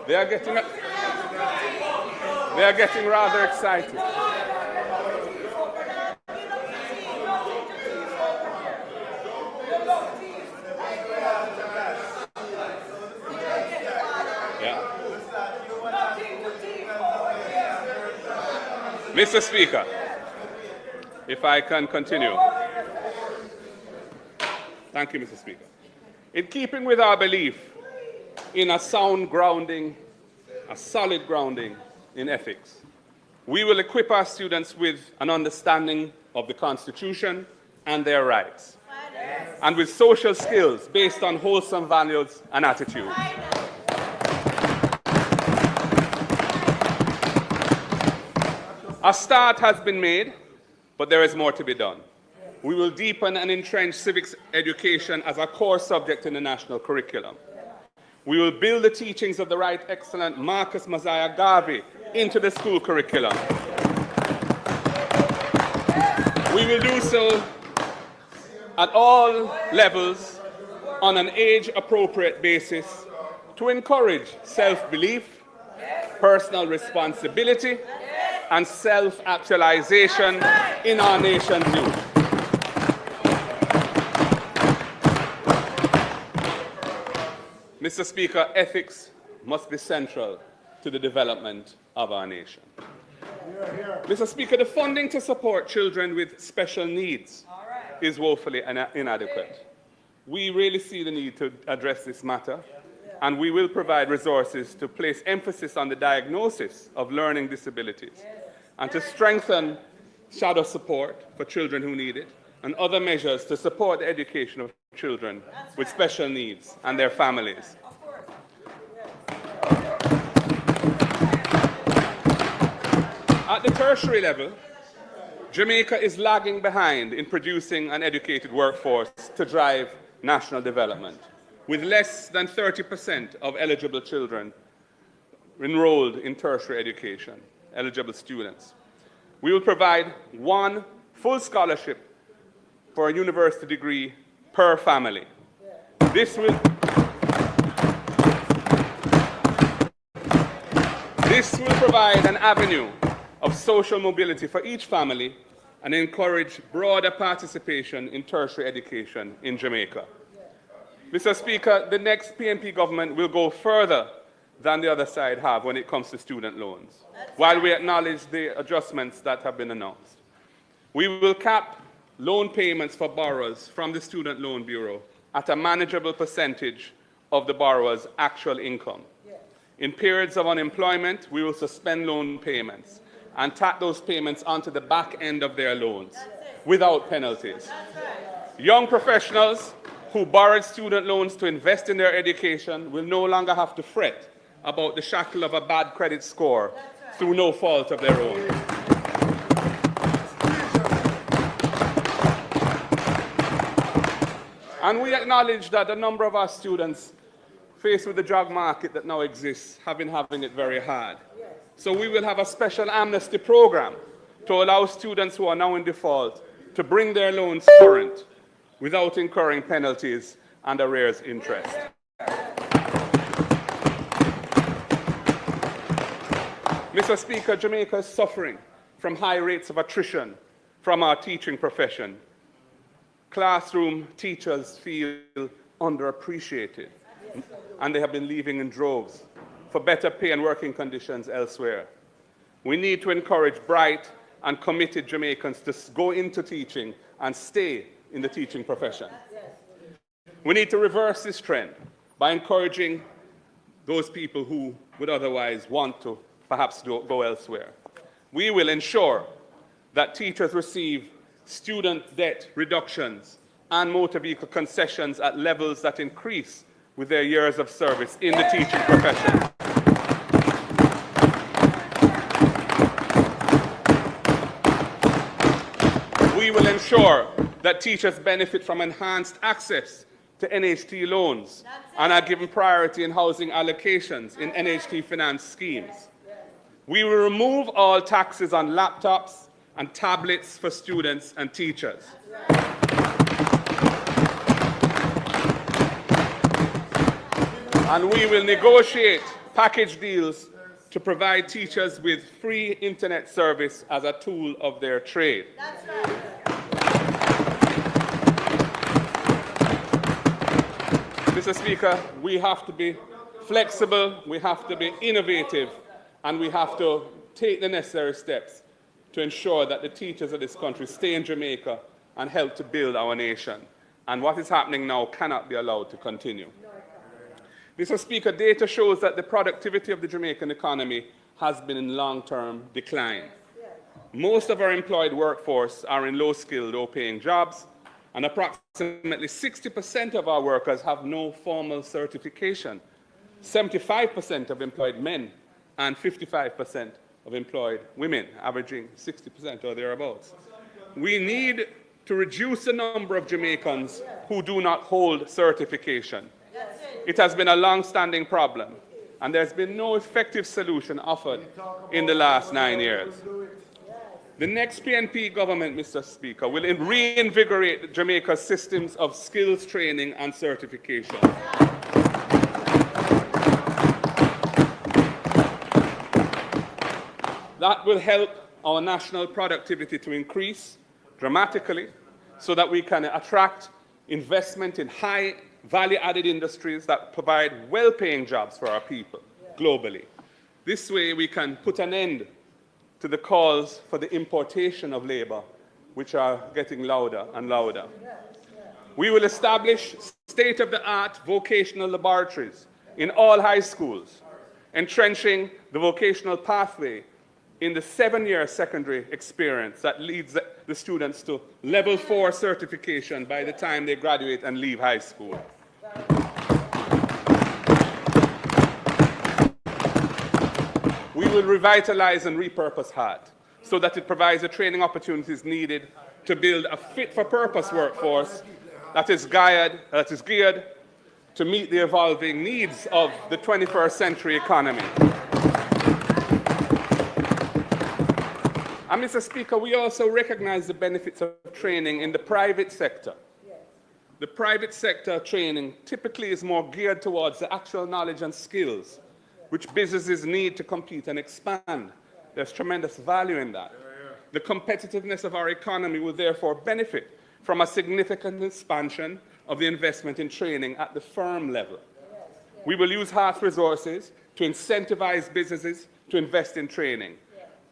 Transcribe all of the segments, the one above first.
They are getting rather excited. Yeah. Mr. Speaker, if I can continue. Thank you, Mr. Speaker. In keeping with our belief in a sound grounding, a solid grounding in ethics, we will equip our students with an understanding of the Constitution and their rights, and with social skills based on wholesome values and attitudes. A start has been made, but there is more to be done. We will deepen and entrench civics education as a core subject in the national curriculum. We will build the teachings of the Right Excellent Marcus Mosiah Garvey into the school curriculum. We will do so at all levels on an age-appropriate basis to encourage self-belief, personal responsibility, and self-actualization in our nation's youth. Mr. Speaker, ethics must be central to the development of our nation. Mr. Speaker, the funding to support children with special needs is woefully inadequate. We really see the need to address this matter, and we will provide resources to place emphasis on the diagnosis of learning disabilities and to strengthen shadow support for children who need it and other measures to support the education of children with special needs and their families. At the tertiary level, Jamaica is lagging behind in producing an educated workforce to drive national development, with less than 30% of eligible children enrolled in tertiary education, eligible students. We will provide one full scholarship for a university degree per family. This will provide an avenue of social mobility for each family and encourage broader participation in tertiary education in Jamaica. Mr. Speaker, the next PNP government will go further than the other side have when it comes to student loans, while we acknowledge the adjustments that have been announced. We will cap loan payments for borrowers from the Student Loan Bureau at a manageable percentage of the borrower's actual income. In periods of unemployment, we will suspend loan payments and tack those payments onto the back end of their loans without penalties. Young professionals who borrowed student loans to invest in their education will no longer have to fret about the shackle of a bad credit score through no fault of their own. And we acknowledge that a number of our students, faced with the job market that now exists, have been having it very hard. So we will have a special amnesty program to allow students who are now in default to bring their loans current without incurring penalties and arrears interest. Mr. Speaker, Jamaica is suffering from high rates of attrition from our teaching profession. Classroom teachers feel underappreciated, and they have been leaving in droves for better pay and working conditions elsewhere. We need to encourage bright and committed Jamaicans to go into teaching and stay in the teaching profession. We need to reverse this trend by encouraging those people who would otherwise want to perhaps go elsewhere. We will ensure that teachers receive student debt reductions and motor vehicle concessions at levels that increase with their years of service in the teaching profession. We will ensure that teachers benefit from enhanced access to NHT loans and are given priority in housing allocations in NHT finance schemes. We will remove all taxes on laptops and tablets for students and teachers. And we will negotiate package deals to provide teachers with free internet service as a tool of their trade. That's right. Mr. Speaker, we have to be flexible, we have to be innovative, and we have to take the necessary steps to ensure that the teachers of this country stay in Jamaica and help to build our nation. And what is happening now cannot be allowed to continue. Mr. Speaker, data shows that the productivity of the Jamaican economy has been in long-term decline. Most of our employed workforce are in low-skilled, low-paying jobs, and approximately 60% of our workers have no formal certification. 75% of employed men and 55% of employed women, averaging 60% or thereabouts. We need to reduce the number of Jamaicans who do not hold certification. It has been a long-standing problem, and there's been no effective solution offered in the last 9 years. The next PNP government, Mr. Speaker, will reinvigorate Jamaica's systems of skills training and certification. That will help our national productivity to increase dramatically so that we can attract investment in high value-added industries that provide well-paying jobs for our people globally. This way we can put an end to the calls for the importation of labor, which are getting louder and louder. We will establish state-of-the-art vocational laboratories in all high schools, entrenching the vocational pathway in the 7-year secondary experience that leads the students to level 4 certification by the time they graduate and leave high school. We will revitalize and repurpose HEART so that it provides the training opportunities needed to build a fit-for-purpose workforce that is geared to meet the evolving needs of the 21st century economy. And Mr. Speaker, we also recognize the benefits of training in the private sector. The private sector training typically is more geared towards the actual knowledge and skills which businesses need to compete and expand. There's tremendous value in that. The competitiveness of our economy will therefore benefit from a significant expansion of the investment in training at the firm level. We will use HEART's resources to incentivize businesses to invest in training.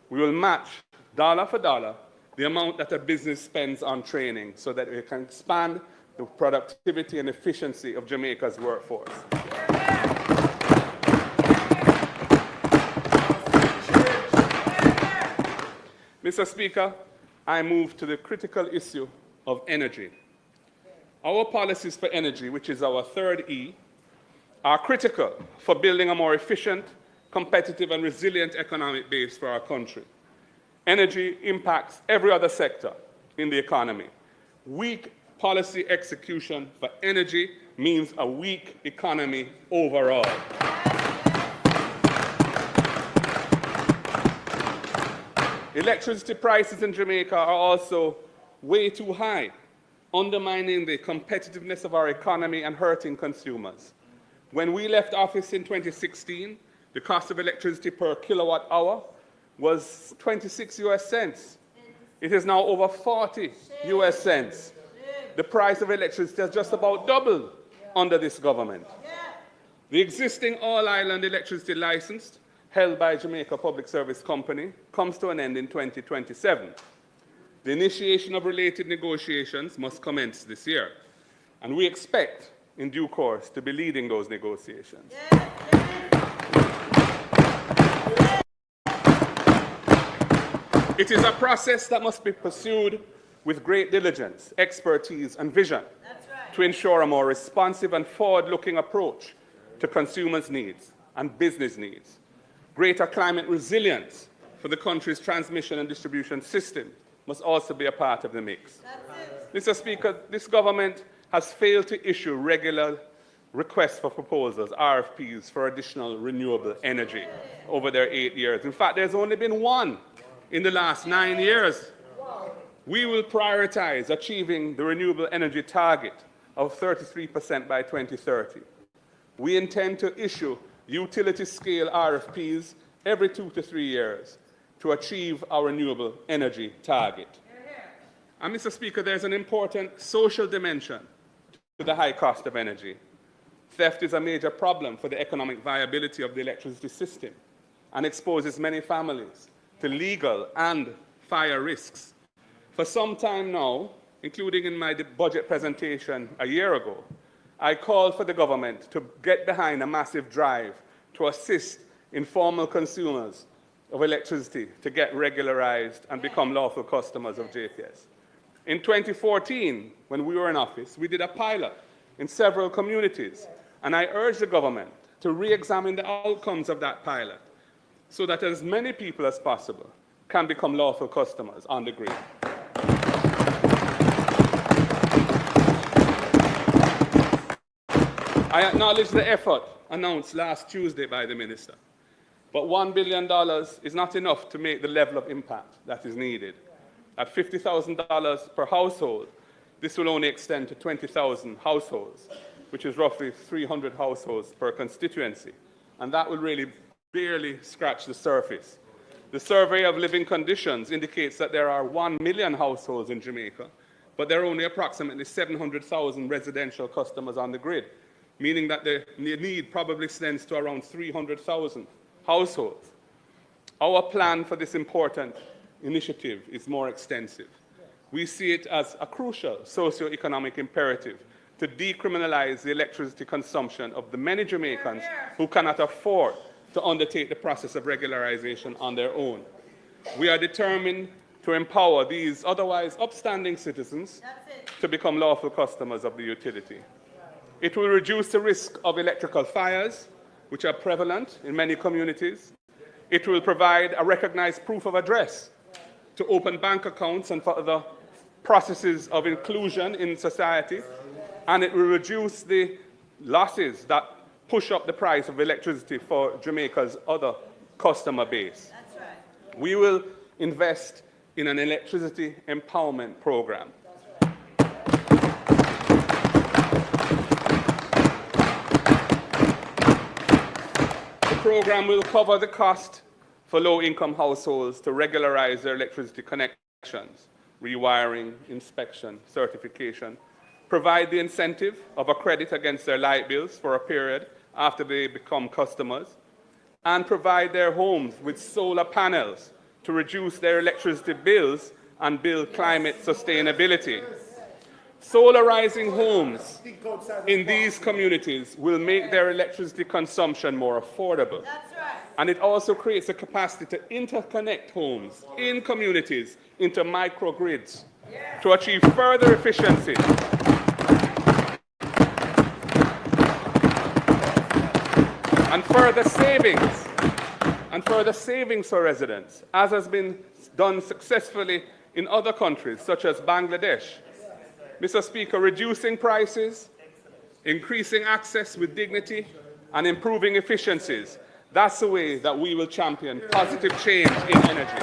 We will match dollar for dollar the amount that a business spends on training so that we can expand the productivity and efficiency of Jamaica's workforce. Mr. Speaker, I move to the critical issue of energy. Our policies for energy, which is our third E, are critical for building a more efficient, competitive and resilient economic base for our country. Energy impacts every other sector in the economy. Weak policy execution for energy means a weak economy overall. Electricity prices in Jamaica are also way too high, undermining the competitiveness of our economy and hurting consumers. When we left office in 2016, the cost of electricity per kilowatt hour was 26 US cents. It is now over 40 US cents. The price of electricity has just about doubled under this government. The existing all-island electricity license held by Jamaica Public Service Company comes to an end in 2027. The initiation of related negotiations must commence this year, and we expect in due course to be leading those negotiations. It is a process that must be pursued with great diligence, expertise, and vision to ensure a more responsive and forward-looking approach to consumers' needs and business needs. Greater climate resilience for the country's transmission and distribution system must also be a part of the mix. Mr. Speaker, this government has failed to issue regular requests for proposals, RFPs, for additional renewable energy over their 8 years. In fact, there's only been one in the last 9 years. We will prioritize achieving the renewable energy target of 33% by 2030. We intend to issue utility-scale RFPs every 2 to 3 years to achieve our renewable energy target. And Mr. Speaker, there's an important social dimension to the high cost of energy. Theft is a major problem for the economic viability of the electricity system and exposes many families to legal and fire risks. For some time now, including in my budget presentation a year ago, I called for the government to get behind a massive drive to assist informal consumers of electricity to get regularized and become lawful customers of JPS. In 2014, when we were in office, we did a pilot in several communities, and I urged the government to re-examine the outcomes of that pilot so that as many people as possible can become lawful customers on the grid. I acknowledge the effort announced last Tuesday by the minister, but $1 billion is not enough to make the level of impact that is needed. At $50,000 per household, this will only extend to 20,000 households, which is roughly 300 households per constituency, and that will really barely scratch the surface. The Survey of Living Conditions indicates that there are 1 million households in Jamaica, but there are only approximately 700,000 residential customers on the grid, meaning that the need probably extends to around 300,000 households. Our plan for this important initiative is more extensive. We see it as a crucial socio-economic imperative to decriminalize the electricity consumption of the many Jamaicans who cannot afford to undertake the process of regularization on their own. We are determined to empower these otherwise upstanding citizens to become lawful customers of the utility. It will reduce the risk of electrical fires, which are prevalent in many communities. It will provide a recognized proof of address to open bank accounts and for other processes of inclusion in society. And it will reduce the losses that push up the price of electricity for Jamaica's other customer base. That's right. We will invest in an electricity empowerment program. The program will cover the cost for low-income households to regularize their electricity connections, rewiring, inspection, certification, provide the incentive of a credit against their light bills for a period after they become customers, and provide their homes with solar panels to reduce their electricity bills and build climate sustainability. Solarizing homes in these communities will make their electricity consumption more affordable. That's right. And it also creates a capacity to interconnect homes in communities into microgrids to achieve further efficiency and further savings for residents, as has been done successfully in other countries such as Bangladesh. Mr. Speaker, reducing prices, increasing access with dignity, and improving efficiencies, that's the way that we will champion positive change in energy.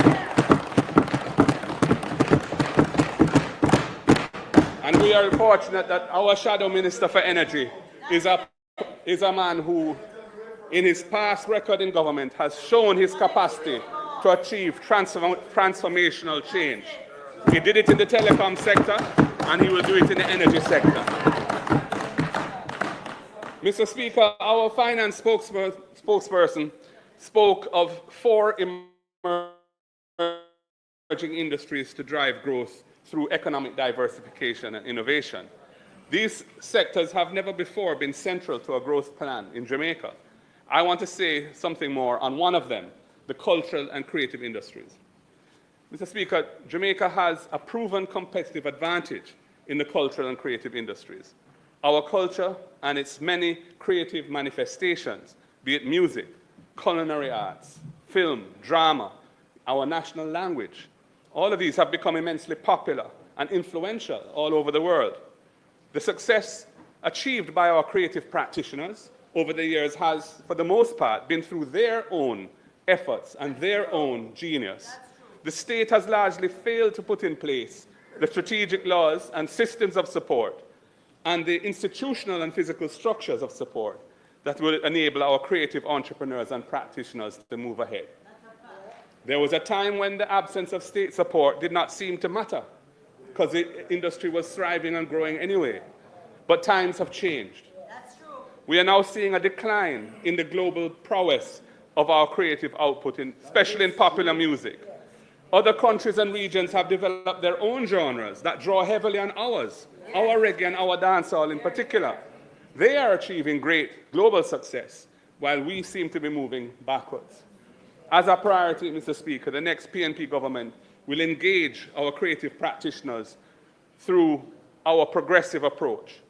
And we are fortunate that our Shadow Minister for Energy is a man who, in his past record in government, has shown his capacity to achieve transformational change. He did it in the telecom sector, and he will do it in the energy sector. Mr. Speaker, our finance spokesperson spoke of 4 emerging industries to drive growth through economic diversification and innovation. These sectors have never before been central to a growth plan in Jamaica. I want to say something more on one of them, the cultural and creative industries. Mr. Speaker, Jamaica has a proven competitive advantage in the cultural and creative industries. Our culture and its many creative manifestations, be it music, culinary arts, film, drama, our national language, all of these have become immensely popular and influential all over the world. The success achieved by our creative practitioners over the years has, for the most part, been through their own efforts and their own genius. The state has largely failed to put in place the strategic laws and systems of support and the institutional and physical structures of support that will enable our creative entrepreneurs and practitioners to move ahead. There was a time when the absence of state support did not seem to matter because the industry was thriving and growing anyway. But times have changed. That's true. We are now seeing a decline in the global prowess of our creative output, especially in popular music. Other countries and regions have developed their own genres that draw heavily on ours, our reggae and our dancehall in particular. They are achieving great global success, while we seem to be moving backwards. As a priority, Mr. Speaker, the next PNP government will engage our creative practitioners through our progressive approach,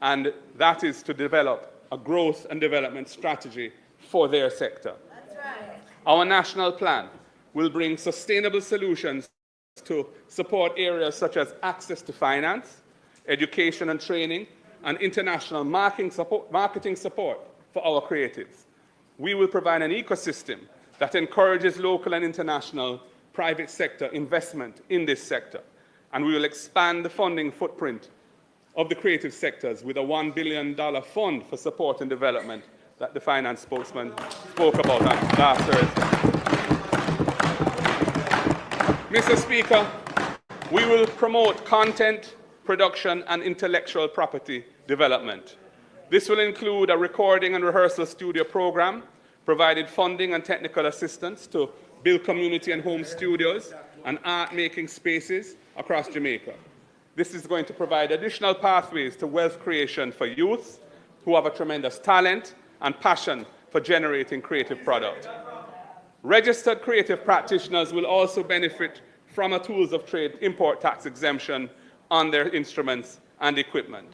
and that is to develop a growth and development strategy for their sector. That's right. Our national plan will bring sustainable solutions to support areas such as access to finance, education and training, and international marketing support for our creatives. We will provide an ecosystem that encourages local and international private sector investment in this sector, and we will expand the funding footprint of the creative sectors with a $1 billion fund for support and development that the finance spokesman spoke about last Thursday. Mr. Speaker, we will promote content, production, and intellectual property development. This will include a recording and rehearsal studio program, provided funding and technical assistance to build community and home studios and art-making spaces across Jamaica. This is going to provide additional pathways to wealth creation for youth who have a tremendous talent and passion for generating creative product. Registered creative practitioners will also benefit from a tools of trade import tax exemption on their instruments and equipment.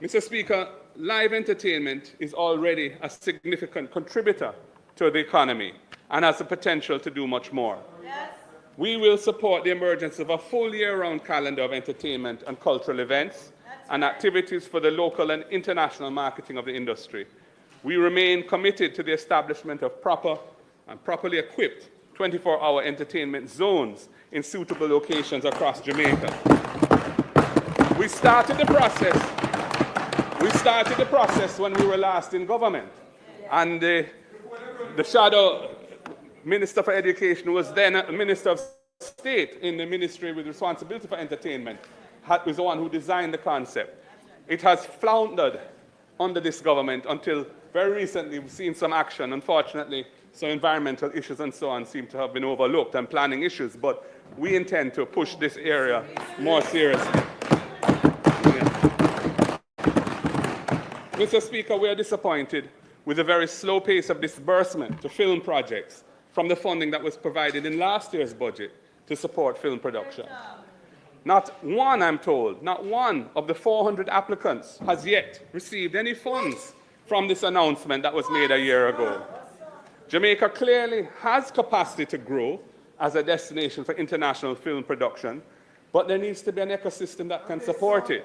Mr. Speaker, live entertainment is already a significant contributor to the economy and has the potential to do much more. Yes. We will support the emergence of a full year-round calendar of entertainment and cultural events and activities for the local and international marketing of the industry. We remain committed to the establishment of proper and properly equipped 24-hour entertainment zones in suitable locations across Jamaica. We started the process when we were last in government, and the shadow Minister for Education, who was then a Minister of State in the ministry with responsibility for entertainment, was the one who designed the concept. It has floundered under this government until very recently we've seen some action. Unfortunately, some environmental issues and so on seem to have been overlooked, and planning issues, but we intend to push this area more seriously. Mr. Speaker, we are disappointed with the very slow pace of disbursement to film projects from the funding that was provided in last year's budget to support film production. Not one, I'm told, not one of the 400 applicants has yet received any funds from this announcement that was made a year ago. Jamaica clearly has capacity to grow as a destination for international film production, but there needs to be an ecosystem that can support it.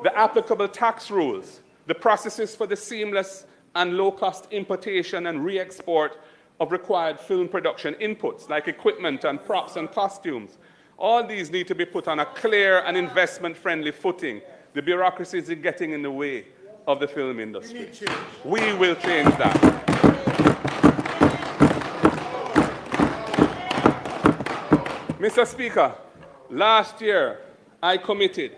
The applicable tax rules, the processes for the seamless and low-cost importation and re-export of required film production inputs like equipment and props and costumes, all these need to be put on a clear and investment-friendly footing. The bureaucracy is getting in the way of the film industry. We will change that. Mr. Speaker, last year I committed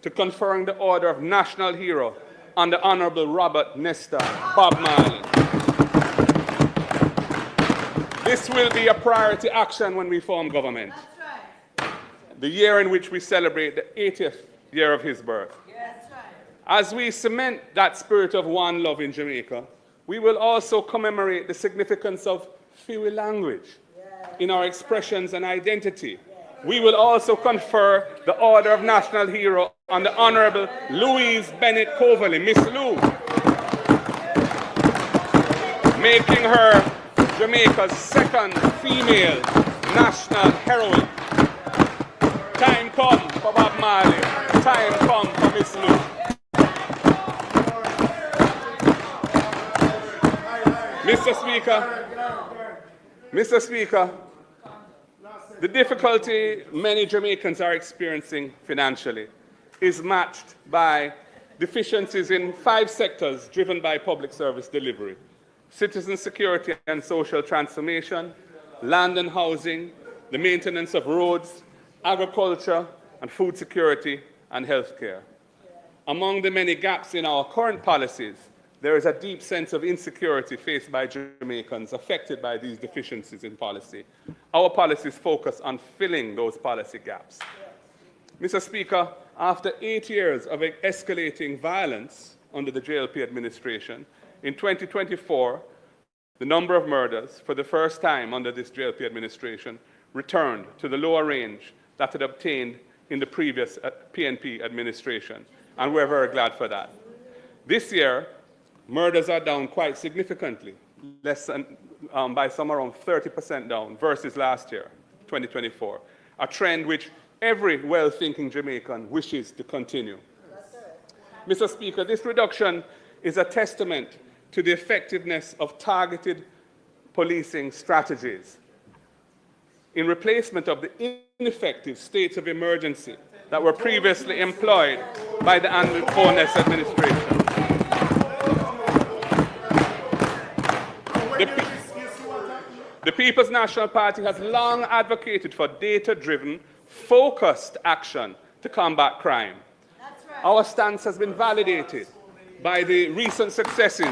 to conferring the Order of National Hero on the Honorable Robert Nesta Bob Marley. This will be a priority action when we form government. That's right. The year in which we celebrate the 80th year of his birth. That's right. As we cement that spirit of one love in Jamaica, we will also commemorate the significance of Fiwi language in our expressions and identity. We will also confer the Order of National Hero on the Honorable Louise Bennett Coverley, Miss Lou, making her Jamaica's second female national heroine. Time come for Bob Marley. Time come for Miss Lou. Mr. Speaker, the difficulty many Jamaicans are experiencing financially is matched by deficiencies in 5 sectors driven by public service delivery: citizen security and social transformation, land and housing, the maintenance of roads, agriculture and food security, and healthcare. Among the many gaps in our current policies, there is a deep sense of insecurity faced by Jamaicans affected by these deficiencies in policy. Our policies focus on filling those policy gaps. Mr. Speaker, after 8 years of escalating violence under the JLP administration, in 2024, the number of murders, for the first time under this JLP administration, returned to the lower range that had obtained in the previous PNP administration, and we're very glad for that. This year, murders are down quite significantly, less than, by some around 30% down versus last year, 2024, a trend which every well-thinking Jamaican wishes to continue. Mr. Speaker, this reduction is a testament to the effectiveness of targeted policing strategies in replacement of the ineffective states of emergency that were previously employed by the Andrew Holness administration. The People's National Party has long advocated for data-driven, focused action to combat crime. That's right. Our stance has been validated by the recent successes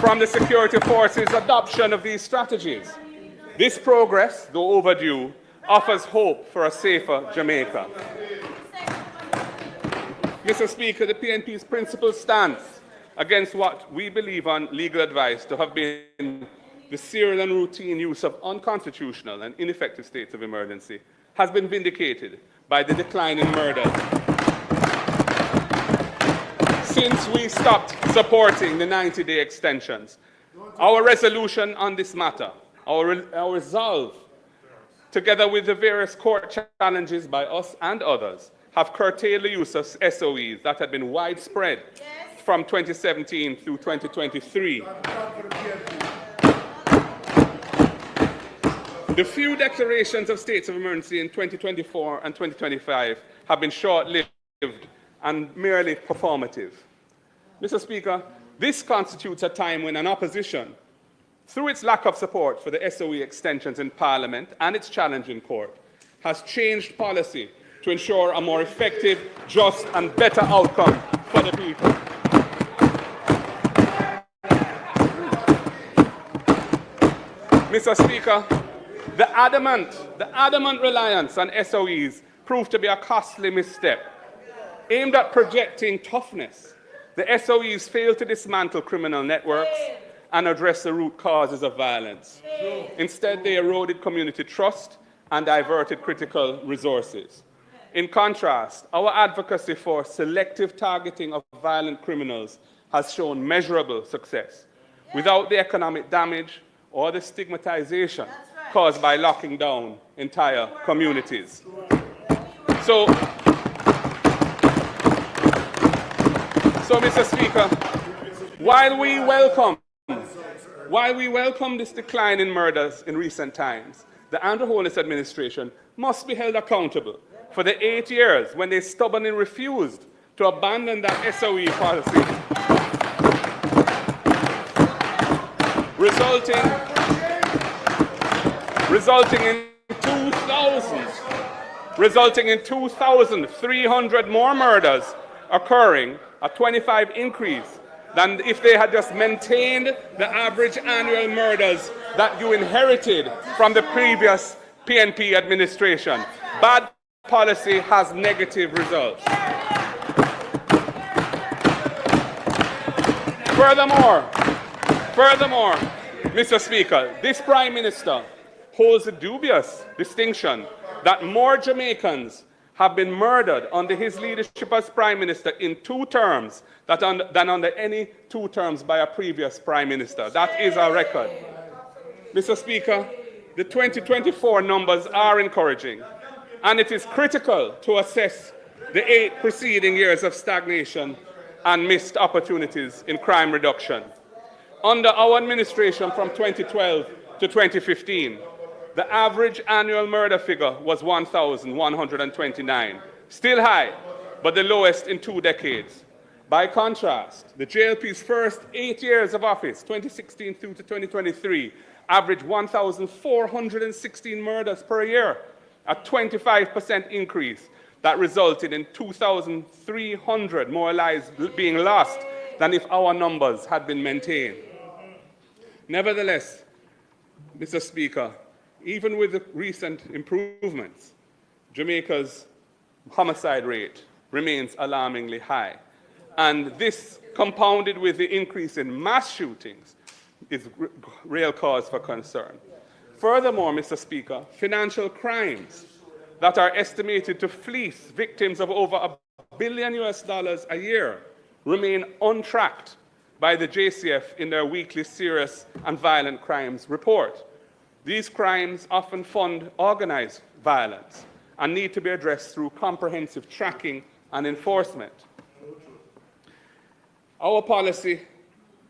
from the security forces' adoption of these strategies. This progress, though overdue, offers hope for a safer Jamaica. Mr. Speaker, the PNP's principal stance against what we believe on legal advice to have been the serial and routine use of unconstitutional and ineffective states of emergency has been vindicated by the decline in murders. Since we stopped supporting the 90-day extensions, our resolution on this matter, our resolve, together with the various court challenges by us and others, have curtailed the use of SOEs that had been widespread from 2017 through 2023. The few declarations of states of emergency in 2024 and 2025 have been short-lived and merely performative. Mr. Speaker, this constitutes a time when an opposition, through its lack of support for the SOE extensions in Parliament and its challenge in court, has changed policy to ensure a more effective, just and better outcome for the people. Mr. Speaker, the adamant reliance on SOEs proved to be a costly misstep. Aimed at projecting toughness, the SOEs failed to dismantle criminal networks and address the root causes of violence. Instead, they eroded community trust and diverted critical resources. In contrast, our advocacy for selective targeting of violent criminals has shown measurable success, without the economic damage or the stigmatization caused by locking down entire communities. So, Mr. Speaker, while we welcome this decline in murders in recent times, the Andrew Holness administration must be held accountable for the 8 years when they stubbornly refused to abandon that SOE policy, resulting in 2,300 more murders occurring, a 25 increase than if they had just maintained the average annual murders that you inherited from the previous PNP administration. Bad policy has negative results. Furthermore, Mr. Speaker, this Prime Minister holds the dubious distinction that more Jamaicans have been murdered under his leadership as Prime Minister in 2 terms than under any 2 terms by a previous Prime Minister. That is our record. Mr. Speaker, the 2024 numbers are encouraging, and it is critical to assess the 8 preceding years of stagnation and missed opportunities in crime reduction. Under our administration from 2012 to 2015, the average annual murder figure was 1,129, still high, but the lowest in 2 decades. By contrast, the JLP's first 8 years of office, 2016 through to 2023, averaged 1,416 murders per year, a 25% increase that resulted in 2,300 more lives being lost than if our numbers had been maintained. Nevertheless, Mr. Speaker, even with the recent improvements, Jamaica's homicide rate remains alarmingly high. And this, compounded with the increase in mass shootings, is real cause for concern. Furthermore, Mr. Speaker, financial crimes that are estimated to fleece victims of over $1 billion a year remain untracked by the JCF in their weekly serious and violent crimes report. These crimes often fund organized violence and need to be addressed through comprehensive tracking and enforcement. Our policy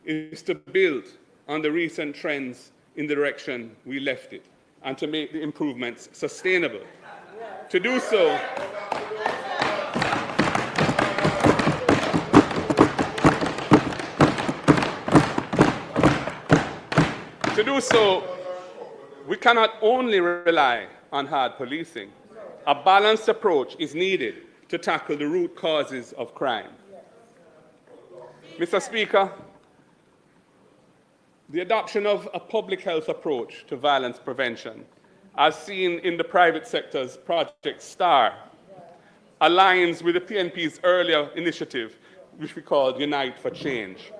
is to build on the recent trends in the direction we left it and to make the improvements sustainable. To do so, we cannot only rely on hard policing. A balanced approach is needed to tackle the root causes of crime. Mr. Speaker, the adoption of a public health approach to violence prevention, as seen in the private sector's Project STAR, aligns with the PNP's earlier initiative, which we called Unite for Change.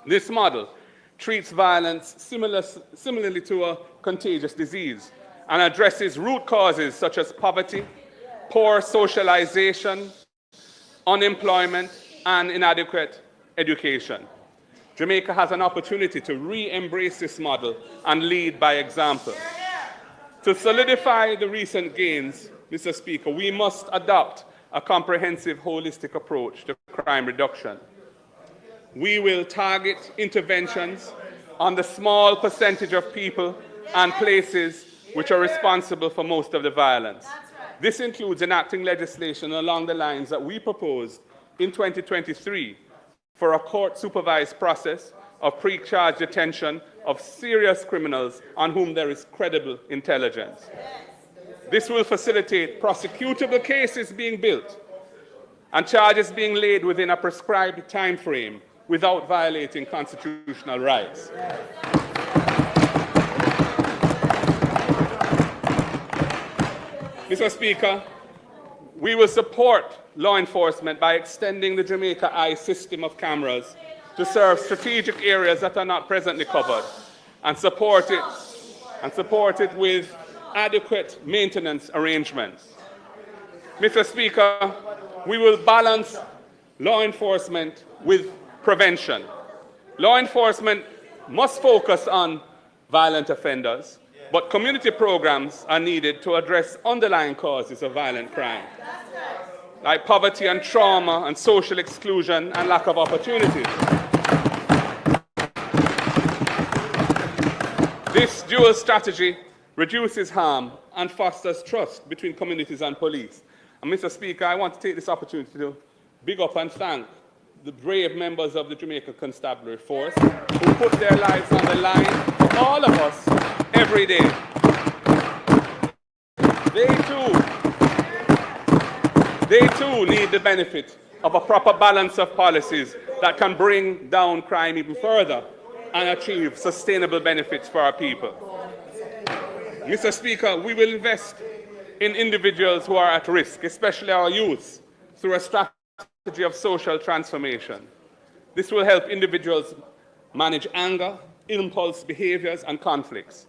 This model treats violence similarly to a contagious disease and addresses root causes such as poverty, poor socialization, unemployment, and inadequate education. Jamaica has an opportunity to re-embrace this model and lead by example. To solidify the recent gains, Mr. Speaker, we must adopt a comprehensive, holistic approach to crime reduction. We will target interventions on the small percentage of people and places which are responsible for most of the violence. This includes enacting legislation along the lines that we proposed in 2023 for a court-supervised process of pre-charge detention of serious criminals on whom there is credible intelligence. This will facilitate prosecutable cases being built and charges being laid within a prescribed time frame without violating constitutional rights. Mr. Speaker, we will support law enforcement by extending the Jamaica Eye system of cameras to serve strategic areas that are not presently covered and support it with adequate maintenance arrangements. Mr. Speaker, we will balance law enforcement with prevention. Law enforcement must focus on violent offenders, but community programs are needed to address underlying causes of violent crime, like poverty and trauma and social exclusion and lack of opportunities. This dual strategy reduces harm and fosters trust between communities and police. And Mr. Speaker, I want to take this opportunity to big up and thank the brave members of the Jamaica Constabulary Force who put their lives on the line for all of us every day. They too need the benefit of a proper balance of policies that can bring down crime even further and achieve sustainable benefits for our people. Mr. Speaker, we will invest in individuals who are at risk, especially our youth, through a strategy of social transformation. This will help individuals manage anger, impulse behaviors, and conflicts.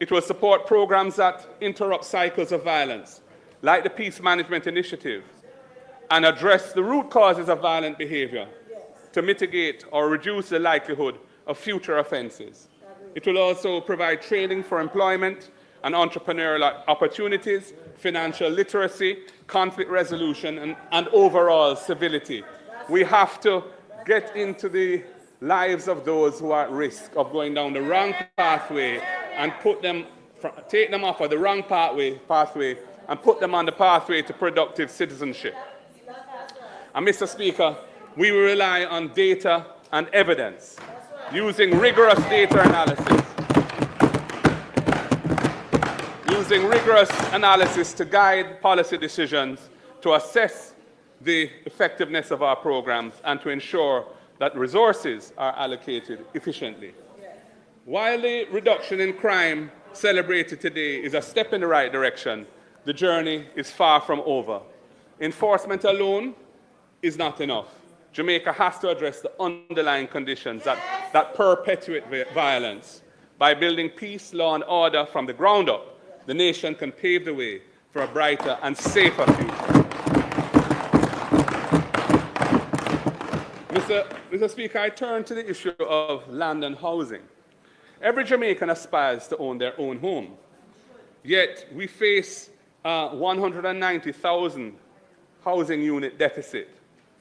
It will support programs that interrupt cycles of violence, like the Peace Management Initiative, and address the root causes of violent behavior to mitigate or reduce the likelihood of future offenses. It will also provide training for employment and entrepreneurial opportunities, financial literacy, conflict resolution, and overall civility. We have to get into the lives of those who are at risk of going down the wrong pathway and take them off of the wrong pathway and put them on the pathway to productive citizenship. And Mr. Speaker, we will rely on data and evidence, using rigorous data analysis. Using rigorous analysis to guide policy decisions, to assess the effectiveness of our programs, and to ensure that resources are allocated efficiently. While the reduction in crime celebrated today is a step in the right direction, the journey is far from over. Enforcement alone is not enough. Jamaica has to address the underlying conditions that perpetuate violence. By building peace, law, and order from the ground up, the nation can pave the way for a brighter and safer future. Mr. Speaker, I turn to the issue of land and housing. Every Jamaican aspires to own their own home, yet we face a 190,000 housing unit deficit,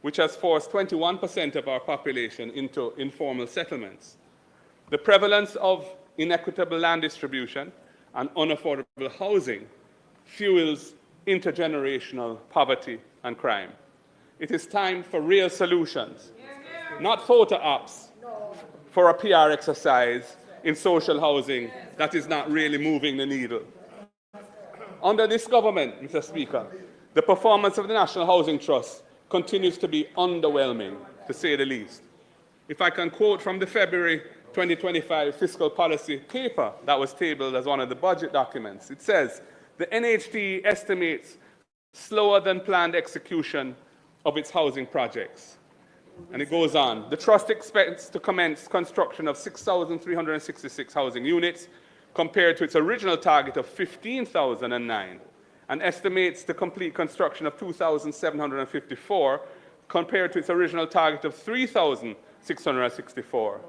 which has forced 21% of our population into informal settlements. The prevalence of inequitable land distribution and unaffordable housing fuels intergenerational poverty and crime. It is time for real solutions, not photo ops for a PR exercise in social housing that is not really moving the needle. Under this government, Mr. Speaker, the performance of the National Housing Trust continues to be underwhelming, to say the least. If I can quote from the February 2025 fiscal policy paper that was tabled as one of the budget documents, it says, the NHT estimates slower than planned execution of its housing projects. And it goes on. The trust expects to commence construction of 6,366 housing units compared to its original target of 15,009, and estimates to complete construction of 2,754 compared to its original target of 3,664.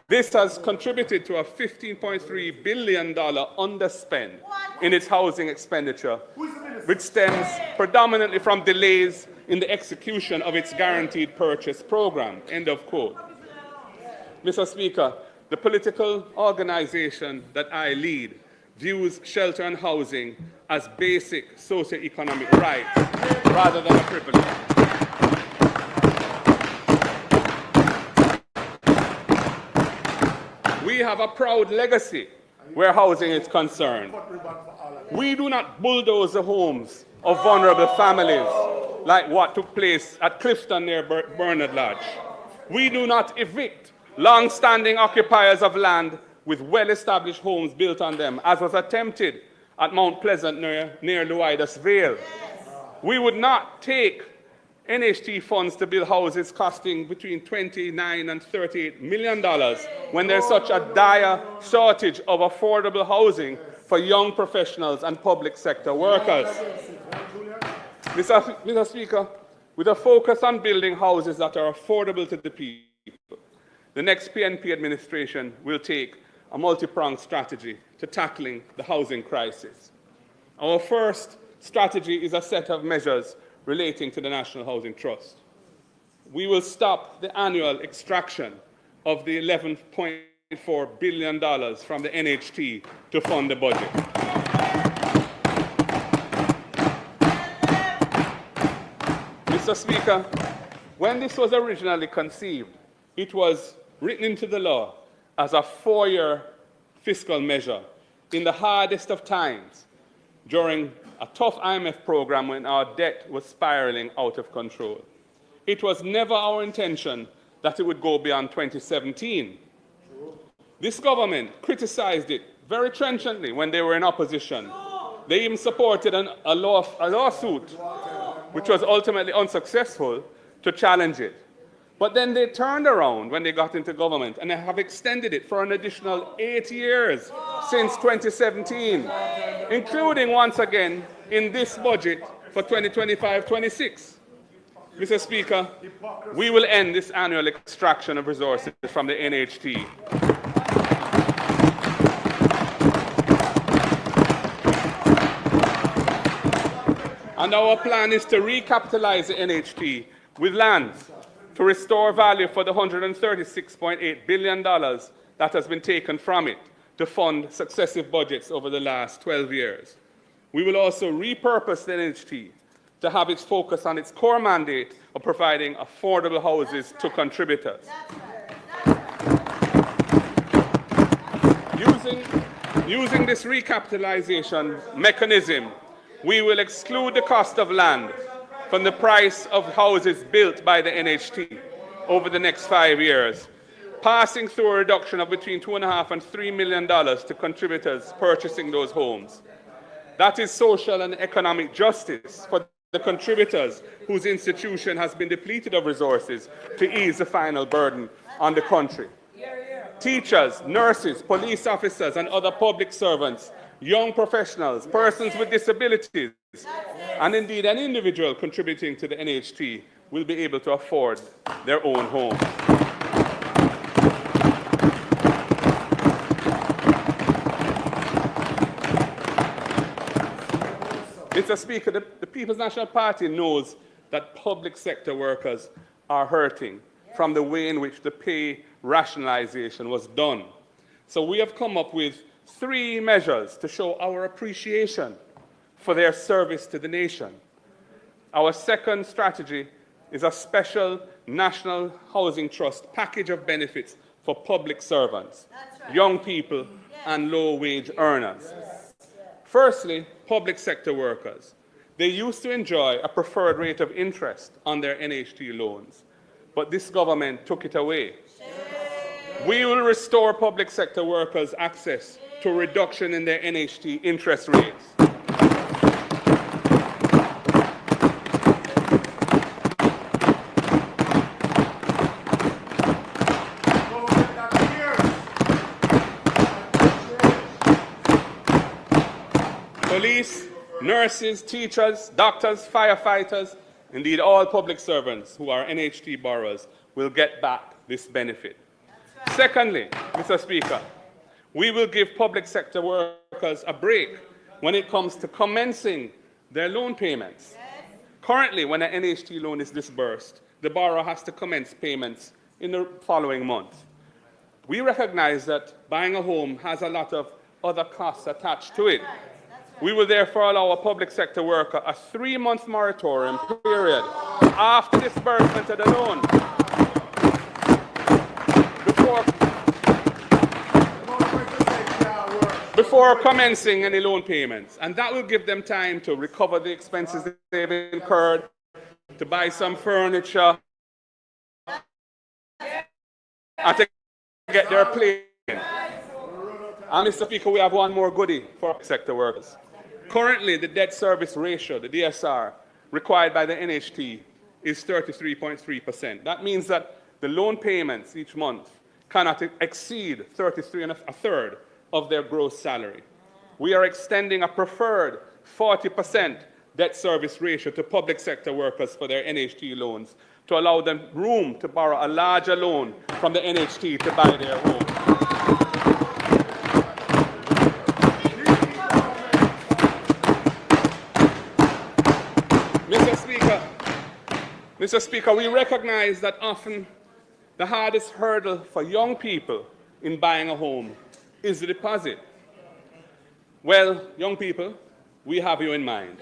This has contributed to a $15.3 billion underspend in its housing expenditure, which stems predominantly from delays in the execution of its guaranteed purchase program. End of quote. Mr. Speaker, the political organization that I lead views shelter and housing as basic socioeconomic rights rather than a privilege. We have a proud legacy where housing is concerned. We do not bulldoze the homes of vulnerable families like what took place at Clifton near Bernard Lodge. We do not evict long-standing occupiers of land with well-established homes built on them, as was attempted at Mount Pleasant near Luidas Vale. We would not take NHT funds to build houses costing between $29 and $38 million when there's such a dire shortage of affordable housing for young professionals and public sector workers. Mr. Speaker, with a focus on building houses that are affordable to the people, the next PNP administration will take a multi-pronged strategy to tackling the housing crisis. Our first strategy is a set of measures relating to the National Housing Trust. We will stop the annual extraction of the $11.4 billion from the NHT to fund the budget. Mr. Speaker, when this was originally conceived, it was written into the law as a 4-year fiscal measure in the hardest of times during a tough IMF program when our debt was spiraling out of control. It was never our intention that it would go beyond 2017. This government criticized it very trenchantly when they were in opposition. They even supported a lawsuit, which was ultimately unsuccessful, to challenge it. But then they turned around when they got into government and they have extended it for an additional 8 years since 2017, including once again in this budget for 2025-26. Mr. Speaker, we will end this annual extraction of resources from the NHT. And our plan is to recapitalize the NHT with lands to restore value for the $136.8 billion that has been taken from it to fund successive budgets over the last 12 years. We will also repurpose the NHT to have its focus on its core mandate of providing affordable houses to contributors. Using this recapitalization mechanism, we will exclude the cost of land from the price of houses built by the NHT over the next 5 years, passing through a reduction of between $2.5 and $3 million to contributors purchasing those homes. That is social and economic justice for the contributors whose institution has been depleted of resources to ease the final burden on the country. Teachers, nurses, police officers, and other public servants, young professionals, persons with disabilities, and indeed an individual contributing to the NHT will be able to afford their own home. Mr. Speaker, the People's National Party knows that public sector workers are hurting from the way in which the pay rationalization was done. So we have come up with 3 measures to show our appreciation for their service to the nation. Our second strategy is a special National Housing Trust package of benefits for public servants, young people, and low-wage earners. Firstly, public sector workers. They used to enjoy a preferred rate of interest on their NHT loans, but this government took it away. We will restore public sector workers access to a reduction in their NHT interest rates. Police, nurses, teachers, doctors, firefighters, indeed all public servants who are NHT borrowers will get back this benefit. Secondly, Mr. Speaker, we will give public sector workers a break when it comes to commencing their loan payments. Currently, when an NHT loan is disbursed, the borrower has to commence payments in the following month. We recognize that buying a home has a lot of other costs attached to it. We will therefore allow a public sector worker a 3-month moratorium period after disbursement of the loan before commencing any loan payments. And that will give them time to recover the expenses they've incurred, to buy some furniture, and to get their plane. And Mr. Speaker, we have one more goodie for sector workers. Currently, the debt service ratio, the DSR, required by the NHT is 33.3%. That means that the loan payments each month cannot exceed 33 1/3 of their gross salary. We are extending a preferred 40% debt service ratio to public sector workers for their NHT loans to allow them room to borrow a larger loan from the NHT to buy their home. Mr. Speaker, we recognize that often the hardest hurdle for young people in buying a home is the deposit. Well, young people, we have you in mind.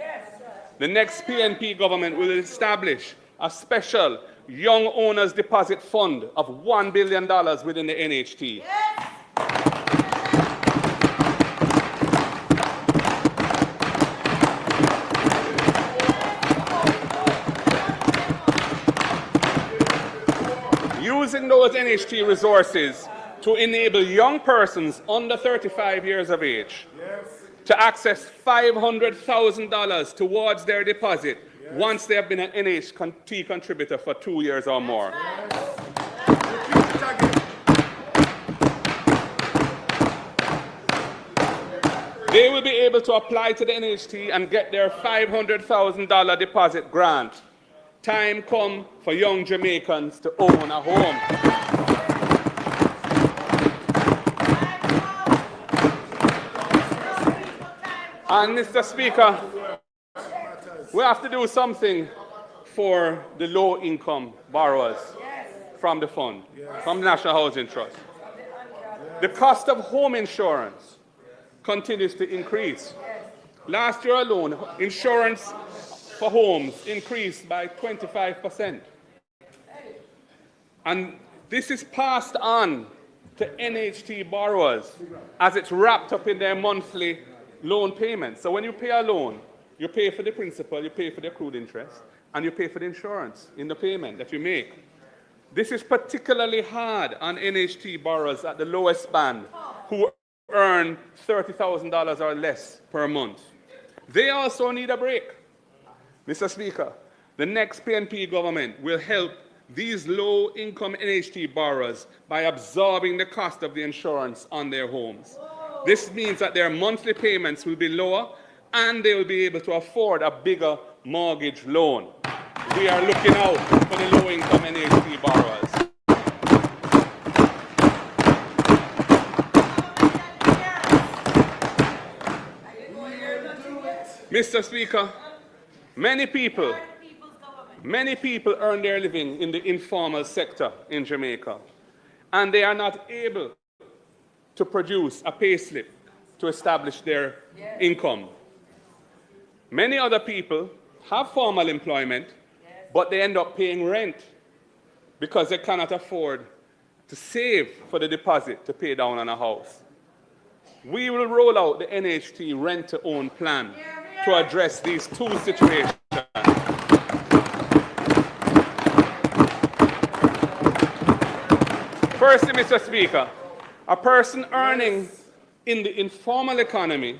The next PNP government will establish a special Young Owners Deposit Fund of $1 billion within the NHT. Using those NHT resources to enable young persons under 35 years of age to access $500,000 towards their deposit once they have been an NHT contributor for 2 years or more. They will be able to apply to the NHT and get their $500,000 deposit grant. Time come for young Jamaicans to own a home. And Mr. Speaker, we have to do something for the low-income borrowers from the fund, from the National Housing Trust. The cost of home insurance continues to increase. Last year alone, insurance for homes increased by 25%. And this is passed on to NHT borrowers as it's wrapped up in their monthly loan payments. So when you pay a loan, you pay for the principal, you pay for the accrued interest, and you pay for the insurance in the payment that you make. This is particularly hard on NHT borrowers at the lowest band who earn $30,000 or less per month. They also need a break. Mr. Speaker, the next PNP government will help these low-income NHT borrowers by absorbing the cost of the insurance on their homes. This means that their monthly payments will be lower and they will be able to afford a bigger mortgage loan. We are looking out for the low-income NHT borrowers. Mr. Speaker, many people earn their living in the informal sector in Jamaica, and they are not able to produce a payslip to establish their income. Many other people have formal employment, but they end up paying rent because they cannot afford to save for the deposit to pay down on a house. We will roll out the NHT rent-to-own plan to address these two situations. Firstly, Mr. Speaker, a person earning in the informal economy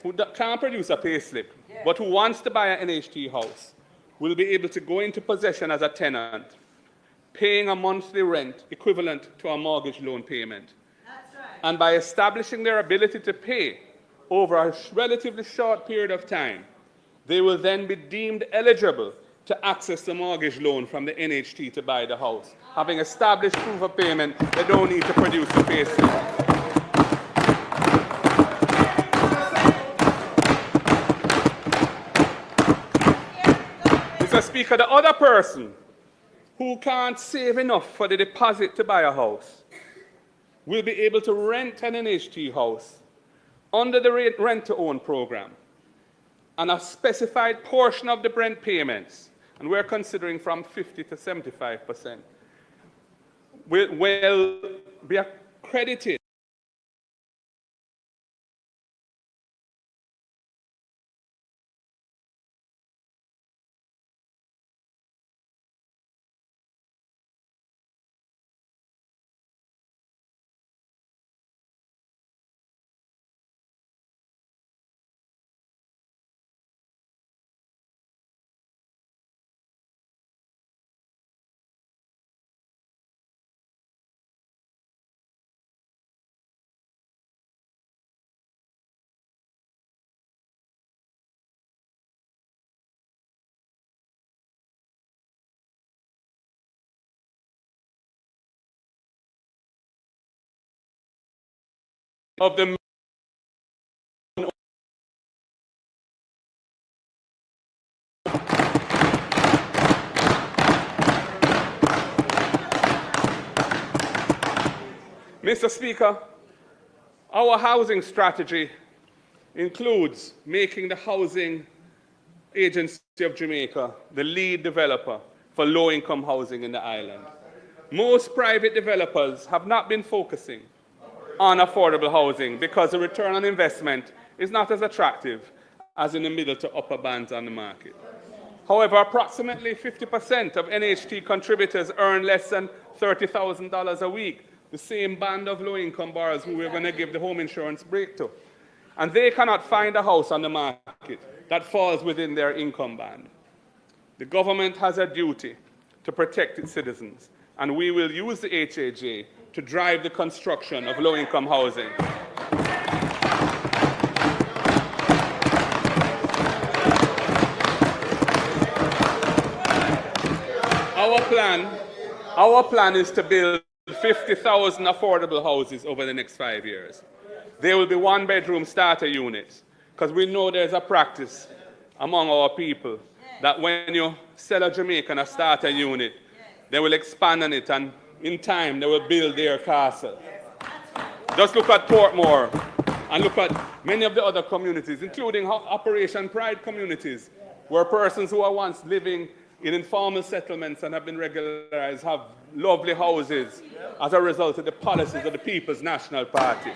who can't produce a payslip, but who wants to buy an NHT house, will be able to go into possession as a tenant, paying a monthly rent equivalent to a mortgage loan payment. That's right. And by establishing their ability to pay over a relatively short period of time, they will then be deemed eligible to access the mortgage loan from the NHT to buy the house. Having established proof of payment, they don't need to produce a payslip. Mr. Speaker, the other person who can't save enough for the deposit to buy a house will be able to rent an NHT house under the rent-to-own program, and a specified portion of the rent payments, and we're considering from 50 to 75%, will be accredited of the Mr. Speaker, our housing strategy includes making the Housing Agency of Jamaica the lead developer for low-income housing in the island. Most private developers have not been focusing on affordable housing because the return on investment is not as attractive as in the middle to upper bands on the market. However, approximately 50% of NHT contributors earn less than $30,000 a week, the same band of low-income borrowers who we're going to give the home insurance break to. And they cannot find a house on the market that falls within their income band. The government has a duty to protect its citizens, and we will use the HAJ to drive the construction of low-income housing. Our plan is to build 50,000 affordable houses over the next 5 years. There will be one-bedroom starter units, because we know there's a practice among our people that when you sell a Jamaican a starter unit, they will expand on it, and in time they will build their castle. Just look at Portmore and look at many of the other communities, including Operation Pride communities, where persons who are once living in informal settlements and have been regularized have lovely houses as a result of the policies of the People's National Party.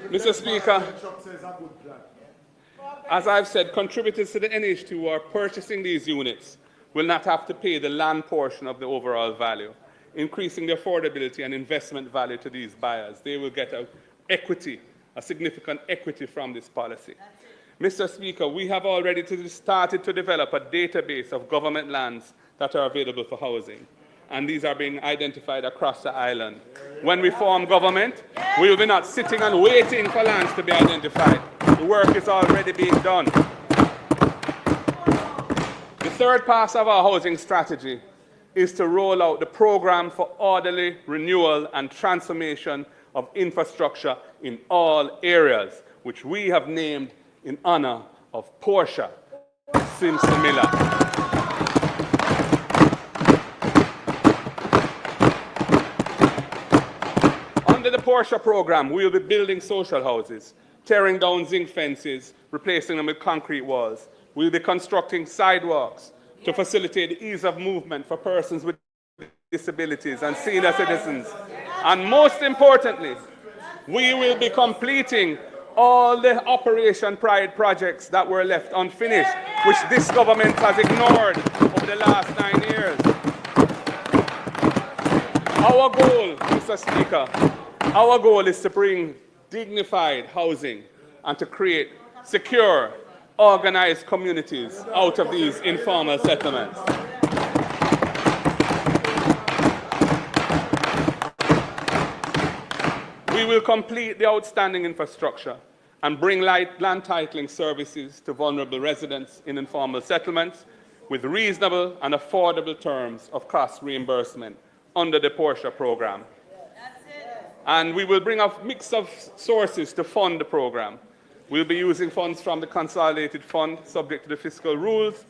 Mr. Speaker, as I've said, contributors to the NHT who are purchasing these units will not have to pay the land portion of the overall value, increasing the affordability and investment value to these buyers. They will get a significant equity from this policy. Mr. Speaker, we have already started to develop a database of government lands that are available for housing, and these are being identified across the island. When we form government, we will be not sitting and waiting for lands to be identified. The work is already being done. The third part of our housing strategy is to roll out the program for orderly renewal and transformation of infrastructure in all areas, which we have named in honor of Portia Simpson Miller. Under the Portia program, we will be building social houses, tearing down zinc fences, replacing them with concrete walls. We will be constructing sidewalks to facilitate the ease of movement for persons with disabilities and senior citizens. And most importantly, we will be completing all the Operation Pride projects that were left unfinished, which this government has ignored over the last 9 years. Our goal, Mr. Speaker, our goal is to bring dignified housing and to create secure, organized communities out of these informal settlements. We will complete the outstanding infrastructure and bring land titling services to vulnerable residents in informal settlements with reasonable and affordable terms of cost reimbursement under the Portia program. And we will bring a mix of sources to fund the program. We'll be using funds from the Consolidated Fund, subject to the fiscal rules.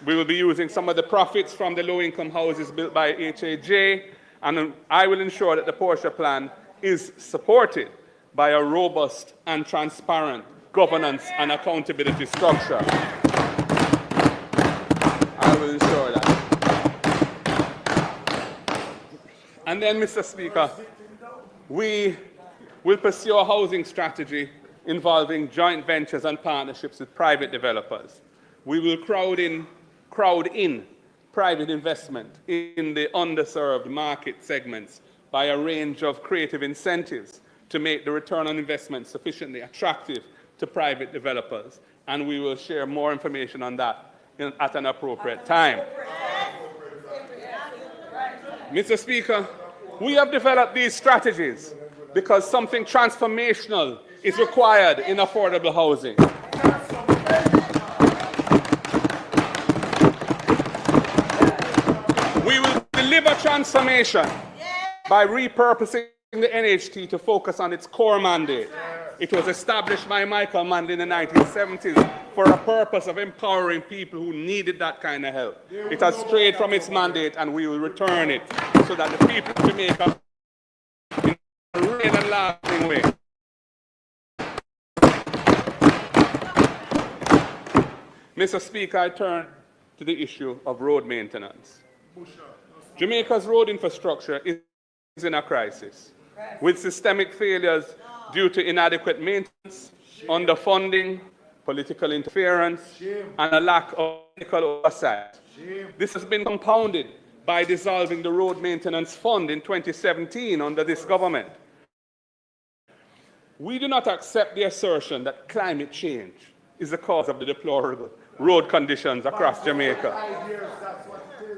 We will be using some of the profits from the low-income houses built by HAJ, and I will ensure that the Portia plan is supported by a robust and transparent governance and accountability structure. I will ensure that. And then, Mr. Speaker, we will pursue a housing strategy involving joint ventures and partnerships with private developers. We will crowd in private investment in the underserved market segments by a range of creative incentives to make the return on investment sufficiently attractive to private developers. And we will share more information on that at an appropriate time. Mr. Speaker, we have developed these strategies because something transformational is required in affordable housing. We will deliver transformation by repurposing the NHT to focus on its core mandate. It was established by Michael Manley in the 1970s for a purpose of empowering people who needed that kind of help. It has strayed from its mandate, and we will return it so that the people of Jamaica, in a real and lasting way, Mr. Speaker, I turn to the issue of road maintenance. Jamaica's road infrastructure is in a crisis, with systemic failures due to inadequate maintenance, underfunding, political interference, and a lack of technical oversight. This has been compounded by dissolving the Road Maintenance Fund in 2017 under this government. We do not accept the assertion that climate change is the cause of the deplorable road conditions across Jamaica.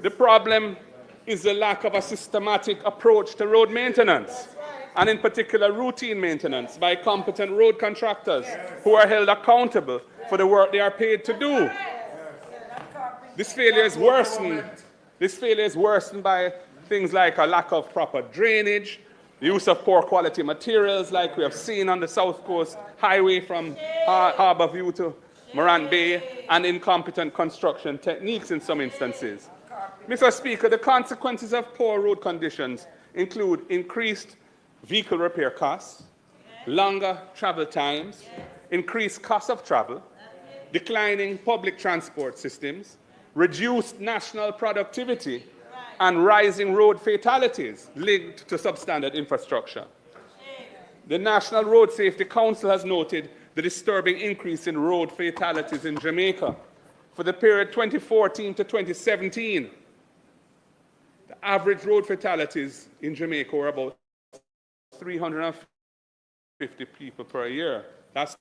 The problem is the lack of a systematic approach to road maintenance, and in particular routine maintenance by competent road contractors who are held accountable for the work they are paid to do. This failure is worsened by things like a lack of proper drainage, the use of poor quality materials like we have seen on the South Coast Highway from Harbour View to Morant Bay, and incompetent construction techniques in some instances. Mr. Speaker, the consequences of poor road conditions include increased vehicle repair costs, longer travel times, increased cost of travel, declining public transport systems, reduced national productivity, and rising road fatalities linked to substandard infrastructure. The National Road Safety Council has noted the disturbing increase in road fatalities in Jamaica. For the period 2014 to 2017, the average road fatalities in Jamaica were about 350 people per year. That's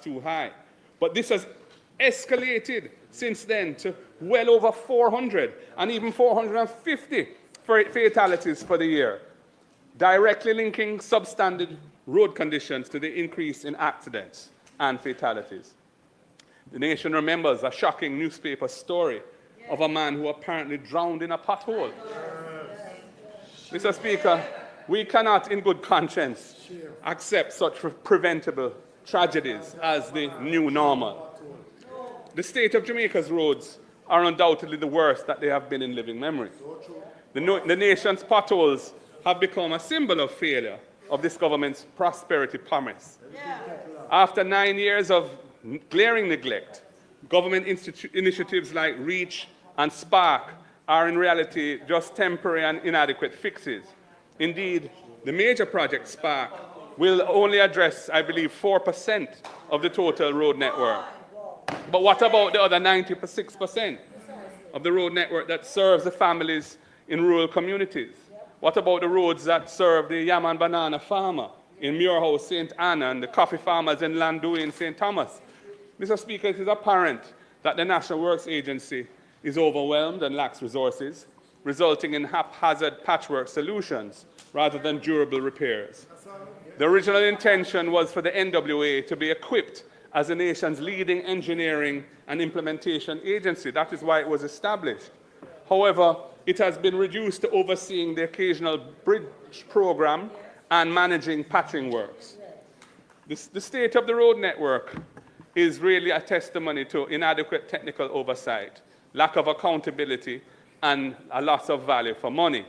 too high. But this has escalated since then to well over 400 and even 450 fatalities for the year, directly linking substandard road conditions to the increase in accidents and fatalities. The nation remembers a shocking newspaper story of a man who apparently drowned in a pothole. Mr. Speaker, we cannot in good conscience accept such preventable tragedies as the new normal. The state of Jamaica's roads are undoubtedly the worst that they have been in living memory. The nation's potholes have become a symbol of failure of this government's prosperity promise. After 9 years of glaring neglect, government initiatives like REACH and SPARK are in reality just temporary and inadequate fixes. Indeed, the major project SPARK will only address, I believe, 4% of the total road network. But what about the other 96% of the road network that serves the families in rural communities? What about the roads that serve the yam and banana farmer in Muirhouse, St. Anna, and the coffee farmers in Landui in St. Thomas? Mr. Speaker, it is apparent that the National Works Agency is overwhelmed and lacks resources, resulting in haphazard patchwork solutions rather than durable repairs. The original intention was for the NWA to be equipped as the nation's leading engineering and implementation agency. That is why it was established. However, it has been reduced to overseeing the occasional bridge program and managing patching works. The state of the road network is really a testimony to inadequate technical oversight, lack of accountability, and a loss of value for money.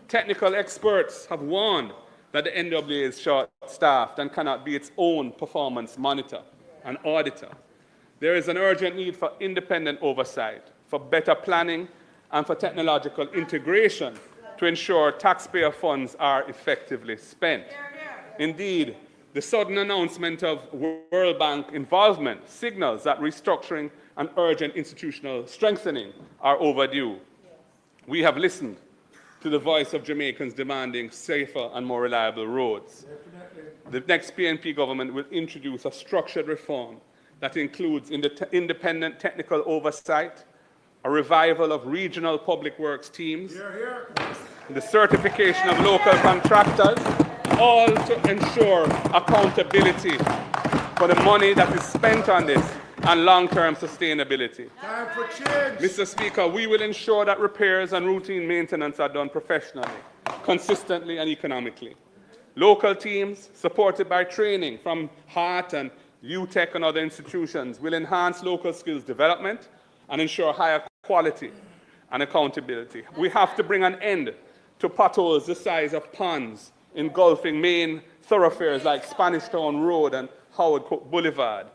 Technical experts have warned that the NWA is short-staffed and cannot be its own performance monitor and auditor. There is an urgent need for independent oversight, for better planning, and for technological integration to ensure taxpayer funds are effectively spent. Indeed, the sudden announcement of World Bank involvement signals that restructuring and urgent institutional strengthening are overdue. We have listened to the voice of Jamaicans demanding safer and more reliable roads. The next PNP government will introduce a structured reform that includes independent technical oversight, a revival of regional public works teams, the certification of local contractors, all to ensure accountability for the money that is spent on this and long-term sustainability. Time for change. Mr. Speaker, we will ensure that repairs and routine maintenance are done professionally, consistently, and economically. Local teams, supported by training from HART and UTEC and other institutions, will enhance local skills development and ensure higher quality and accountability. We have to bring an end to potholes the size of ponds engulfing main thoroughfares like Spanish Town Road and Howard Cook Boulevard.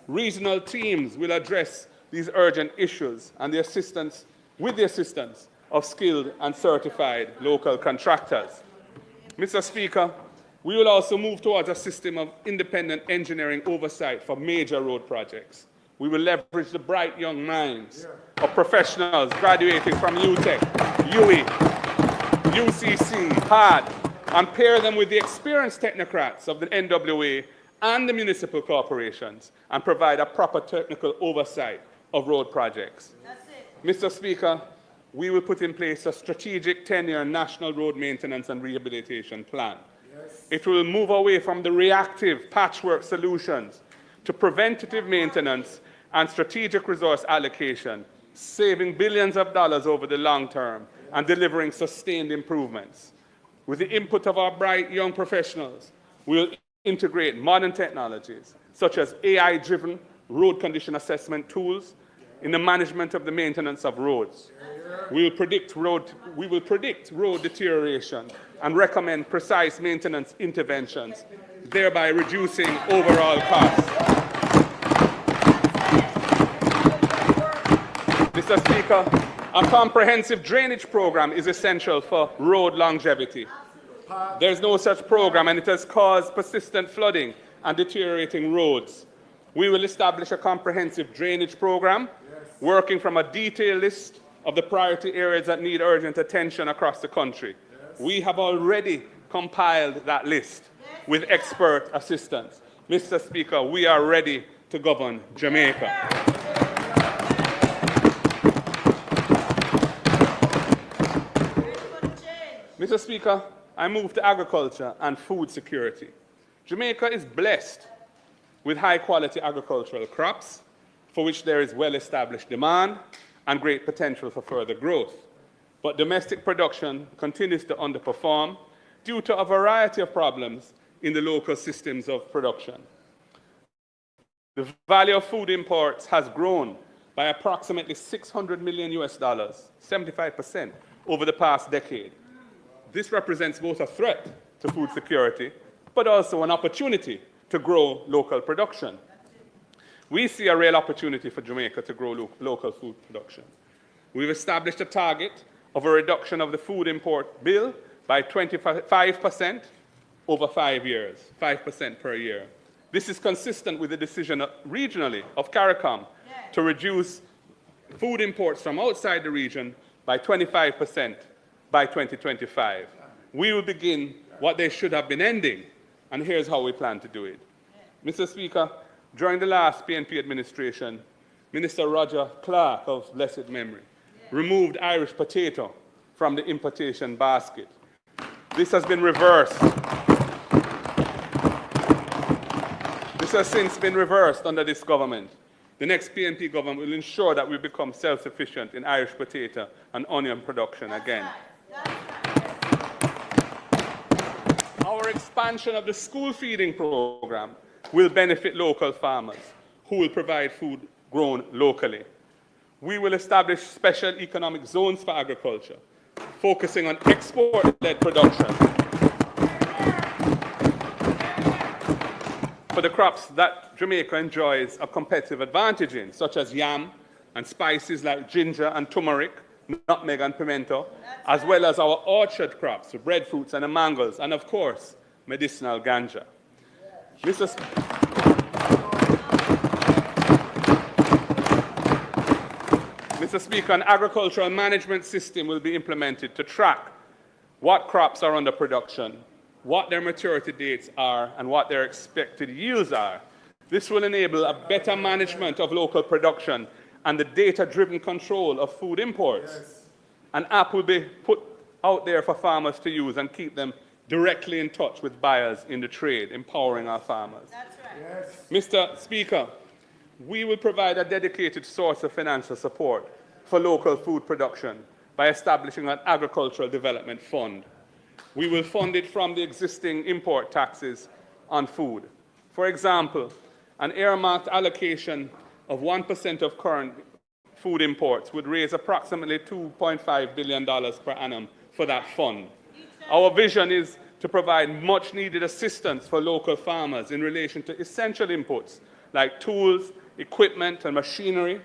Regional teams will address these urgent issues and with the assistance of skilled and certified local contractors. Mr. Speaker, we will also move towards a system of independent engineering oversight for major road projects. We will leverage the bright young minds of professionals graduating from UTEC, UE, UCC, HART, and pair them with the experienced technocrats of the NWA and the municipal corporations and provide a proper technical oversight of road projects. Mr. Speaker, we will put in place a strategic 10-year national road maintenance and rehabilitation plan. It will move away from the reactive patchwork solutions to preventative maintenance and strategic resource allocation, saving billions of dollars over the long term and delivering sustained improvements. With the input of our bright young professionals, we will integrate modern technologies such as AI-driven road condition assessment tools in the management of the maintenance of roads. We will predict road deterioration and recommend precise maintenance interventions thereby reducing overall costs. Mr. Speaker, a comprehensive drainage program is essential for road longevity. There's no such program, and it has caused persistent flooding and deteriorating roads. We will establish a comprehensive drainage program, working from a detailed list of the priority areas that need urgent attention across the country. We have already compiled that list with expert assistance. Mr. Speaker, we are ready to govern Jamaica. Mr. Speaker, I move to agriculture and food security. Jamaica is blessed with high-quality agricultural crops, for which there is well-established demand and great potential for further growth. But domestic production continues to underperform due to a variety of problems in the local systems of production. The value of food imports has grown by approximately $600 million, 75%, over the past decade. This represents both a threat to food security, but also an opportunity to grow local production. We see a real opportunity for Jamaica to grow local food production. We've established a target of a reduction of the food import bill by 25% over 5 years, 5% per year. This is consistent with the decision regionally of CARICOM to reduce food imports from outside the region by 25% by 2025. We will begin what they should have been ending, and here's how we plan to do it. Mr. Speaker, during the last PNP administration, Minister Roger Clark, of blessed memory, removed Irish potato from the importation basket. This has been reversed. This has since been reversed under this government. The next PNP government will ensure that we become self-sufficient in Irish potato and onion production again. Our expansion of the school feeding program will benefit local farmers who will provide food grown locally. We will establish special economic zones for agriculture, focusing on export-led production for the crops that Jamaica enjoys a competitive advantage in, such as yam and spices like ginger and turmeric, nutmeg and pimento, as well as our orchard crops, the breadfruits and the mangoes, and of course, medicinal ganja. Mr. Speaker, an agricultural management system will be implemented to track what crops are under production, what their maturity dates are, and what their expected yields are. This will enable a better management of local production and the data-driven control of food imports. Yes. An app will be put out there for farmers to use and keep them directly in touch with buyers in the trade, empowering our farmers. That's right. Yes. Mr. Speaker, we will provide a dedicated source of financial support for local food production by establishing an agricultural development fund. We will fund it from the existing import taxes on food. For example, an earmarked allocation of 1% of current food imports would raise approximately $2.5 billion per annum for that fund. Our vision is to provide much-needed assistance for local farmers in relation to essential inputs like tools, equipment and machinery,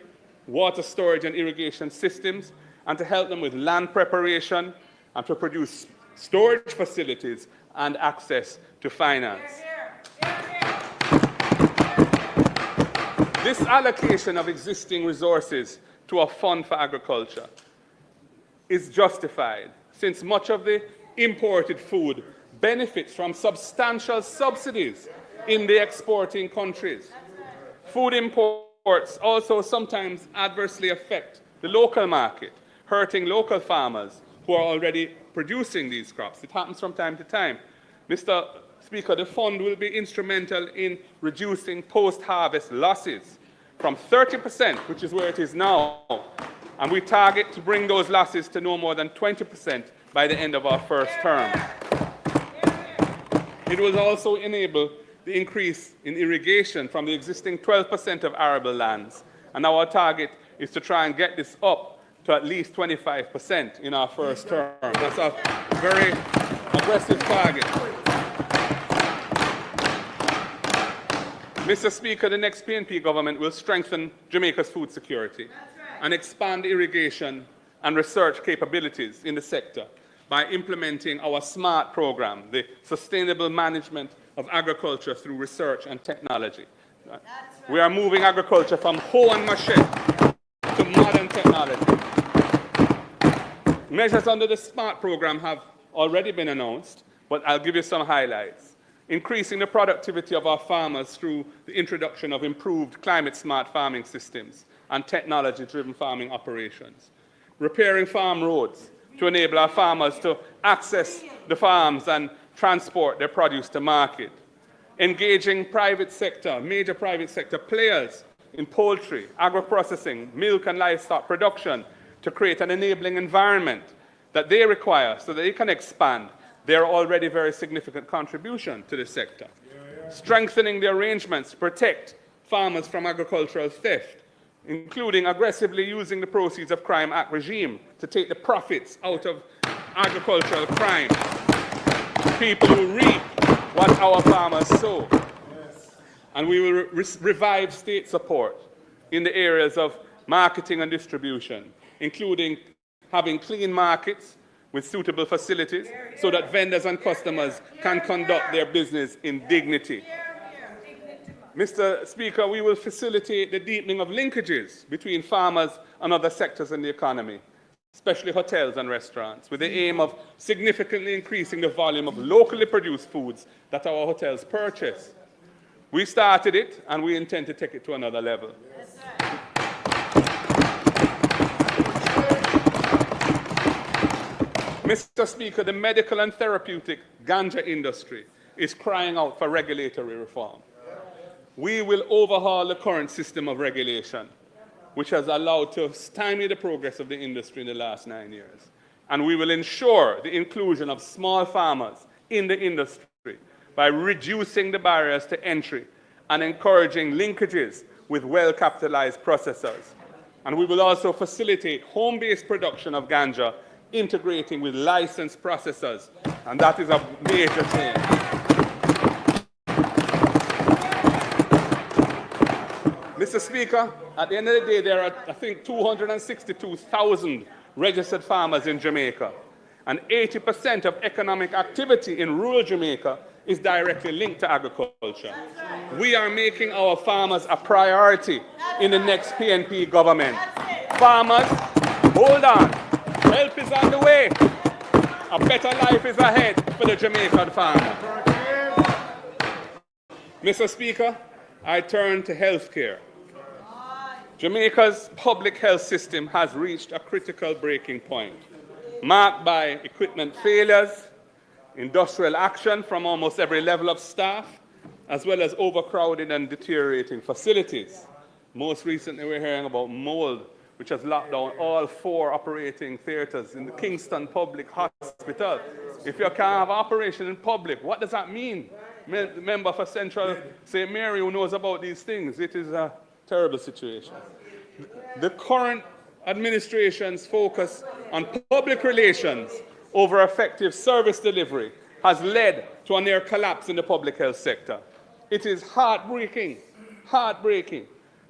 water storage and irrigation systems, and to help them with land preparation and to produce storage facilities and access to finance. This allocation of existing resources to a fund for agriculture is justified, since much of the imported food benefits from substantial subsidies in the exporting countries. Food imports also sometimes adversely affect the local market, hurting local farmers who are already producing these crops. It happens from time to time. Mr. Speaker, the fund will be instrumental in reducing post-harvest losses from 30%, which is where it is now, and we target to bring those losses to no more than 20% by the end of our first term. It will also enable the increase in irrigation from the existing 12% of arable lands, and our target is to try and get this up to at least 25% in our first term. That's a very aggressive target. Mr. Speaker, the next PNP government will strengthen Jamaica's food security and expand irrigation and research capabilities in the sector by implementing our SMART program, the Sustainable Management of Agriculture through Research and Technology. We are moving agriculture from hoe and machete to modern technology. Measures under the SMART program have already been announced, but I'll give you some highlights. Increasing the productivity of our farmers through the introduction of improved climate-smart farming systems and technology-driven farming operations. Repairing farm roads to enable our farmers to access the farms and transport their produce to market. Engaging private sector, major private sector players in poultry, agro-processing, milk and livestock production to create an enabling environment that they require so that they can expand their already very significant contribution to the sector. Strengthening the arrangements to protect farmers from agricultural theft, including aggressively using the Proceeds of Crime Act regime to take the profits out of agricultural crime. People who reap what our farmers sow. And we will revive state support in the areas of marketing and distribution, including having clean markets with suitable facilities so that vendors and customers can conduct their business in dignity. Mr. Speaker, we will facilitate the deepening of linkages between farmers and other sectors in the economy, especially hotels and restaurants, with the aim of significantly increasing the volume of locally produced foods that our hotels purchase. We started it, and we intend to take it to another level. Mr. Speaker, the medical and therapeutic ganja industry is crying out for regulatory reform. We will overhaul the current system of regulation, which has allowed to stymie the progress of the industry in the last 9 years. And we will ensure the inclusion of small farmers in the industry by reducing the barriers to entry and encouraging linkages with well-capitalized processors. And we will also facilitate home-based production of ganja, integrating with licensed processors, and that is a major change. Mr. Speaker, at the end of the day, there are, I think, 262,000 registered farmers in Jamaica, and 80% of economic activity in rural Jamaica is directly linked to agriculture. We are making our farmers a priority in the next PNP government. Farmers, hold on. Help is on the way. A better life is ahead for the Jamaican farmer. Mr. Speaker, I turn to healthcare. Jamaica's public health system has reached a critical breaking point, marked by equipment failures, industrial action from almost every level of staff, as well as overcrowded and deteriorating facilities. Most recently, we're hearing about mold, which has locked down all 4 operating theaters in the Kingston Public Hospital. If you can't have operation in public, what does that mean? Member for Central St. Mary who knows about these things, it is a terrible situation. The current administration's focus on public relations over effective service delivery has led to a near collapse in the public health sector. It is heartbreaking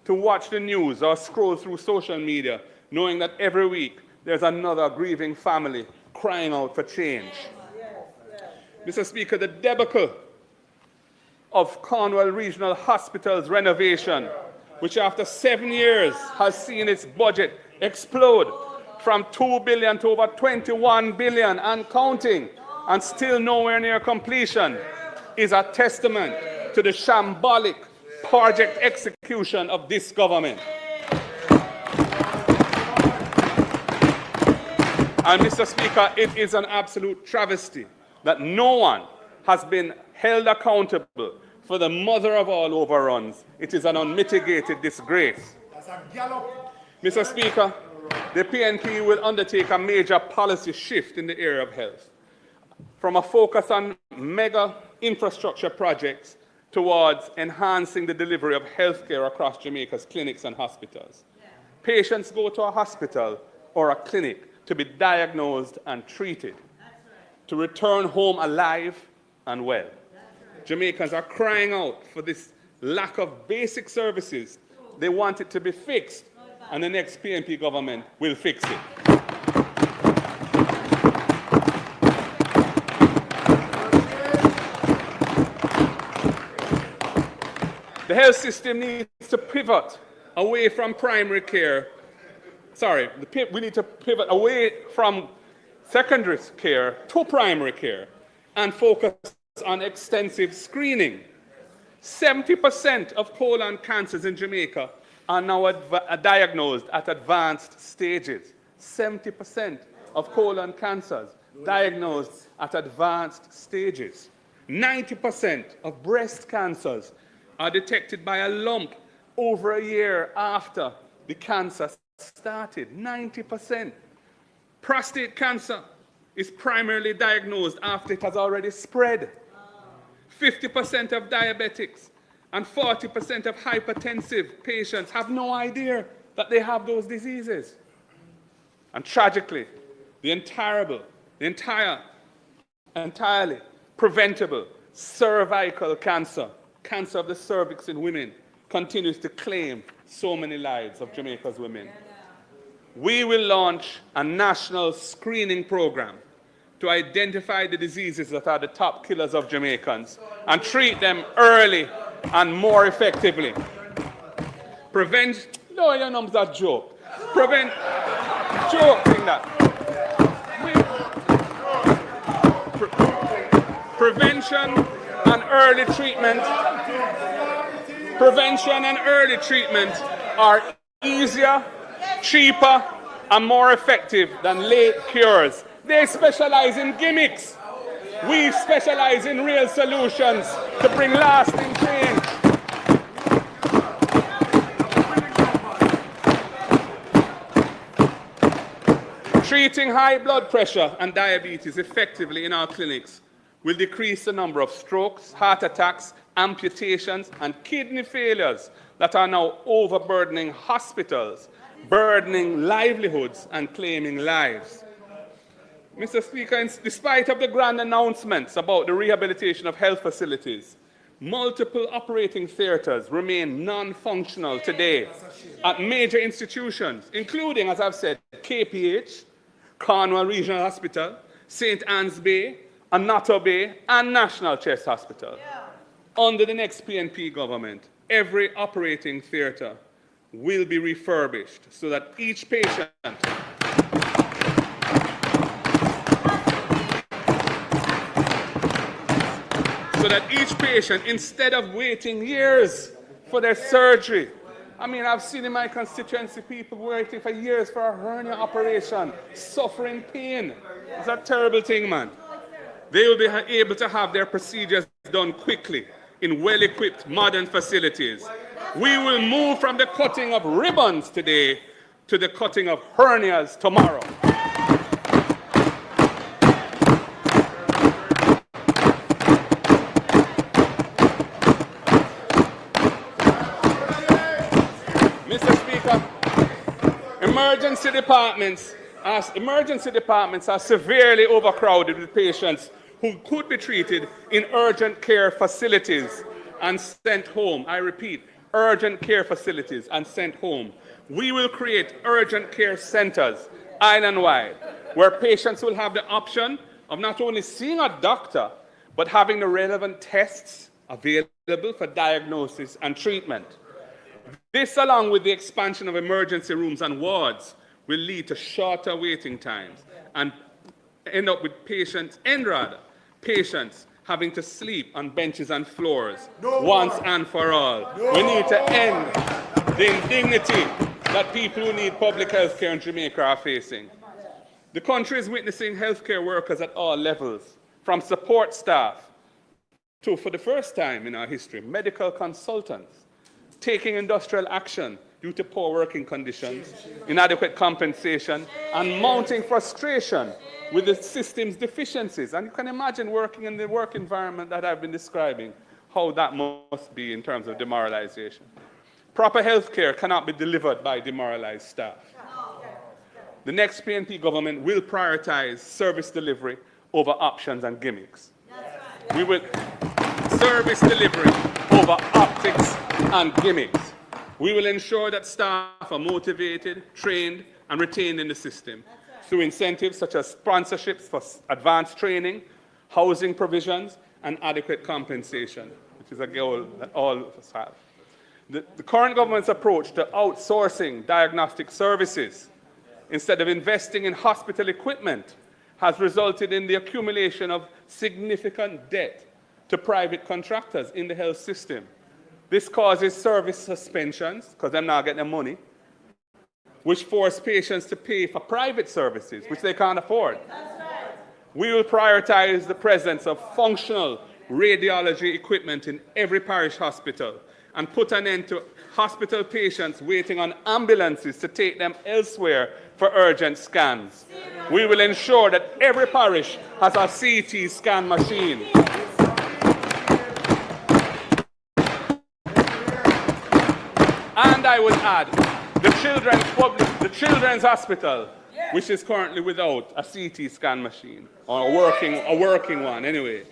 to watch the news or scroll through social media knowing that every week there's another grieving family crying out for change. Mr. Speaker, the debacle of Cornwall Regional Hospital's renovation, which after 7 years has seen its budget explode from 2 billion to over 21 billion and counting, and still nowhere near completion, is a testament to the shambolic project execution of this government. And Mr. Speaker, it is an absolute travesty that no one has been held accountable for the mother of all overruns. It is an unmitigated disgrace. Mr. Speaker, the PNP will undertake a major policy shift in the area of health, from a focus on mega infrastructure projects towards enhancing the delivery of healthcare across Jamaica's clinics and hospitals. Patients go to a hospital or a clinic to be diagnosed and treated, to return home alive and well. Jamaicans are crying out for this lack of basic services. They want it to be fixed, and the next PNP government will fix it. The health system needs to pivot away from primary care. We need to pivot away from secondary care to primary care and focus on extensive screening. 70% of colon cancers in Jamaica are now diagnosed at advanced stages. 70% of colon cancers diagnosed at advanced stages. 90% of breast cancers are detected by a lump over a year after the cancer started. 90%. Prostate cancer is primarily diagnosed after it has already spread. 50% of diabetics and 40% of hypertensive patients have no idea that they have those diseases. And tragically, the entirely preventable cervical cancer, cancer of the cervix in women, continues to claim so many lives of Jamaica's women. We will launch a national screening program to identify the diseases that are the top killers of Jamaicans and treat them early and more effectively. No, your numbers are joke. Joking that. Prevention and early treatment are easier, cheaper, and more effective than late cures. They specialize in gimmicks. We specialize in real solutions to bring lasting change. Treating high blood pressure and diabetes effectively in our clinics will decrease the number of strokes, heart attacks, amputations, and kidney failures that are now overburdening hospitals, burdening livelihoods, and claiming lives. Mr. Speaker, despite of the grand announcements about the rehabilitation of health facilities, multiple operating theatres remain non-functional today at major institutions, including, as I've said, KPH, Cornwall Regional Hospital, St. Anne's Bay, Anato Bay, and National Chest Hospital. Under the next PNP government, every operating theatre will be refurbished so that each patient instead of waiting years for their surgery. I mean, I've seen in my constituency people waiting for years for a hernia operation, suffering pain. It's a terrible thing, man. They will be able to have their procedures done quickly in well-equipped modern facilities. We will move from the cutting of ribbons today to the cutting of hernias tomorrow. Emergency departments are severely overcrowded with patients who could be treated in urgent care facilities and sent home. I repeat, urgent care facilities and sent home. We will create urgent care centers island-wide where patients will have the option of not only seeing a doctor, but having the relevant tests available for diagnosis and treatment. This, along with the expansion of emergency rooms and wards, will lead to shorter waiting times and end with patients having to sleep on benches and floors once and for all. We need to end the indignity that people who need public health care in Jamaica are facing. The country is witnessing healthcare workers at all levels, from support staff to, for the first time in our history, medical consultants, taking industrial action due to poor working conditions, inadequate compensation, and mounting frustration with the system's deficiencies. And you can imagine working in the work environment that I've been describing, how that must be in terms of demoralization. Proper health care cannot be delivered by demoralized staff. The next PNP government will prioritize service delivery over options and gimmicks. We will service delivery over optics and gimmicks. We will ensure that staff are motivated, trained, and retained in the system through incentives such as sponsorships for advanced training, housing provisions, and adequate compensation, which is a goal that all of us have. The current government's approach to outsourcing diagnostic services instead of investing in hospital equipment has resulted in the accumulation of significant debt to private contractors in the health system. This causes service suspensions, because they're not getting the money, which force patients to pay for private services, which they can't afford. We will prioritize the presence of functional radiology equipment in every parish hospital and put an end to hospital patients waiting on ambulances to take them elsewhere for urgent scans. We will ensure that every parish has a CT scan machine. And I would add, the Children's Hospital, which is currently without a CT scan machine, or a working one anyway.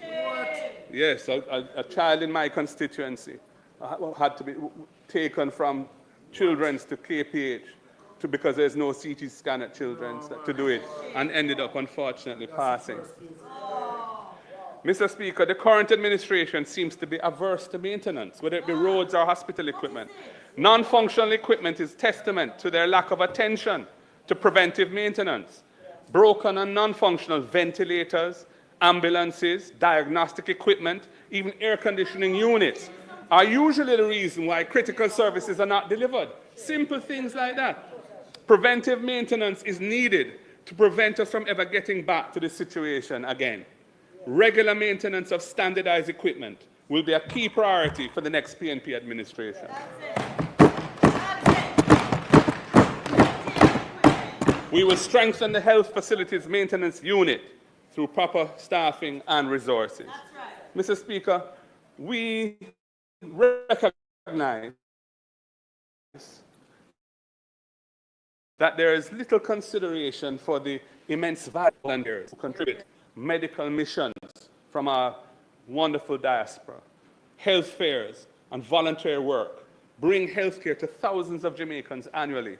Yes, a child in my constituency had to be taken from Children's to KPH because there's no CT scan at Children's to do it, and ended up unfortunately passing. Mr. Speaker, the current administration seems to be averse to maintenance, whether it be roads or hospital equipment. Non-functional equipment is testament to their lack of attention to preventive maintenance. Broken and non-functional ventilators, ambulances, diagnostic equipment, even air conditioning units are usually the reason why critical services are not delivered. Simple things like that. Preventive maintenance is needed to prevent us from ever getting back to this situation again. Regular maintenance of standardized equipment will be a key priority for the next PNP administration. We will strengthen the health facilities maintenance unit through proper staffing and resources. Mr. Speaker, we recognize that there is little consideration for the immense volunteers who contribute medical missions from our wonderful diaspora. Health fairs and voluntary work bring healthcare to thousands of Jamaicans annually.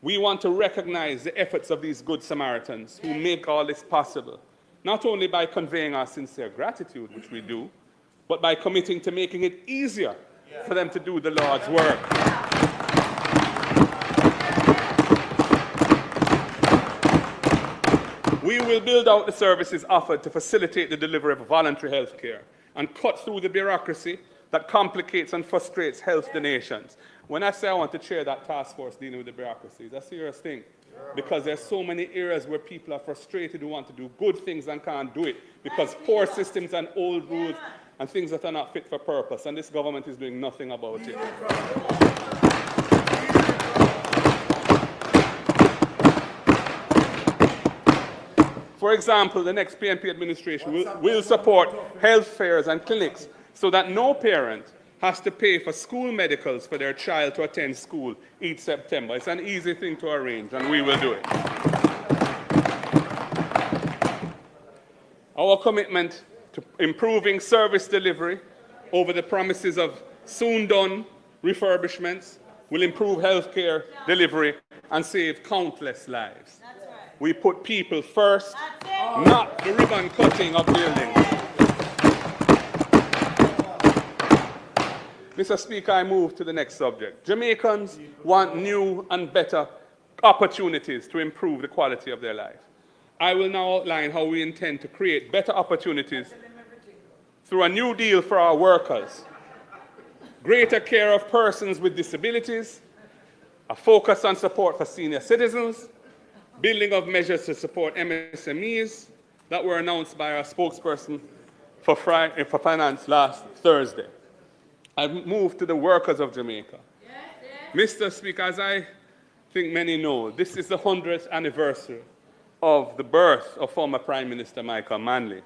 We want to recognize the efforts of these good Samaritans who make all this possible, not only by conveying our sincere gratitude, which we do, but by committing to making it easier for them to do the Lord's work. We will build out the services offered to facilitate the delivery of voluntary health care and cut through the bureaucracy that complicates and frustrates health donations. When I say I want to chair that task force dealing with the bureaucracy, it's a serious thing, because there's so many areas where people are frustrated who want to do good things and can't do it because poor systems and old rules and things that are not fit for purpose, and this government is doing nothing about it. For example, the next PNP administration will support health fairs and clinics so that no parent has to pay for school medicals for their child to attend school each September. It's an easy thing to arrange, and we will do it. Our commitment to improving service delivery over the promises of soon done refurbishments will improve healthcare delivery and save countless lives. We put people first, not the ribbon cutting of buildings. Mr. Speaker, I move to the next subject. Jamaicans want new and better opportunities to improve the quality of their life. I will now outline how we intend to create better opportunities through a new deal for our workers, greater care of persons with disabilities, a focus on support for senior citizens, building of measures to support MSMEs that were announced by our spokesperson for Finance last Thursday. I move to the workers of Jamaica. Mr. Speaker, as I think many know, this is the 100th anniversary of the birth of former Prime Minister Michael Manley.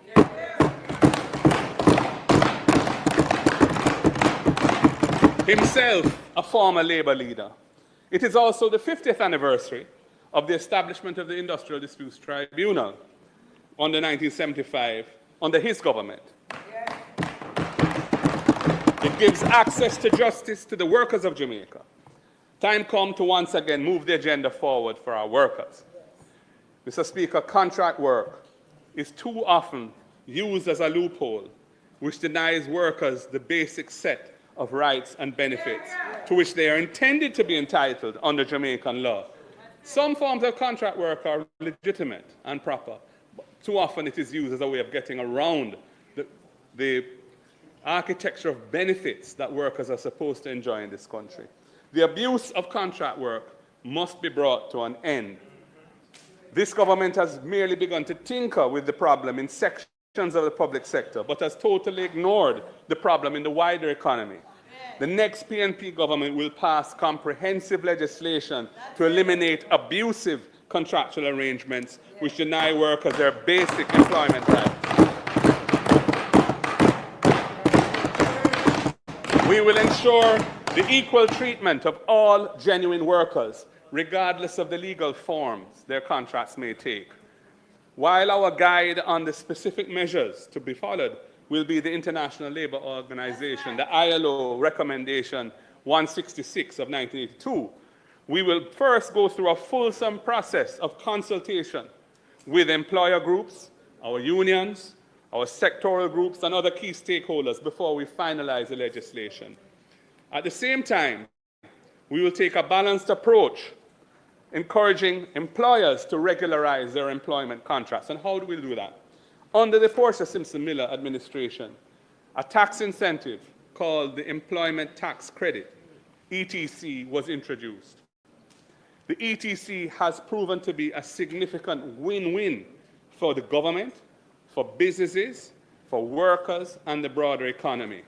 Himself a former Labour leader. It is also the 50th anniversary of the establishment of the Industrial Disputes Tribunal under 1975 under his government. It gives access to justice to the workers of Jamaica. Time come to once again move the agenda forward for our workers. Mr. Speaker, contract work is too often used as a loophole which denies workers the basic set of rights and benefits to which they are intended to be entitled under Jamaican law. Some forms of contract work are legitimate and proper. But too often it is used as a way of getting around the architecture of benefits that workers are supposed to enjoy in this country. The abuse of contract work must be brought to an end. This government has merely begun to tinker with the problem in sections of the public sector, but has totally ignored the problem in the wider economy. The next PNP government will pass comprehensive legislation to eliminate abusive contractual arrangements which deny workers their basic employment rights. We will ensure the equal treatment of all genuine workers, regardless of the legal forms their contracts may take. While our guide on the specific measures to be followed will be the International Labour Organization, the ILO Recommendation 166 of 1982, we will first go through a fulsome process of consultation with employer groups, our unions, our sectoral groups, and other key stakeholders before we finalize the legislation. At the same time, we will take a balanced approach, encouraging employers to regularize their employment contracts. And how do we do that? Under the Portia Simpson Miller administration, a tax incentive called the Employment Tax Credit, ETC, was introduced. The ETC has proven to be a significant win-win for the government, for businesses, for workers, and the broader economy.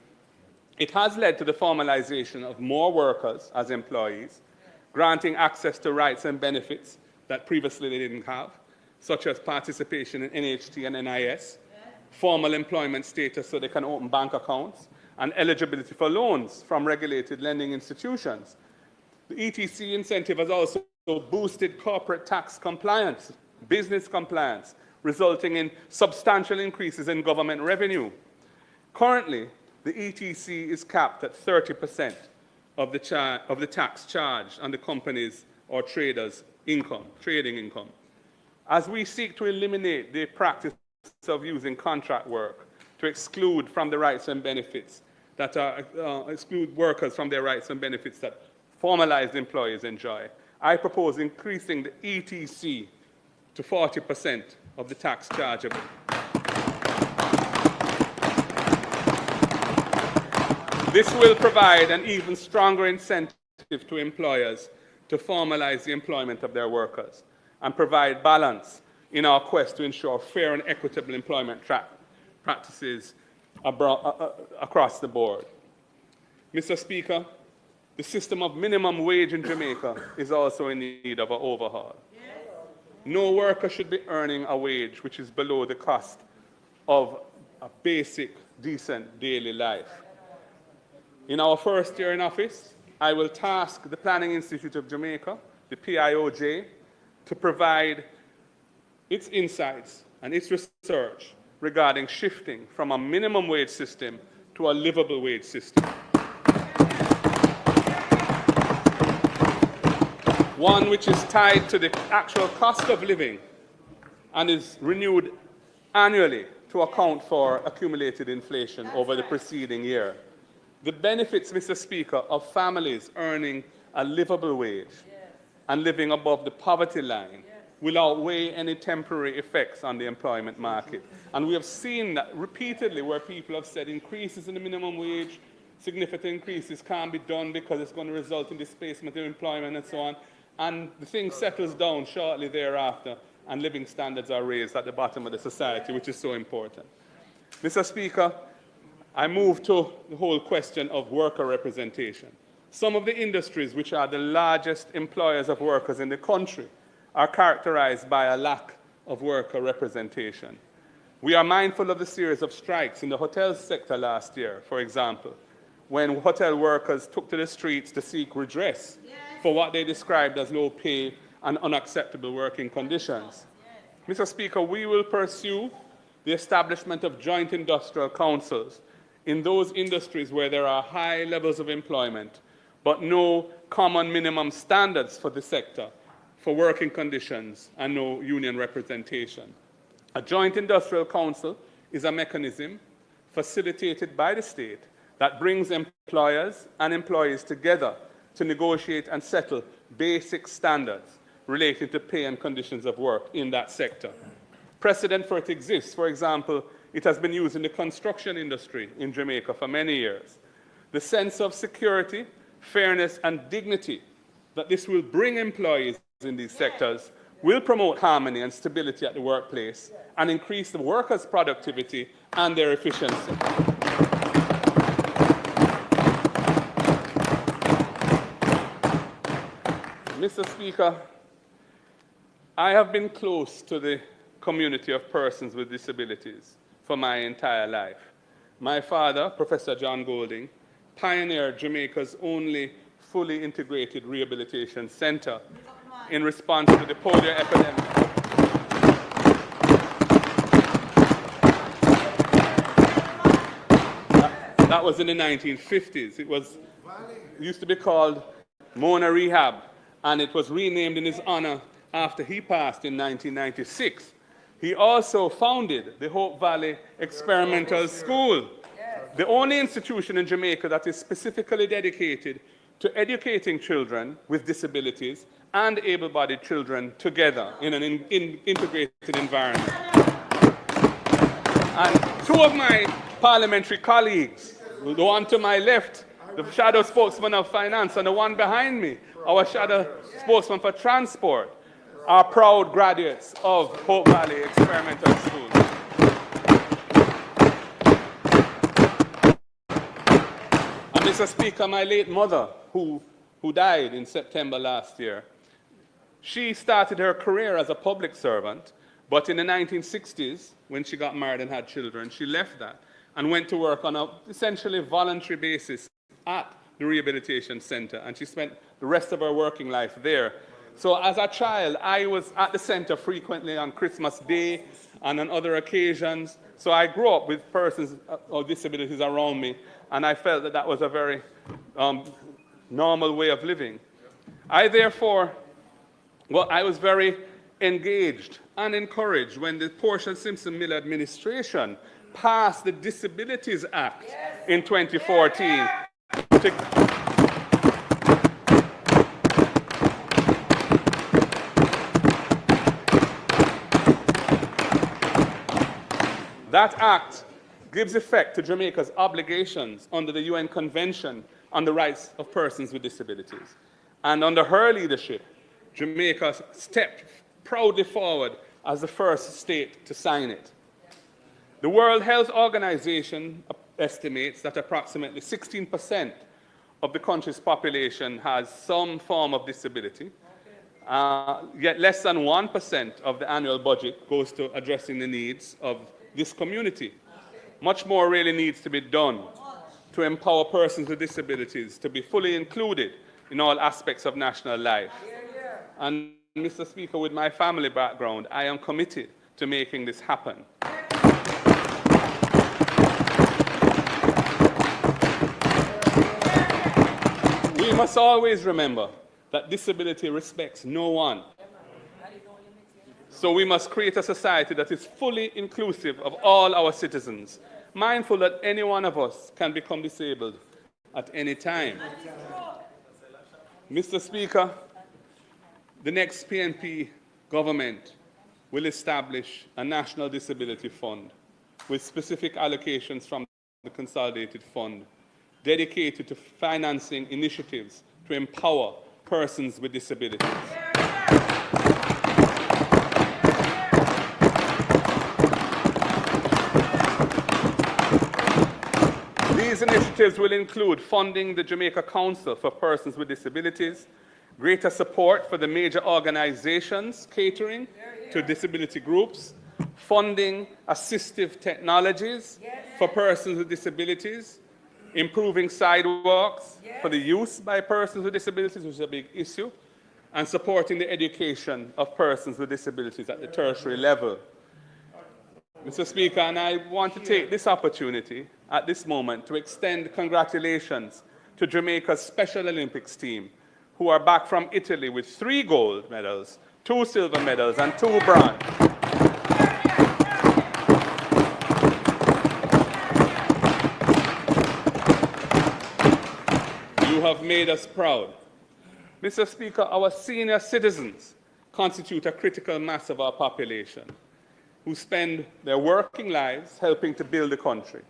It has led to the formalization of more workers as employees, granting access to rights and benefits that previously they didn't have, such as participation in NHT and NIS, formal employment status so they can open bank accounts, and eligibility for loans from regulated lending institutions. The ETC incentive has also boosted corporate tax compliance, business compliance, resulting in substantial increases in government revenue. Currently, the ETC is capped at 30% of the tax charged on the company's or traders' trading income. As we seek to eliminate the practice of using contract work to exclude from the rights and benefits that exclude workers from their rights and benefits that formalized employees enjoy, I propose increasing the ETC to 40% of the tax chargeable. This will provide an even stronger incentive to employers to formalize the employment of their workers and provide balance in our quest to ensure fair and equitable employment practices across the board. Mr. Speaker, the system of minimum wage in Jamaica is also in need of an overhaul. No worker should be earning a wage which is below the cost of a basic, decent daily life. In our first year in office, I will task the Planning Institute of Jamaica, the PIOJ, to provide its insights and its research regarding shifting from a minimum wage system to a livable wage system. One which is tied to the actual cost of living and is renewed annually to account for accumulated inflation over the preceding year. The benefits, Mr. Speaker, of families earning a livable wage and living above the poverty line will outweigh any temporary effects on the employment market. And we have seen that repeatedly where people have said increases in the minimum wage, significant increases can't be done because it's going to result in displacement of employment and so on. And the thing settles down shortly thereafter and living standards are raised at the bottom of the society, which is so important. Mr. Speaker, I move to the whole question of worker representation. Some of the industries which are the largest employers of workers in the country are characterized by a lack of worker representation. We are mindful of the series of strikes in the hotel sector last year, for example, when hotel workers took to the streets to seek redress for what they described as low pay and unacceptable working conditions. Mr. Speaker, we will pursue the establishment of joint industrial councils in those industries where there are high levels of employment, but no common minimum standards for the sector, for working conditions, and no union representation. A joint industrial council is a mechanism facilitated by the state that brings employers and employees together to negotiate and settle basic standards relating to pay and conditions of work in that sector. Precedent for it exists. For example, it has been used in the construction industry in Jamaica for many years. The sense of security, fairness, and dignity that this will bring employees in these sectors will promote harmony and stability at the workplace and increase the workers' productivity and their efficiency. Mr. Speaker, I have been close to the community of persons with disabilities for my entire life. My father, Professor John Golding, pioneered Jamaica's only fully integrated rehabilitation center in response to the polio epidemic. That was in the 1950s. It used to be called Mona Rehab, and it was renamed in his honor after he passed in 1996. He also founded the Hope Valley Experimental School, the only institution in Jamaica that is specifically dedicated to educating children with disabilities and able-bodied children together in an integrated environment. And two of my parliamentary colleagues, the one to my left, the shadow spokesman of finance, and the one behind me, our shadow spokesman for transport, are proud graduates of Hope Valley Experimental School. And Mr. Speaker, my late mother, who died in September last year, she started her career as a public servant, but in the 1960s, when she got married and had children, she left that and went to work on an essentially voluntary basis at the rehabilitation center, and she spent the rest of her working life there. So as a child, I was at the center frequently on Christmas Day and on other occasions. So I grew up with persons with disabilities around me, and I felt that that was a very normal way of living. I was very engaged and encouraged when the Portia Simpson Miller administration passed the Disabilities Act in 2014. That act gives effect to Jamaica's obligations under the UN Convention on the Rights of Persons with Disabilities. And under her leadership, Jamaica stepped proudly forward as the first state to sign it. The World Health Organization estimates that approximately 16% of the country's population has some form of disability, yet less than 1% of the annual budget goes to addressing the needs of this community. Much more really needs to be done to empower persons with disabilities to be fully included in all aspects of national life. And Mr. Speaker, with my family background, I am committed to making this happen. We must always remember that disability respects no one. So we must create a society that is fully inclusive of all our citizens, mindful that any one of us can become disabled at any time. Mr. Speaker, the next PNP government will establish a national disability fund with specific allocations from the consolidated fund dedicated to financing initiatives to empower persons with disabilities. These initiatives will include funding the Jamaica Council for Persons with Disabilities, greater support for the major organizations catering to disability groups, funding assistive technologies for persons with disabilities, improving sidewalks for the use by persons with disabilities, which is a big issue, and supporting the education of persons with disabilities at the tertiary level. Mr. Speaker, and I want to take this opportunity at this moment to extend congratulations to Jamaica's Special Olympics team, who are back from Italy with 3 gold medals, 2 silver medals, and 2 bronze. You have made us proud. Mr. Speaker, our senior citizens constitute a critical mass of our population, who spend their working lives helping to build the country.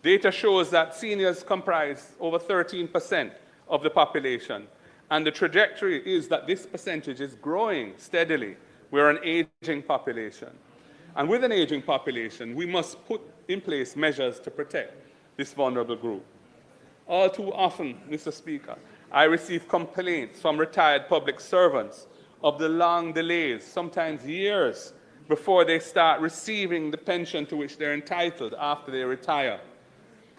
Data shows that seniors comprise over 13% of the population, and the trajectory is that this percentage is growing steadily. We're an aging population. And with an aging population, we must put in place measures to protect this vulnerable group. All too often, Mr. Speaker, I receive complaints from retired public servants of the long delays, sometimes years, before they start receiving the pension to which they're entitled after they retire.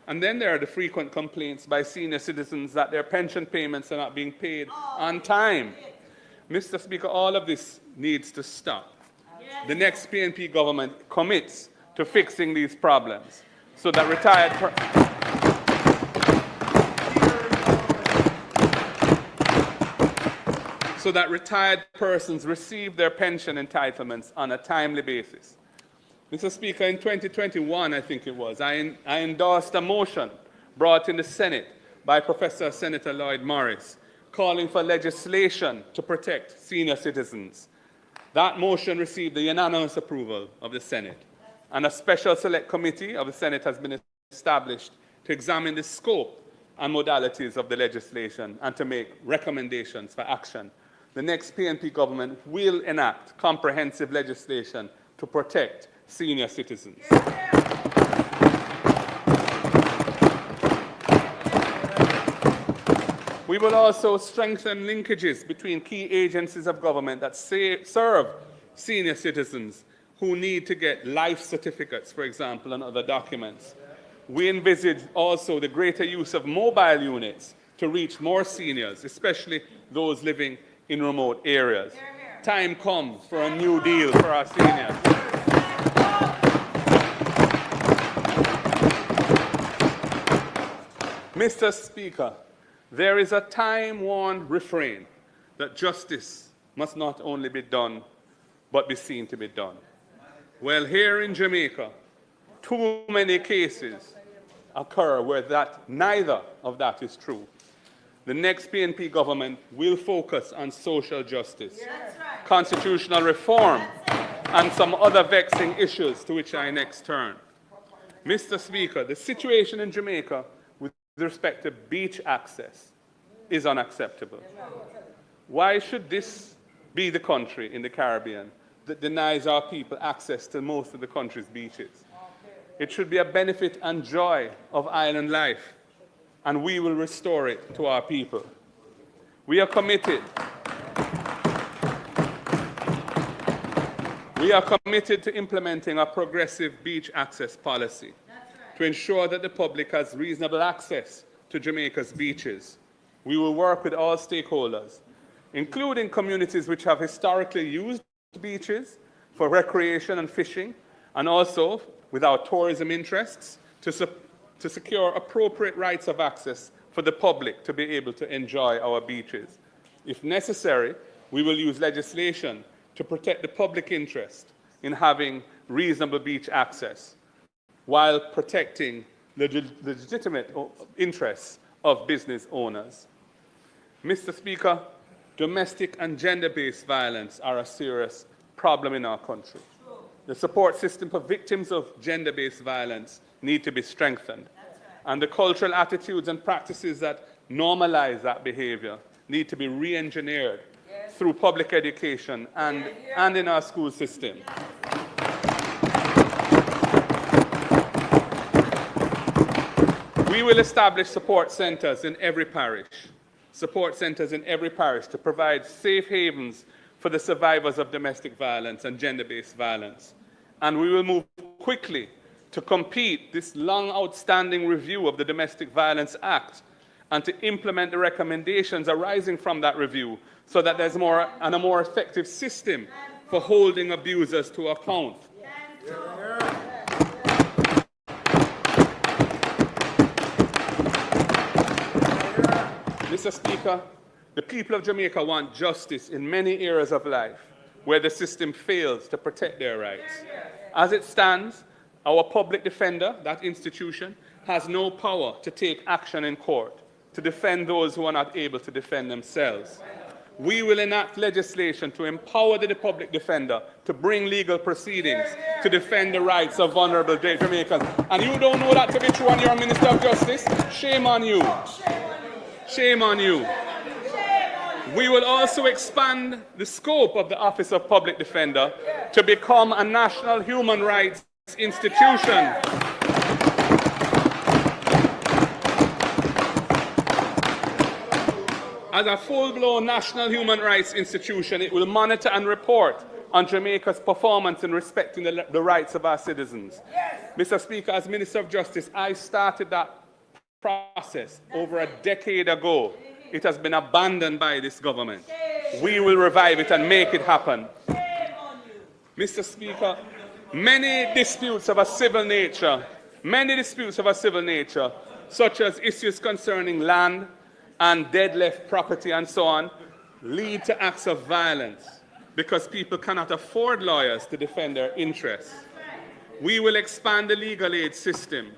And then there are the frequent complaints by senior citizens that their pension payments are not being paid on time. Mr. Speaker, all of this needs to stop. The next PNP government commits to fixing these problems so that retired persons receive their pension entitlements on a timely basis. Mr. Speaker, in 2021, I think it was, I endorsed a motion brought in the Senate by Professor Senator Lloyd Morris calling for legislation to protect senior citizens. That motion received the unanimous approval of the Senate, and a special select committee of the Senate has been established to examine the scope and modalities of the legislation and to make recommendations for action. The next PNP government will enact comprehensive legislation to protect senior citizens. We will also strengthen linkages between key agencies of government that serve senior citizens who need to get life certificates, for example, and other documents. We envisage also the greater use of mobile units to reach more seniors, especially those living in remote areas. Time comes for a new deal for our seniors. Mr. Speaker, there is a time-worn refrain that justice must not only be done, but be seen to be done. Well, here in Jamaica, too many cases occur where neither of that is true. The next PNP government will focus on social justice, constitutional reform, and some other vexing issues to which I next turn. Mr. Speaker, the situation in Jamaica with respect to beach access is unacceptable. Why should this be the country in the Caribbean that denies our people access to most of the country's beaches? It should be a benefit and joy of island life, and we will restore it to our people. We are committed. We are committed to implementing a progressive beach access policy to ensure that the public has reasonable access to Jamaica's beaches. We will work with all stakeholders, including communities which have historically used beaches for recreation and fishing, and also with our tourism interests to secure appropriate rights of access for the public to be able to enjoy our beaches. If necessary, we will use legislation to protect the public interest in having reasonable beach access while protecting the legitimate interests of business owners. Mr. Speaker, domestic and gender-based violence are a serious problem in our country. The support system for victims of gender-based violence need to be strengthened, and the cultural attitudes and practices that normalize that behavior need to be re-engineered through public education and in our school system. We will establish support centers in every parish to provide safe havens for the survivors of domestic violence and gender-based violence. And we will move quickly to complete this long outstanding review of the Domestic Violence Act and to implement the recommendations arising from that review so that there's a more effective system for holding abusers to account. Mr. Speaker, the people of Jamaica want justice in many areas of life where the system fails to protect their rights. As it stands, our public defender, that institution, has no power to take action in court to defend those who are not able to defend themselves. We will enact legislation to empower the public defender to bring legal proceedings to defend the rights of vulnerable Jamaicans. And you don't know that to be true and you're a Minister of Justice? Shame on you. Shame on you. We will also expand the scope of the Office of Public Defender to become a national human rights institution. As a full-blown national human rights institution, it will monitor and report on Jamaica's performance in respecting the rights of our citizens. Mr. Speaker, as Minister of Justice, I started that process over a decade ago. It has been abandoned by this government. We will revive it and make it happen. Mr. Speaker, many disputes of a civil nature, such as issues concerning land and dead left property and so on, lead to acts of violence because people cannot afford lawyers to defend their interests. We will expand the legal aid system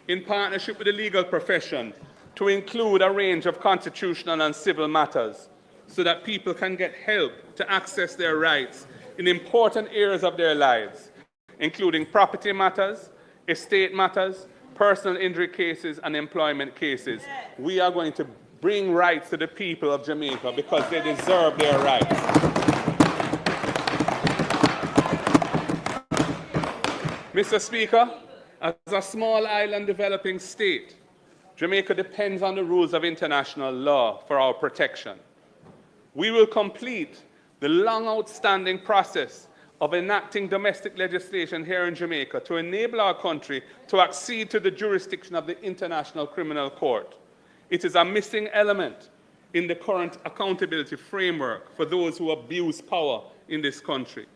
in partnership with the legal profession to include a range of constitutional and civil matters so that people can get help to access their rights in important areas of their lives, including property matters, estate matters, personal injury cases, and employment cases. We are going to bring rights to the people of Jamaica because they deserve their rights. Mr. Speaker, as a small island developing state, Jamaica depends on the rules of international law for our protection. We will complete the long outstanding process of enacting domestic legislation here in Jamaica to enable our country to accede to the jurisdiction of the International Criminal Court. It is a missing element in the current accountability framework for those who abuse power in this country.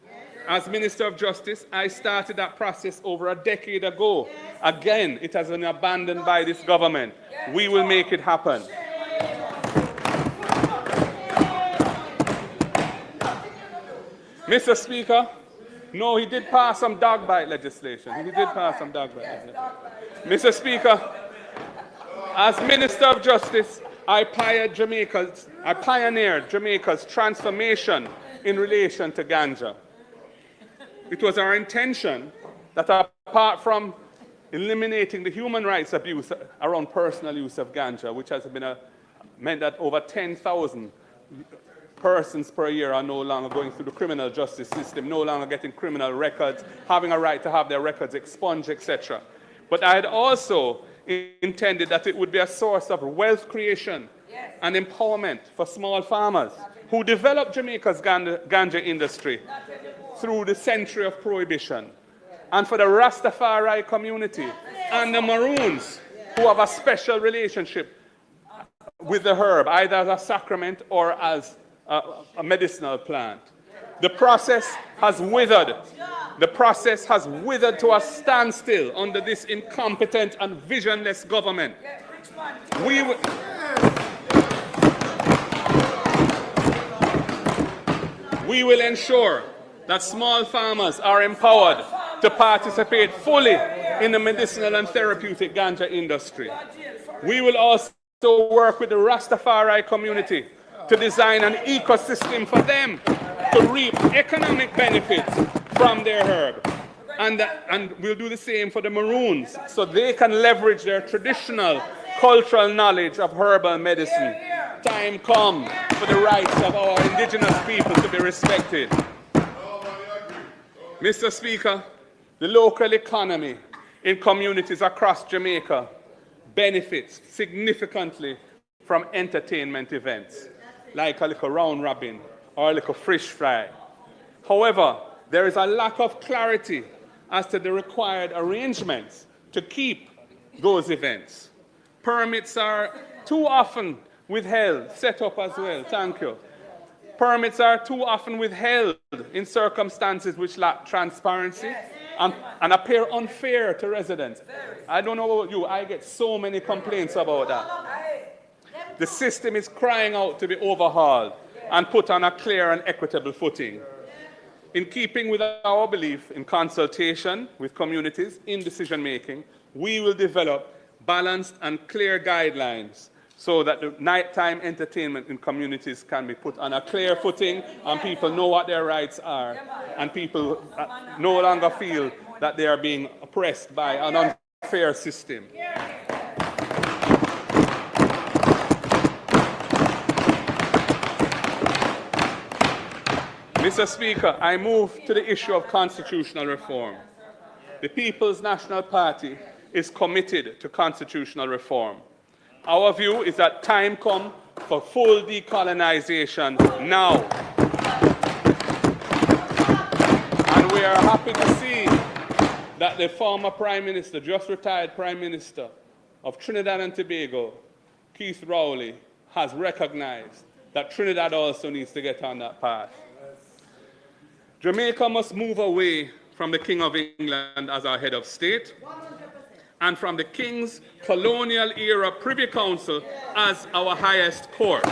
As Minister of Justice, I started that process over a decade ago. Again, it has been abandoned by this government. We will make it happen. Mr. Speaker, no, he did pass some dog bite legislation. Mr. Speaker, as Minister of Justice, I pioneered Jamaica's transformation in relation to ganja. It was our intention that apart from eliminating the human rights abuse around personal use of ganja, which has meant that over 10,000 persons per year are no longer going through the criminal justice system, no longer getting criminal records, having a right to have their records expunged, etc. But I had also intended that it would be a source of wealth creation and empowerment for small farmers who developed Jamaica's ganja industry through the century of prohibition, and for the Rastafari community and the Maroons who have a special relationship with the herb, either as a sacrament or as a medicinal plant. The process has withered. The process has withered to a standstill under this incompetent and visionless government. We will ensure that small farmers are empowered to participate fully in the medicinal and therapeutic ganja industry. We will also work with the Rastafari community to design an ecosystem for them to reap economic benefits from their herb. And we'll do the same for the Maroons so they can leverage their traditional cultural knowledge of herbal medicine. Time come for the rights of our indigenous people to be respected. Mr. Speaker, the local economy in communities across Jamaica benefits significantly from entertainment events, like a little round robin or a little fish fry. However, there is a lack of clarity as to the required arrangements to keep those events. Permits are too often withheld, set up as well, thank you. Permits are too often withheld in circumstances which lack transparency and appear unfair to residents. I don't know about you, I get so many complaints about that. The system is crying out to be overhauled and put on a clear and equitable footing. In keeping with our belief in consultation with communities in decision-making, we will develop balanced and clear guidelines so that the nighttime entertainment in communities can be put on a clear footing and people know what their rights are and people no longer feel that they are being oppressed by an unfair system. Mr. Speaker, I move to the issue of constitutional reform. The People's National Party is committed to constitutional reform. Our view is that time comes for full decolonization now. And we are happy to see that the former Prime Minister, just retired Prime Minister of Trinidad and Tobago, Keith Rowley, has recognized that Trinidad also needs to get on that path. Jamaica must move away from the King of England as our head of state 100%. And from the King's colonial era Privy Council as our highest court.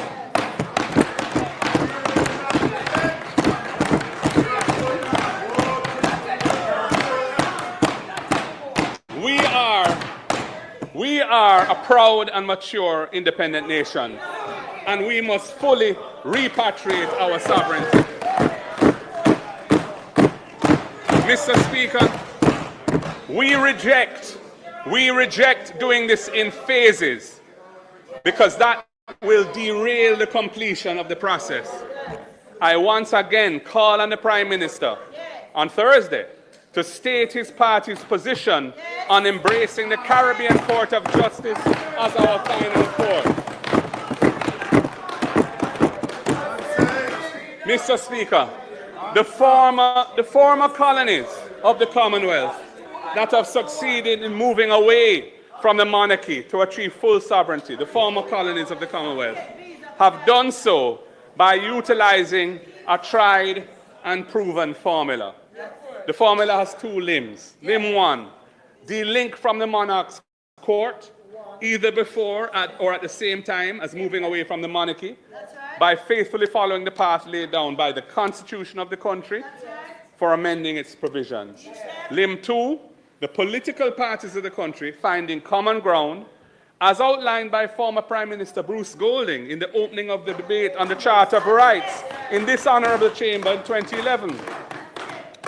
We are a proud and mature independent nation, and we must fully repatriate our sovereignty. Mr. Speaker, we reject doing this in phases because that will derail the completion of the process. I once again call on the Prime Minister on Thursday to state his party's position on embracing the Caribbean Court of Justice as our final court. Mr. Speaker, the former colonies of the Commonwealth that have succeeded in moving away from the monarchy to achieve full sovereignty, the former colonies of the Commonwealth, have done so by utilizing a tried and proven formula. The formula has two limbs. Limb one, delink from the monarch's court, either before or at the same time as moving away from the monarchy, by faithfully following the path laid down by the Constitution of the country for amending its provisions. Limb two, the political parties of the country finding common ground, as outlined by former Prime Minister Bruce Golding in the opening of the debate on the Charter of Rights in this honourable chamber in 2011.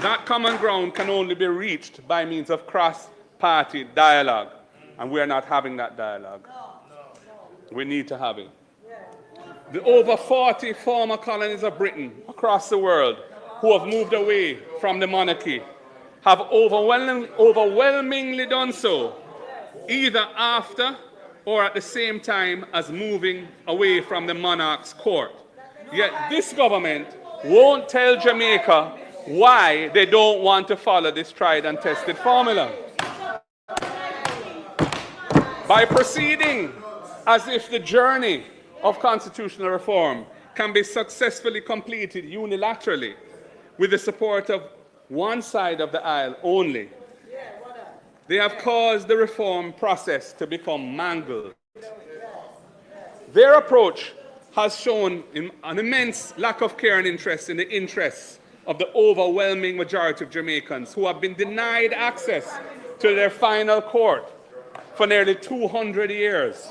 That common ground can only be reached by means of cross-party dialogue, and we are not having that dialogue. We need to have it. The over 40 former colonies of Britain across the world who have moved away from the monarchy have overwhelmingly done so, either after or at the same time as moving away from the monarch's court. Yet this government won't tell Jamaica why they don't want to follow this tried and tested formula. By proceeding as if the journey of constitutional reform can be successfully completed unilaterally with the support of one side of the aisle only, they have caused the reform process to become mangled. Their approach has shown an immense lack of care and interest in the interests of the overwhelming majority of Jamaicans who have been denied access to their final court for nearly 200 years.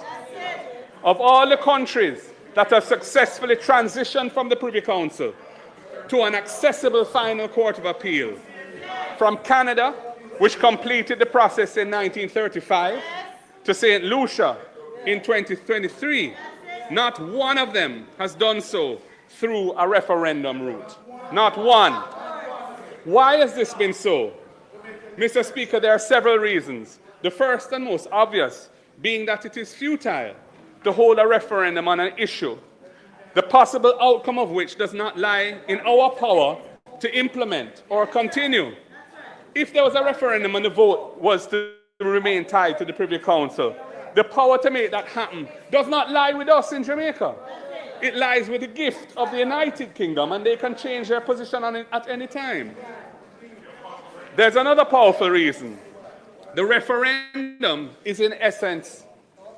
Of all the countries that have successfully transitioned from the Privy Council to an accessible final court of appeal, from Canada, which completed the process in 1935, to St. Lucia in 2023, not one of them has done so through a referendum route. Not one. Why has this been so? Mr. Speaker, there are several reasons. The first and most obvious being that it is futile to hold a referendum on an issue, the possible outcome of which does not lie in our power to implement or continue. If there was a referendum and the vote was to remain tied to the Privy Council, the power to make that happen does not lie with us in Jamaica. It lies with the gift of the United Kingdom, and they can change their position on it at any time. There's another powerful reason. The referendum is in essence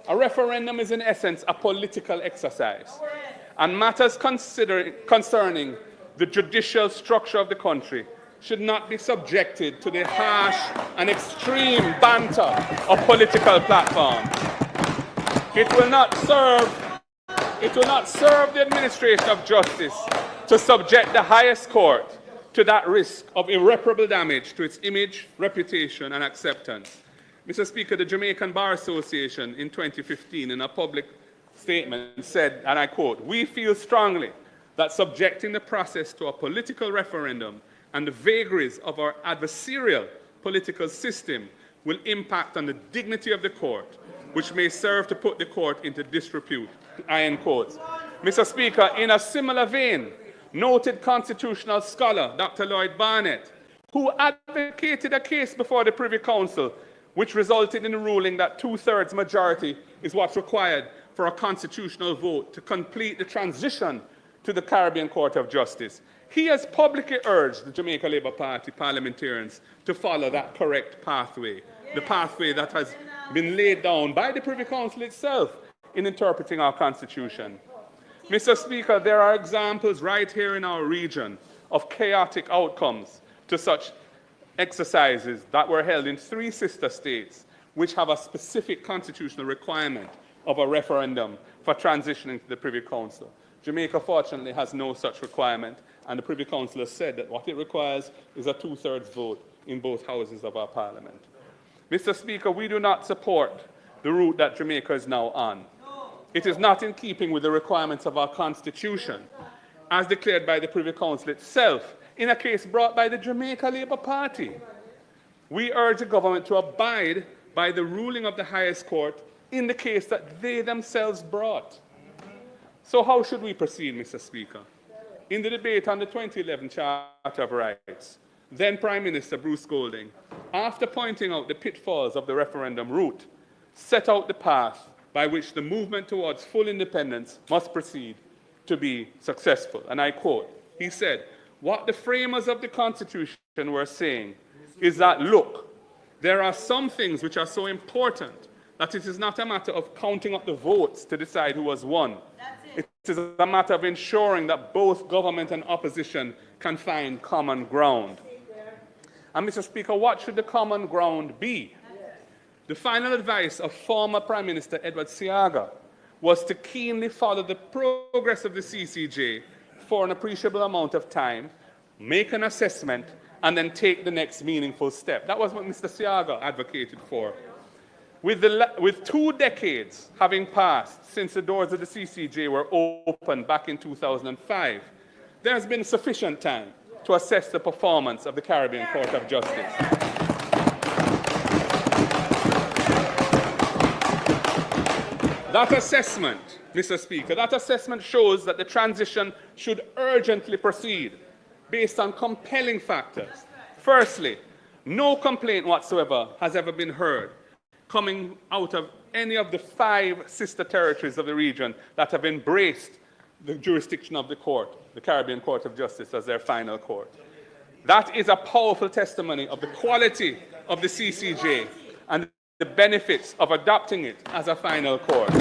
A referendum is in essence a political exercise, and matters concerning the judicial structure of the country should not be subjected to the harsh and extreme banter of political platforms. It will not serve the administration of justice to subject the highest court to that risk of irreparable damage to its image, reputation, and acceptance. Mr. Speaker, the Jamaican Bar Association in 2015 in a public statement said, and I quote, "We feel strongly that subjecting the process to a political referendum and the vagaries of our adversarial political system will impact on the dignity of the court, which may serve to put the court into disrepute." I end quotes. Mr. Speaker, in a similar vein, noted constitutional scholar Dr. Lloyd Barnett, who advocated a case before the Privy Council which resulted in the ruling that 2/3 majority is what's required for a constitutional vote to complete the transition to the Caribbean Court of Justice. He has publicly urged the Jamaica Labour Party parliamentarians to follow that correct pathway, the pathway that has been laid down by the Privy Council itself in interpreting our Constitution. Mr. Speaker, there are examples right here in our region of chaotic outcomes to such exercises that were held in 3 sister states, which have a specific constitutional requirement of a referendum for transitioning to the Privy Council. Jamaica, fortunately, has no such requirement, and the Privy Council has said that what it requires is a 2/3 vote in both houses of our parliament. Mr. Speaker, we do not support the route that Jamaica is now on. It is not in keeping with the requirements of our Constitution, as declared by the Privy Council itself, in a case brought by the Jamaica Labour Party. We urge the government to abide by the ruling of the highest court in the case that they themselves brought. So how should we proceed, Mr. Speaker? In the debate on the 2011 Charter of Rights, then Prime Minister Bruce Golding, after pointing out the pitfalls of the referendum route, set out the path by which the movement towards full independence must proceed to be successful. And I quote, he said, "What the framers of the Constitution were saying is that, look, there are some things which are so important that it is not a matter of counting up the votes to decide who has won. It is a matter of ensuring that both government and opposition can find common ground." And Mr. Speaker, what should the common ground be? The final advice of former Prime Minister Edward Seaga was to keenly follow the progress of the CCJ for an appreciable amount of time, make an assessment, and then take the next meaningful step. That was what Mr. Seaga advocated for. With 2 decades having passed since the doors of the CCJ were opened back in 2005, there has been sufficient time to assess the performance of the Caribbean Court of Justice. That assessment, Mr. Speaker, that assessment shows that the transition should urgently proceed based on compelling factors. Firstly, no complaint whatsoever has ever been heard coming out of any of the 5 sister territories of the region that have embraced the jurisdiction of the court, the Caribbean Court of Justice, as their final court. That is a powerful testimony of the quality of the CCJ and the benefits of adopting it as a final court.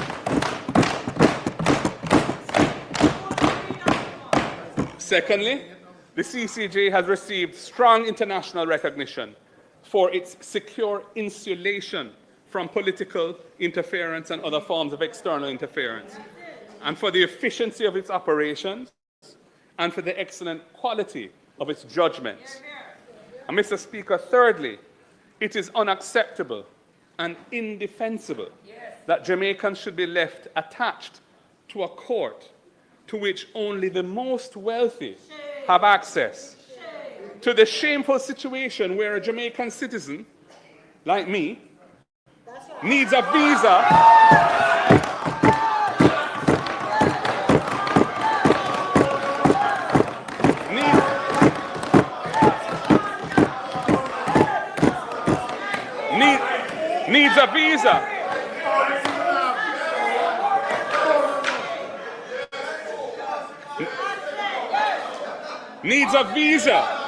Secondly, the CCJ has received strong international recognition for its secure insulation from political interference and other forms of external interference, and for the efficiency of its operations, and for the excellent quality of its judgments. And Mr. Speaker, thirdly, it is unacceptable and indefensible that Jamaicans should be left attached to a court to which only the most wealthy have access, to the shameful situation where a Jamaican citizen, like me, needs a visa needs a visa. Needs a visa.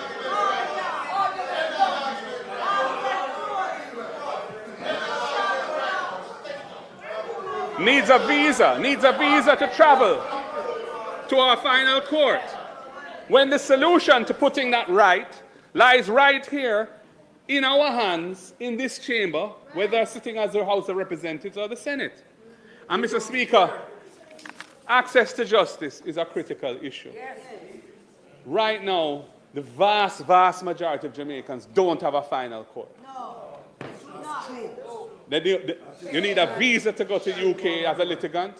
needs a visa to travel to our final court, when the solution to putting that right lies right here in our hands in this chamber, whether sitting as the House of Representatives or the Senate. And Mr. Speaker, access to justice is a critical issue. Right now, the vast majority of Jamaicans don't have a final court. You need a visa to go to UK as a litigant,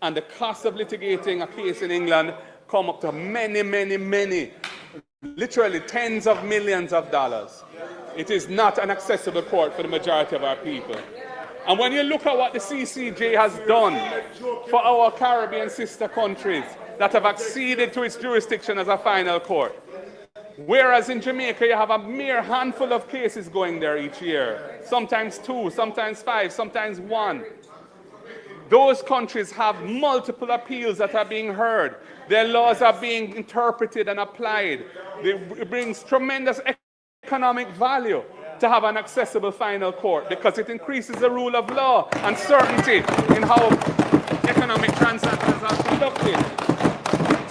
and the cost of litigating a case in England come up to many, literally tens of millions of dollars. It is not an accessible court for the majority of our people. And when you look at what the CCJ has done for our Caribbean sister countries that have acceded to its jurisdiction as a final court, whereas in Jamaica you have a mere handful of cases going there each year, sometimes 2, sometimes 5, sometimes 1. Those countries have multiple appeals that are being heard. Their laws are being interpreted and applied. It brings tremendous economic value to have an accessible final court because it increases the rule of law and certainty in how economic transactions are conducted.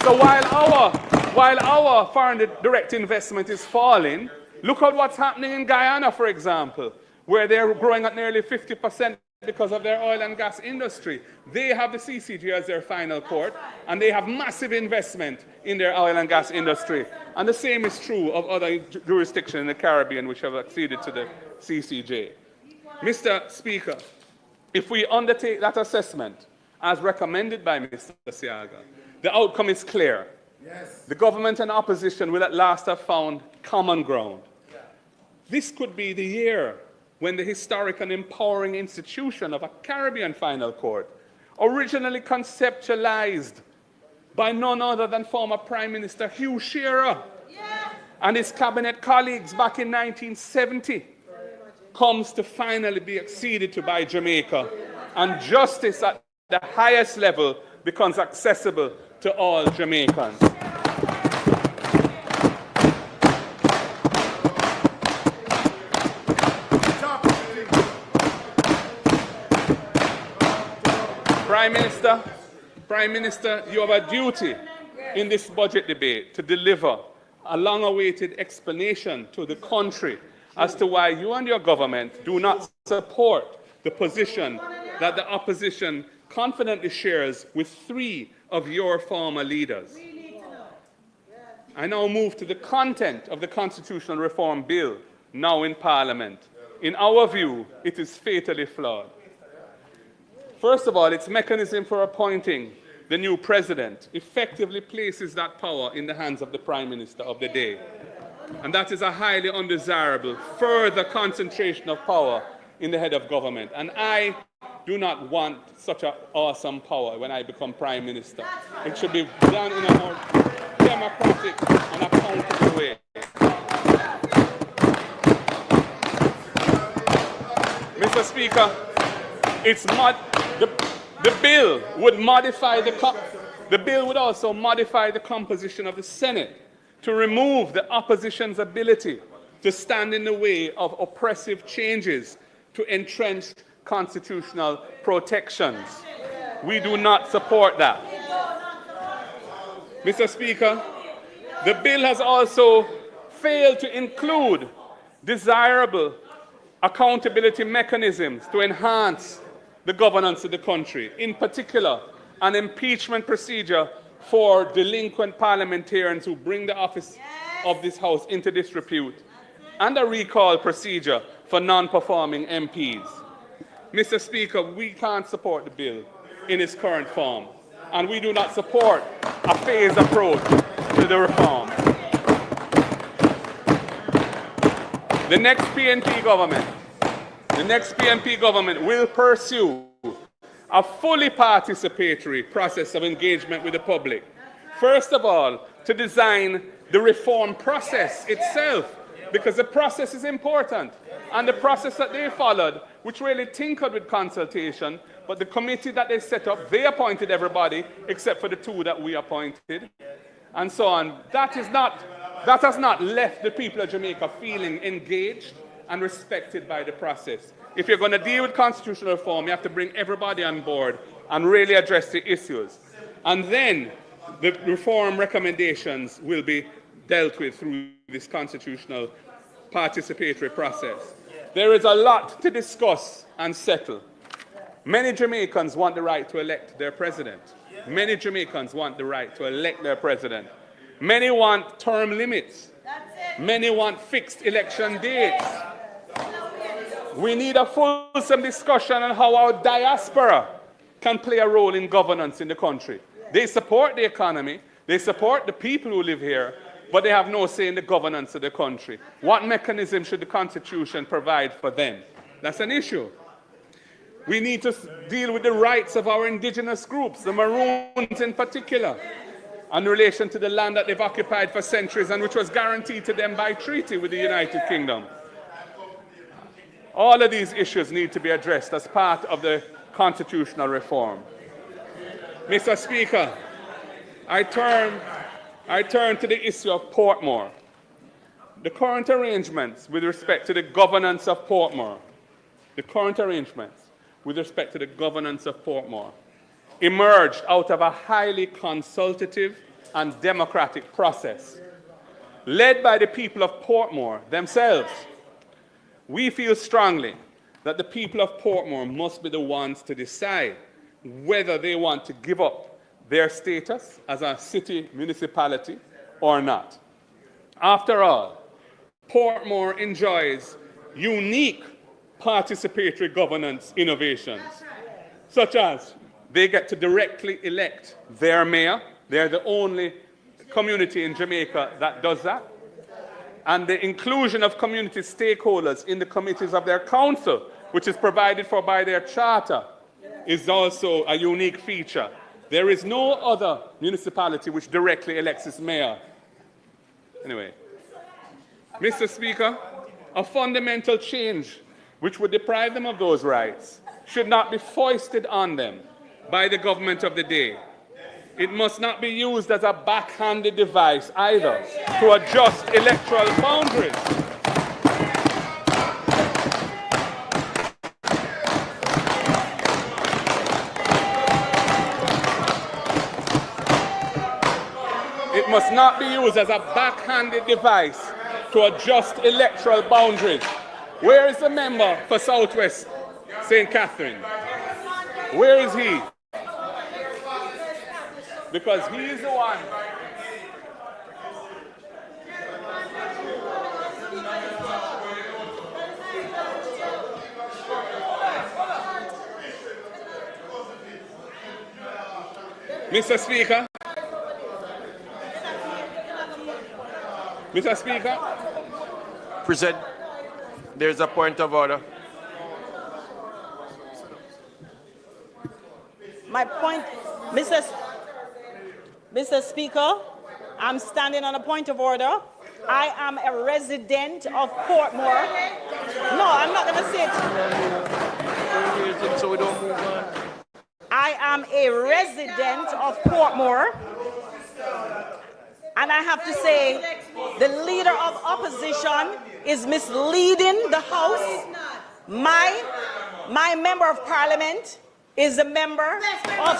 So while our foreign direct investment is falling, look at what's happening in Guyana, for example, where they're growing at nearly 50% because of their oil and gas industry. They have the CCJ as their final court, and they have massive investment in their oil and gas industry. And the same is true of other jurisdictions in the Caribbean which have acceded to the CCJ. Mr. Speaker, if we undertake that assessment as recommended by Mr. Siaga, the outcome is clear. Yes. The government and opposition will at last have found common ground. Yeah. This could be the year when the historic and empowering institution of a Caribbean final court, originally conceptualized by none other than former Prime Minister Hugh Shearer and his cabinet colleagues back in 1970, comes to finally be acceded to by Jamaica, and justice at the highest level becomes accessible to all Jamaicans. Prime Minister, you have a duty in this budget debate to deliver a long-awaited explanation to the country as to why you and your government do not support the position that the opposition confidently shares with 3 of your former leaders. I now move to the content of the Constitutional Reform Bill, now in Parliament. In our view, it is fatally flawed. First of all, its mechanism for appointing the new president effectively places that power in the hands of the Prime Minister of the day. And that is a highly undesirable further concentration of power in the head of government. And I do not want such an awesome power when I become Prime Minister. It should be done in a more democratic and accountable way. Mr. Speaker, the bill would also modify the composition of the Senate to remove the opposition's ability to stand in the way of oppressive changes to entrenched constitutional protections. We do not support that. Mr. Speaker, the bill has also failed to include desirable accountability mechanisms to enhance the governance of the country, in particular, an impeachment procedure for delinquent parliamentarians who bring the office of this House into disrepute, and a recall procedure for non-performing MPs. Mr. Speaker, we can't support the bill in its current form, and we do not support a phased approach to the reform. The next PNP government will pursue a fully participatory process of engagement with the public. First of all, to design the reform process itself, because the process is important. And the process that they followed, which really tinkered with consultation, but the committee that they set up, they appointed everybody except for the 2 that we appointed, and so on. That has not left the people of Jamaica feeling engaged and respected by the process. if you're going to deal with constitutional reform, you have to bring everybody on board and really address the issues. And then the reform recommendations will be dealt with through this constitutional participatory process. There is a lot to discuss and settle. Many Jamaicans want the right to elect their president. Many Jamaicans want the right to elect their president. Many want term limits. Many want fixed election dates. We need a fulsome discussion on how our diaspora can play a role in governance in the country. They support the economy, they support the people who live here, but they have no say in the governance of the country. What mechanism should the Constitution provide for them? That's an issue. We need to deal with the rights of our indigenous groups, the Maroons in particular, in relation to the land that they've occupied for centuries and which was guaranteed to them by treaty with the United Kingdom. All of these issues need to be addressed as part of the constitutional reform. Mr. Speaker, I turn to the issue of Portmore. The current arrangements with respect to the governance of Portmore, emerged out of a highly consultative and democratic process, led by the people of Portmore themselves. We feel strongly that the people of Portmore must be the ones to decide whether they want to give up their status as a city municipality or not. After all, Portmore enjoys unique participatory governance innovations, such as they get to directly elect their mayor. They're the only community in Jamaica that does that. And the inclusion of community stakeholders in the committees of their council, which is provided for by their charter, is also a unique feature. There is no other municipality which directly elects its mayor. Anyway, Mr. Speaker, a fundamental change which would deprive them of those rights should not be foisted on them by the government of the day. It must not be used as a backhanded device either to adjust electoral boundaries. It must not be used as a backhanded device to adjust electoral boundaries. Where is the member for Southwest St. Catherine? Where is he? Because he is the one. Mr. Speaker. Mr. Speaker. Present. There's a point of order. My point, Mr. Speaker, I'm standing on a point of order. I am a resident of Portmore. No, I'm not going to say it. So we don't move on. I am a resident of Portmore. And I have to say, the leader of opposition is misleading the House. My member of Parliament is a member of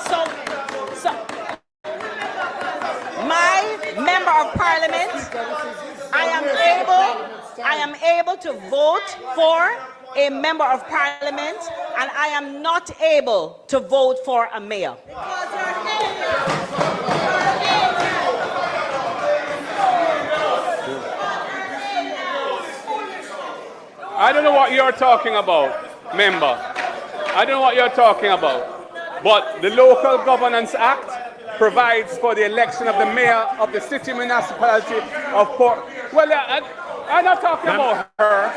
my member of Parliament. I am able to vote for a member of Parliament, and I am not able to vote for a mayor. I don't know what you're talking about, member. I don't know what you're talking about. But the Local Governance Act provides for the election of the mayor of the city municipality of Port. Well, I'm not talking about her.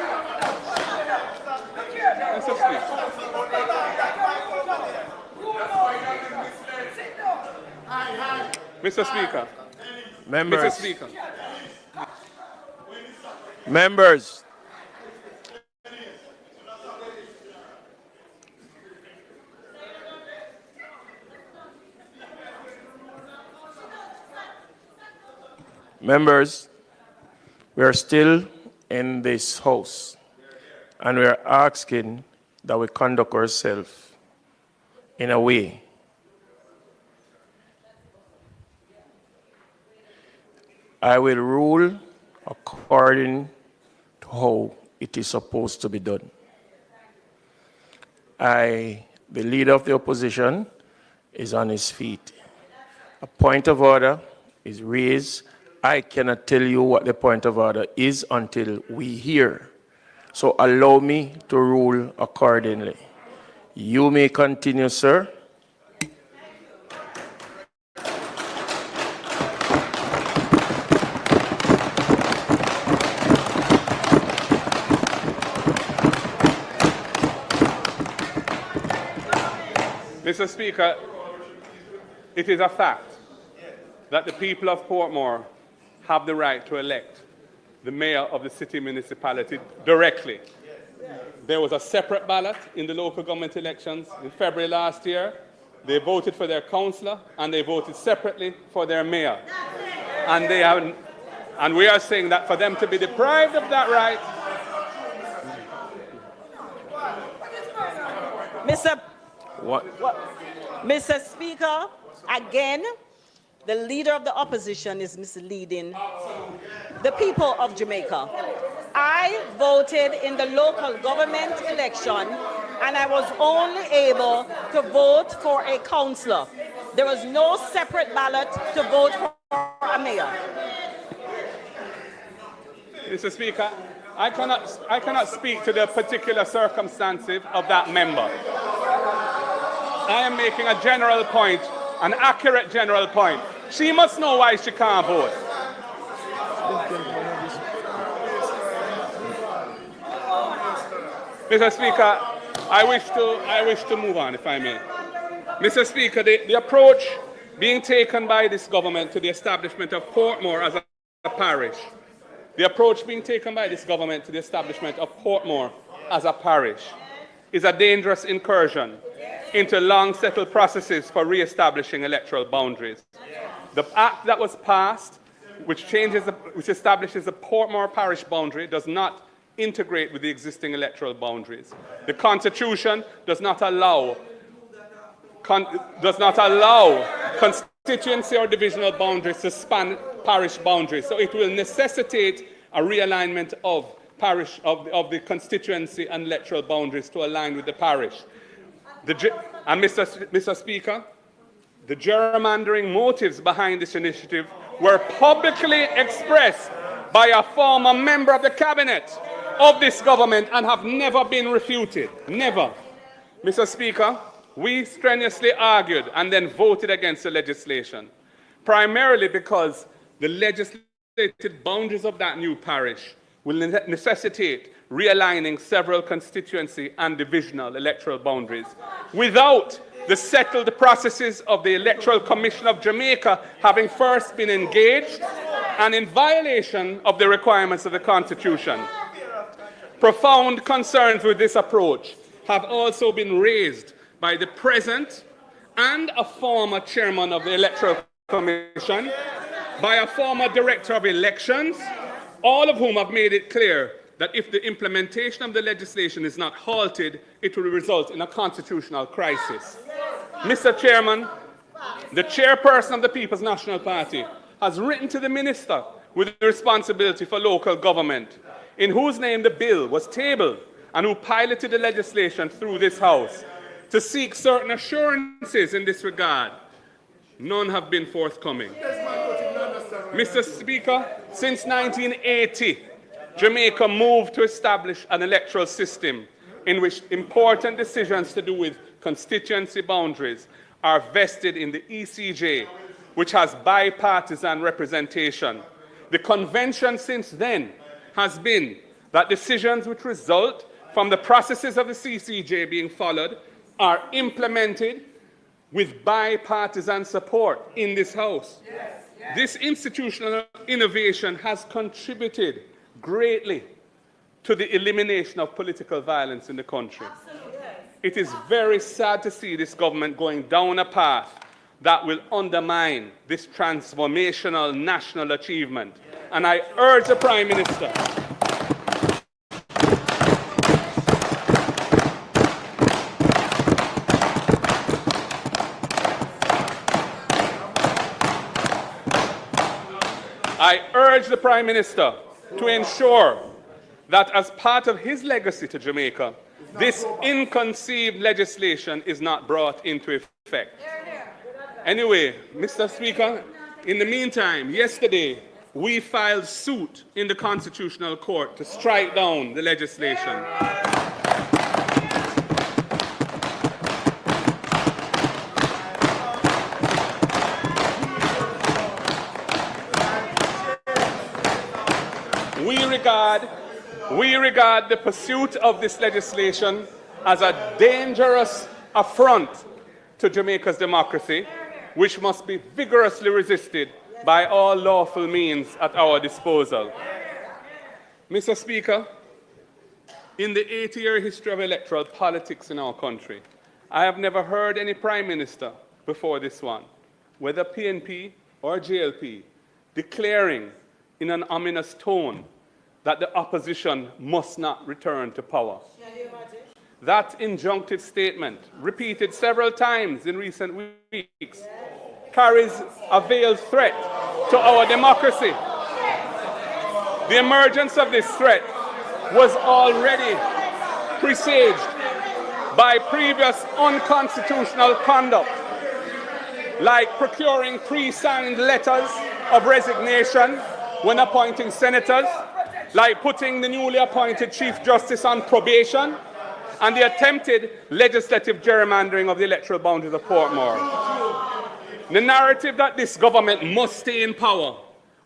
Mr. Speaker. Members. Mr. Speaker. Members. Members, we are still in this house, and we are asking that we conduct ourselves in a way I will rule according to how it is supposed to be done. The leader of the opposition, is on his feet. A point of order is raised. I cannot tell you what the point of order is until we hear. So allow me to rule accordingly. You may continue, sir. Mr. Speaker, it is a fact that the people of Portmore have the right to elect the mayor of the city municipality directly. There was a separate ballot in the local government elections in February last year. They voted for their councillor and they voted separately for their mayor. And we are saying that for them to be deprived of that right. Mr. Speaker, again, the leader of the opposition is misleading the people of Jamaica. I voted in the local government election and I was only able to vote for a councillor. There was no separate ballot to vote for a mayor. Mr. Speaker, I cannot speak to the particular circumstances of that member. I am making a general point, an accurate general point. She must know why she can't vote. Mr. Speaker, I wish to move on, if I may. Mr. Speaker, the approach being taken by this government to the establishment of Portmore as a parish, the approach being taken by this government to the establishment of Portmore as a parish is a dangerous incursion into long-settled processes for re-establishing electoral boundaries. The act that was passed, which establishes the Portmore parish boundary, does not integrate with the existing electoral boundaries. The Constitution does not allow constituency or divisional boundaries to span parish boundaries. So it will necessitate a realignment of the constituency and electoral boundaries to align with the parish. Mr. Speaker, the gerrymandering motives behind this initiative were publicly expressed by a former member of the cabinet of this government and have never been refuted. Never. Mr. Speaker, we strenuously argued and then voted against the legislation, primarily because the legislated boundaries of that new parish will necessitate realigning several constituency and divisional electoral boundaries without the settled processes of the Electoral Commission of Jamaica having first been engaged and in violation of the requirements of the Constitution. Profound concerns with this approach have also been raised by the present and a former chairman of the Electoral Commission, by a former director of elections, all of whom have made it clear that if the implementation of the legislation is not halted, it will result in a constitutional crisis. Mr. Chairman, the chairperson of the People's National Party has written to the minister with responsibility for local government, in whose name the bill was tabled and who piloted the legislation through this House, to seek certain assurances in this regard. None have been forthcoming. Mr. Speaker, since 1980, Jamaica moved to establish an electoral system in which important decisions to do with constituency boundaries are vested in the ECJ, which has bipartisan representation. The convention since then has been that decisions which result from the processes of the CCJ being followed are implemented with bipartisan support in this House. This institutional innovation has contributed greatly to the elimination of political violence in the country. It is very sad to see this government going down a path that will undermine this transformational national achievement. And I urge the Prime Minister urge the Prime Minister to ensure that as part of his legacy to Jamaica, this inconceived legislation is not brought into effect. Anyway, Mr. Speaker, in the meantime, yesterday, we filed suit in the Constitutional Court to strike down the legislation. We regard the pursuit of this legislation as a dangerous affront to Jamaica's democracy, which must be vigorously resisted by all lawful means at our disposal. Mr. Speaker, in the 80-year history of electoral politics in our country, I have never heard any Prime Minister before this one, whether PNP or JLP, declaring in an ominous tone that the opposition must not return to power. That injunctive statement, repeated several times in recent weeks, carries a veiled threat to our democracy. The emergence of this threat was already presaged by previous unconstitutional conduct, like procuring pre-signed letters of resignation when appointing senators, like putting the newly appointed Chief Justice on probation, and the attempted legislative gerrymandering of the electoral boundaries of Portmore. The narrative that this government must stay in power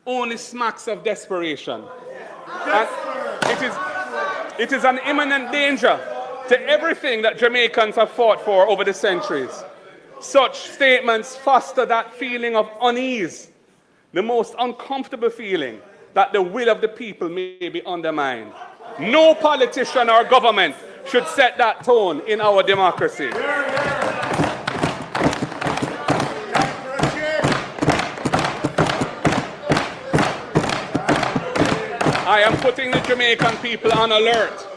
only smacks of desperation. And it is an imminent danger to everything that Jamaicans have fought for over the centuries. Such statements foster that feeling of unease, the most uncomfortable feeling that the will of the people may be undermined. No politician or government should set that tone in our democracy. I am putting the Jamaican people on alert.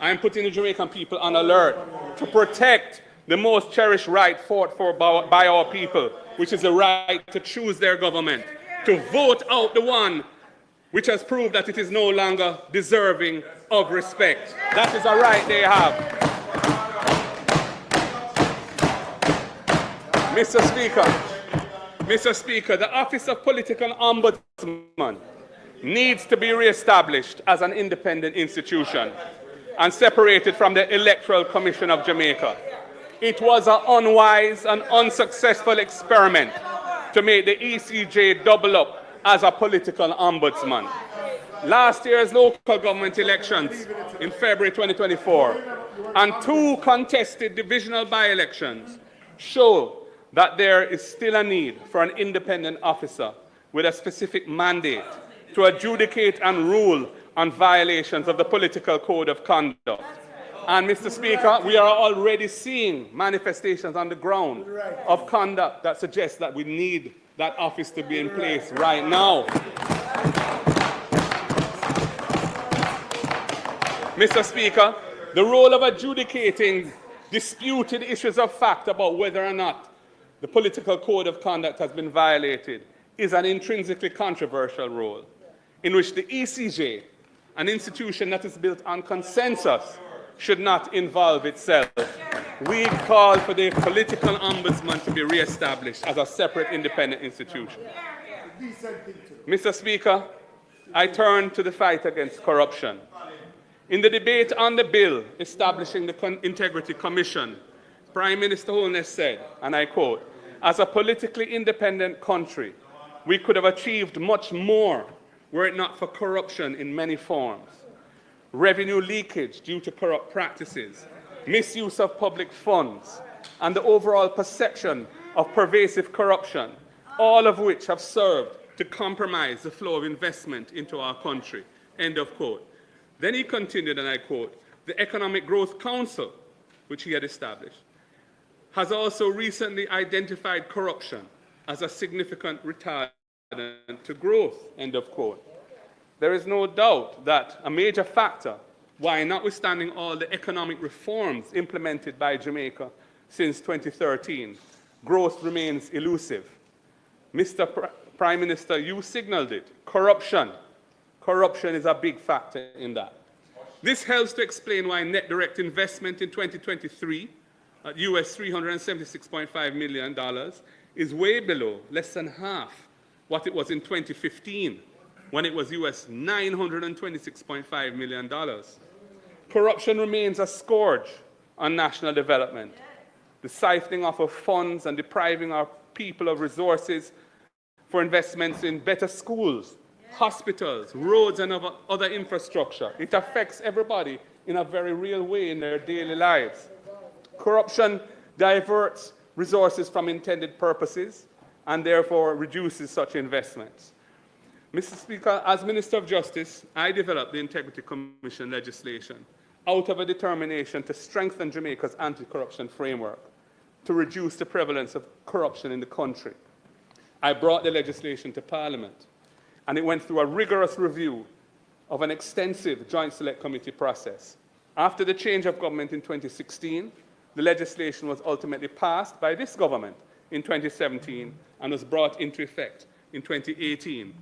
I am putting the Jamaican people on alert to protect the most cherished right fought for by our people, which is the right to choose their government, to vote out the one which has proved that it is no longer deserving of respect. That is a right they have. Mr. Speaker, the Office of Political Ombudsman needs to be re-established as an independent institution and separated from the Electoral Commission of Jamaica. It was an unwise and unsuccessful experiment to make the ECJ double up as a political ombudsman. Last year's local government elections in February 2024 and 2 contested divisional by-elections show that there is still a need for an independent officer with a specific mandate to adjudicate and rule on violations of the political code of conduct. And Mr. Speaker, we are already seeing manifestations on the ground of conduct that suggests that we need that office to be in place right now. Mr. Speaker, the role of adjudicating disputed issues of fact about whether or not the political code of conduct has been violated is an intrinsically controversial role, in which the ECJ, an institution that is built on consensus, should not involve itself. We call for the political ombudsman to be re-established as a separate independent institution. Mr. Speaker, I turn to the fight against corruption. In the debate on the bill establishing the Integrity Commission, Prime Minister Holness said, and I quote, "As a politically independent country, we could have achieved much more were it not for corruption in many forms. Revenue leakage due to corrupt practices, misuse of public funds, and the overall perception of pervasive corruption, all of which have served to compromise the flow of investment into our country." End of quote. Then he continued, and I quote, "The Economic Growth Council, which he had established, has also recently identified corruption as a significant retardant to growth." End of quote. There is no doubt that a major factor why, notwithstanding all the economic reforms implemented by Jamaica since 2013, growth remains elusive. Mr. Prime Minister, you signaled it. Corruption. Corruption is a big factor in that. This helps to explain why net direct investment in 2023 at US $376.5 million is way below, less than half, what it was in 2015, when it was US $926.5 million. Corruption remains a scourge on national development. The siphoning off of funds and depriving our people of resources for investments in better schools, hospitals, roads, and other infrastructure. It affects everybody in a very real way in their daily lives. Corruption diverts resources from intended purposes and therefore reduces such investments. Mr. Speaker, as Minister of Justice, I developed the Integrity Commission legislation out of a determination to strengthen Jamaica's anti-corruption framework, to reduce the prevalence of corruption in the country. I brought the legislation to Parliament, and it went through a rigorous review of an extensive Joint Select Committee process. After the change of government in 2016, the legislation was ultimately passed by this government in 2017 and was brought into effect in 2018.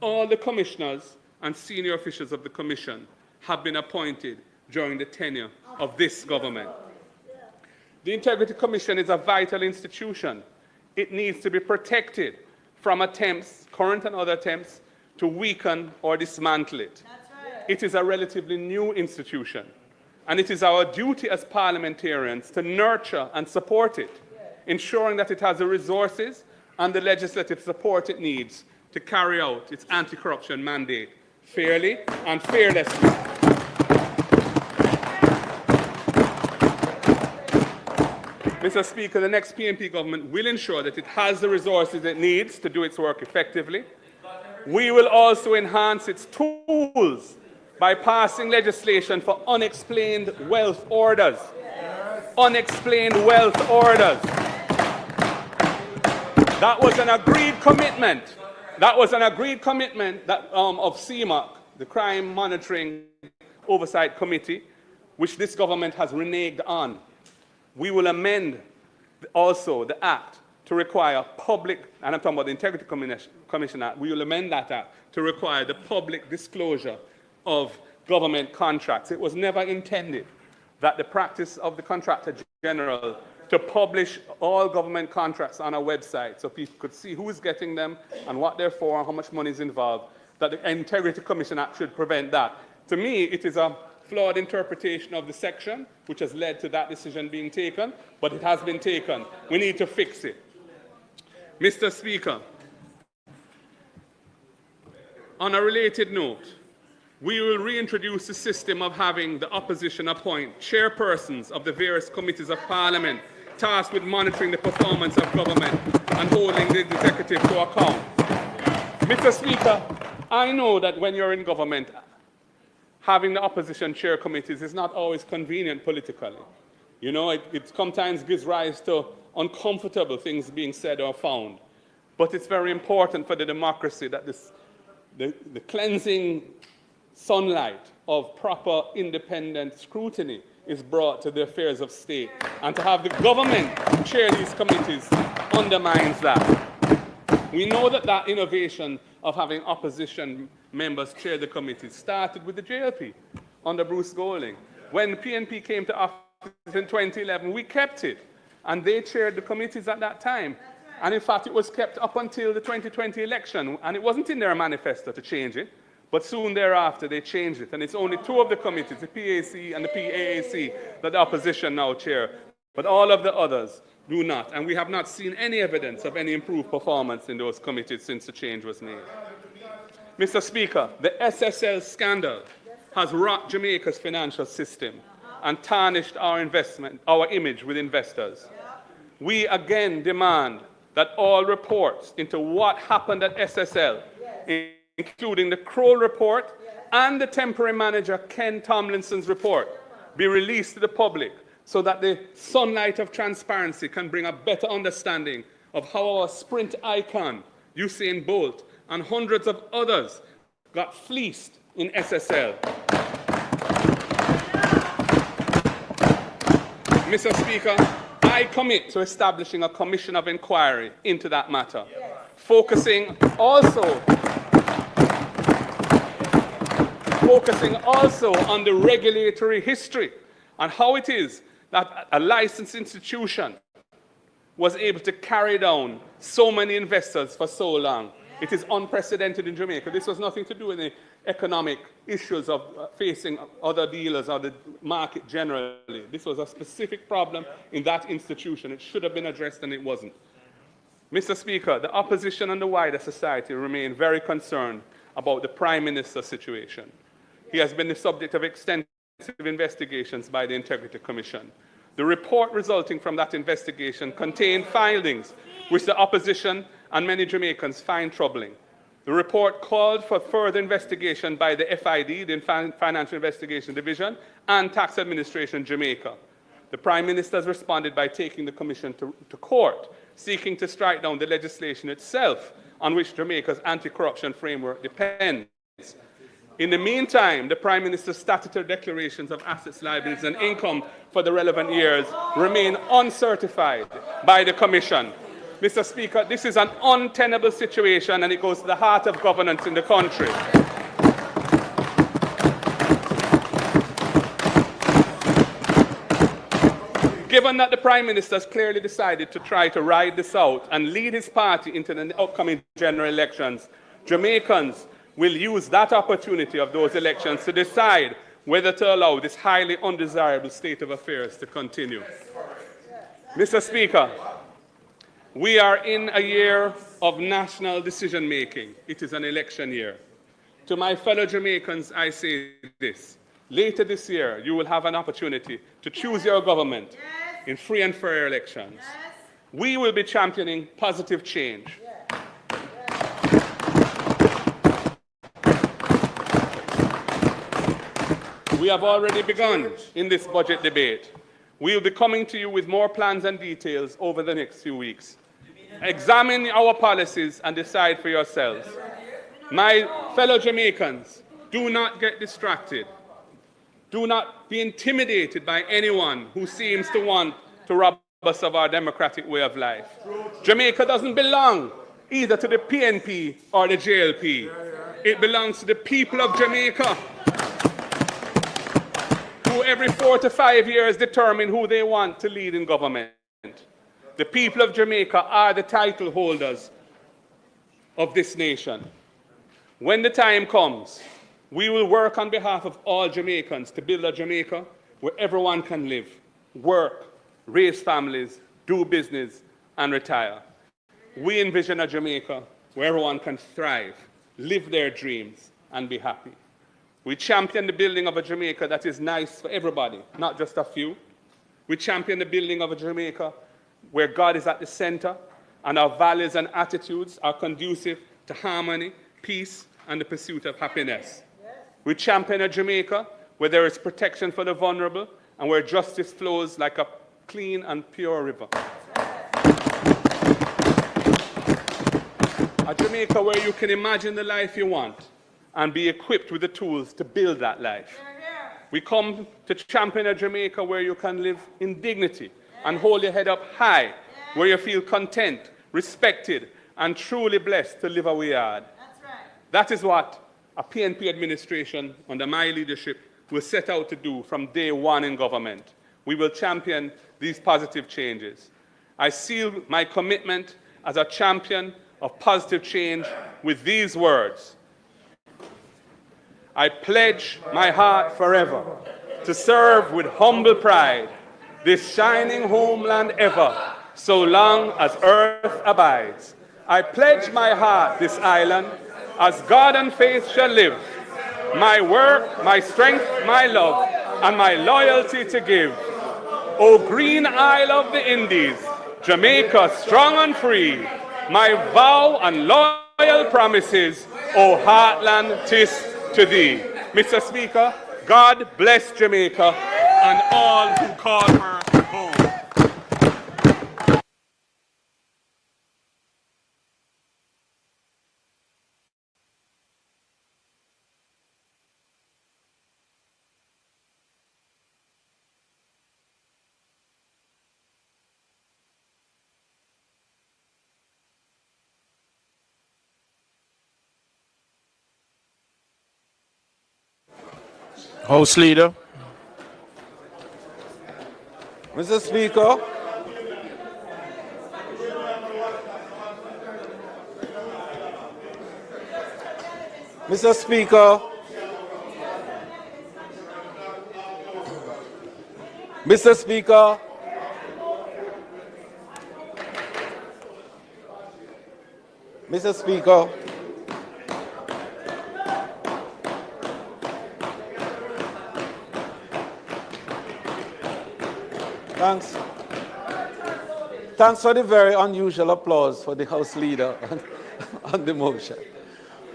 All the commissioners and senior officials of the Commission have been appointed during the tenure of this government. The Integrity Commission is a vital institution. It needs to be protected from attempts, current and other attempts, to weaken or dismantle it. It is a relatively new institution, and it is our duty as parliamentarians to nurture and support it, ensuring that it has the resources and the legislative support it needs to carry out its anti-corruption mandate fairly and fearlessly. Mr. Speaker, the next PNP government will ensure that it has the resources it needs to do its work effectively. We will also enhance its tools by passing legislation for unexplained wealth orders. Unexplained wealth orders. That was an agreed commitment. That was an agreed commitment that, of CMOC, the Crime Monitoring Oversight Committee, which this government has reneged on. We will amend also the Act to require public, and I'm talking about the Integrity Commission Act, we will amend that Act to require the public disclosure of government contracts. It was never intended that the practice of the Contractor General to publish all government contracts on a website so people could see who is getting them and what they're for and how much money is involved, that the Integrity Commission Act should prevent that. To me, it is a flawed interpretation of the section, which has led to that decision being taken, but it has been taken. We need to fix it. Mr. Speaker, on a related note, we will reintroduce the system of having the opposition appoint chairpersons of the various committees of Parliament tasked with monitoring the performance of government and holding the executive to account. Mr. Speaker, I know that when you're in government, having the opposition chair committees is not always convenient politically. You know, it sometimes gives rise to uncomfortable things being said or found. But it's very important for the democracy that the cleansing sunlight of proper independent scrutiny is brought to the affairs of state. And to have the government chair these committees undermines that. We know that that innovation of having opposition members chair the committees started with the JLP under Bruce Golding. When PNP came to office in 2011, we kept it, and they chaired the committees at that time. And in fact, it was kept up until the 2020 election, and it wasn't in their manifesto to change it, but soon thereafter they changed it. And it's only two of the committees, the PAC and the PAAC, that the opposition now chair, but all of the others do not. And we have not seen any evidence of any improved performance in those committees since the change was made. Mr. Speaker, the SSL scandal has rocked Jamaica's financial system and tarnished our image with investors. We again demand that all reports into what happened at SSL, including the Kroll report and the temporary manager Ken Tomlinson's report, be released to the public so that the sunlight of transparency can bring a better understanding of how our sprint icon, Usain Bolt, and hundreds of others got fleeced in SSL. Mr. Speaker, I commit to establishing a commission of inquiry into that matter. focusing also on the regulatory history and how it is that a licensed institution was able to carry down so many investors for so long. It is unprecedented in Jamaica. This was nothing to do with the economic issues of facing other dealers or the market generally. This was a specific problem in that institution. It should have been addressed and it wasn't. Mr. Speaker, the opposition and the wider society remain very concerned about the Prime Minister's situation. He has been the subject of extensive investigations by the Integrity Commission. The report resulting from that investigation contained findings which the opposition and many Jamaicans find troubling. The report called for further investigation by the FID, the Financial Investigation Division, and Tax Administration Jamaica. The Prime Minister has responded by taking the Commission to court, seeking to strike down the legislation itself on which Jamaica's anti-corruption framework depends. In the meantime, the Prime Minister's statutory declarations of assets, liabilities, and income for the relevant years remain uncertified by the Commission. Mr. Speaker, this is an untenable situation and it goes to the heart of governance in the country. Given that the Prime Minister has clearly decided to try to ride this out and lead his party into the upcoming general elections, Jamaicans will use that opportunity of those elections to decide whether to allow this highly undesirable state of affairs to continue. Mr. Speaker, we are in a year of national decision-making. It is an election year. To my fellow Jamaicans, I say this. Later this year, you will have an opportunity to choose your government in free and fair elections. We will be championing positive change. We have already begun in this budget debate. We will be coming to you with more plans and details over the next few weeks. Examine our policies and decide for yourselves. My fellow Jamaicans, do not get distracted. Do not be intimidated by anyone who seems to want to rob us of our democratic way of life. Jamaica doesn't belong either to the PNP or the JLP. It belongs to the people of Jamaica, who every 4 to 5 years determine who they want to lead in government. The people of Jamaica are the title holders of this nation. When the time comes, we will work on behalf of all Jamaicans to build a Jamaica where everyone can live, work, raise families, do business, and retire. We envision a Jamaica where everyone can thrive, live their dreams, and be happy. We champion the building of a Jamaica that is nice for everybody, not just a few. We champion the building of a Jamaica where God is at the center and our values and attitudes are conducive to harmony, peace, and the pursuit of happiness. We champion a Jamaica where there is protection for the vulnerable and where justice flows like a clean and pure river. A Jamaica where you can imagine the life you want and be equipped with the tools to build that life. We come to champion a Jamaica where you can live in dignity and hold your head up high, where you feel content, respected, and truly blessed to live a way hard. That is what a PNP administration under my leadership will set out to do from day one in government. We will champion these positive changes. I seal my commitment as a champion of positive change with these words. I pledge my heart forever to serve with humble pride this shining homeland ever, so long as earth abides. I pledge my heart this island, as God and faith shall live, my work, my strength, my love, and my loyalty to give. O green isle of the Indies, Jamaica strong and free, my vow and loyal promises, O heartland, 'tis to thee. Mr. Speaker, God bless Jamaica and all who call her home. House Leader. Mr. Speaker, Mr. Speaker, Mr. Speaker, Mr. Speaker, thanks. Thanks for the very unusual applause for the House Leader on the motion.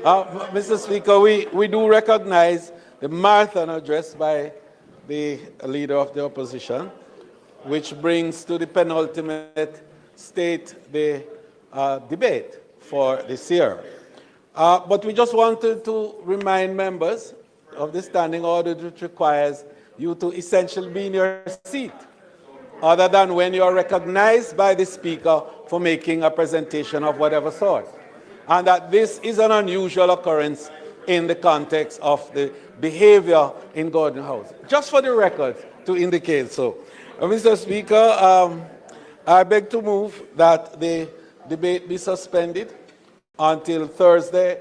Mr. Speaker, we do recognize the marathon address by the Leader of the Opposition, which brings to the penultimate state the debate for this year. But we just wanted to remind members of the standing order, which requires you to essentially be in your seat, other than when you are recognized by the Speaker for making a presentation of whatever sort. And that this is an unusual occurrence in the context of the behavior in Gordon House. Just for the record, to indicate so. Mr. Speaker, I beg to move that the debate be suspended until Thursday,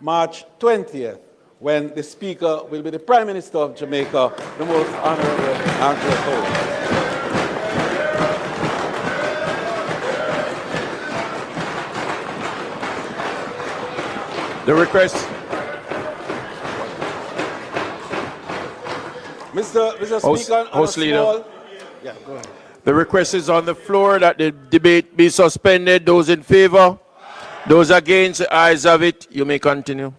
March 20th, when the Speaker will be the Prime Minister of Jamaica, the most honorable Andrew Holt. The request. Mr. House, Speaker, House Leader. Yeah, go ahead. The request is on the floor that the debate be suspended. Those in favor? Those against? The ayes have it. You may continue.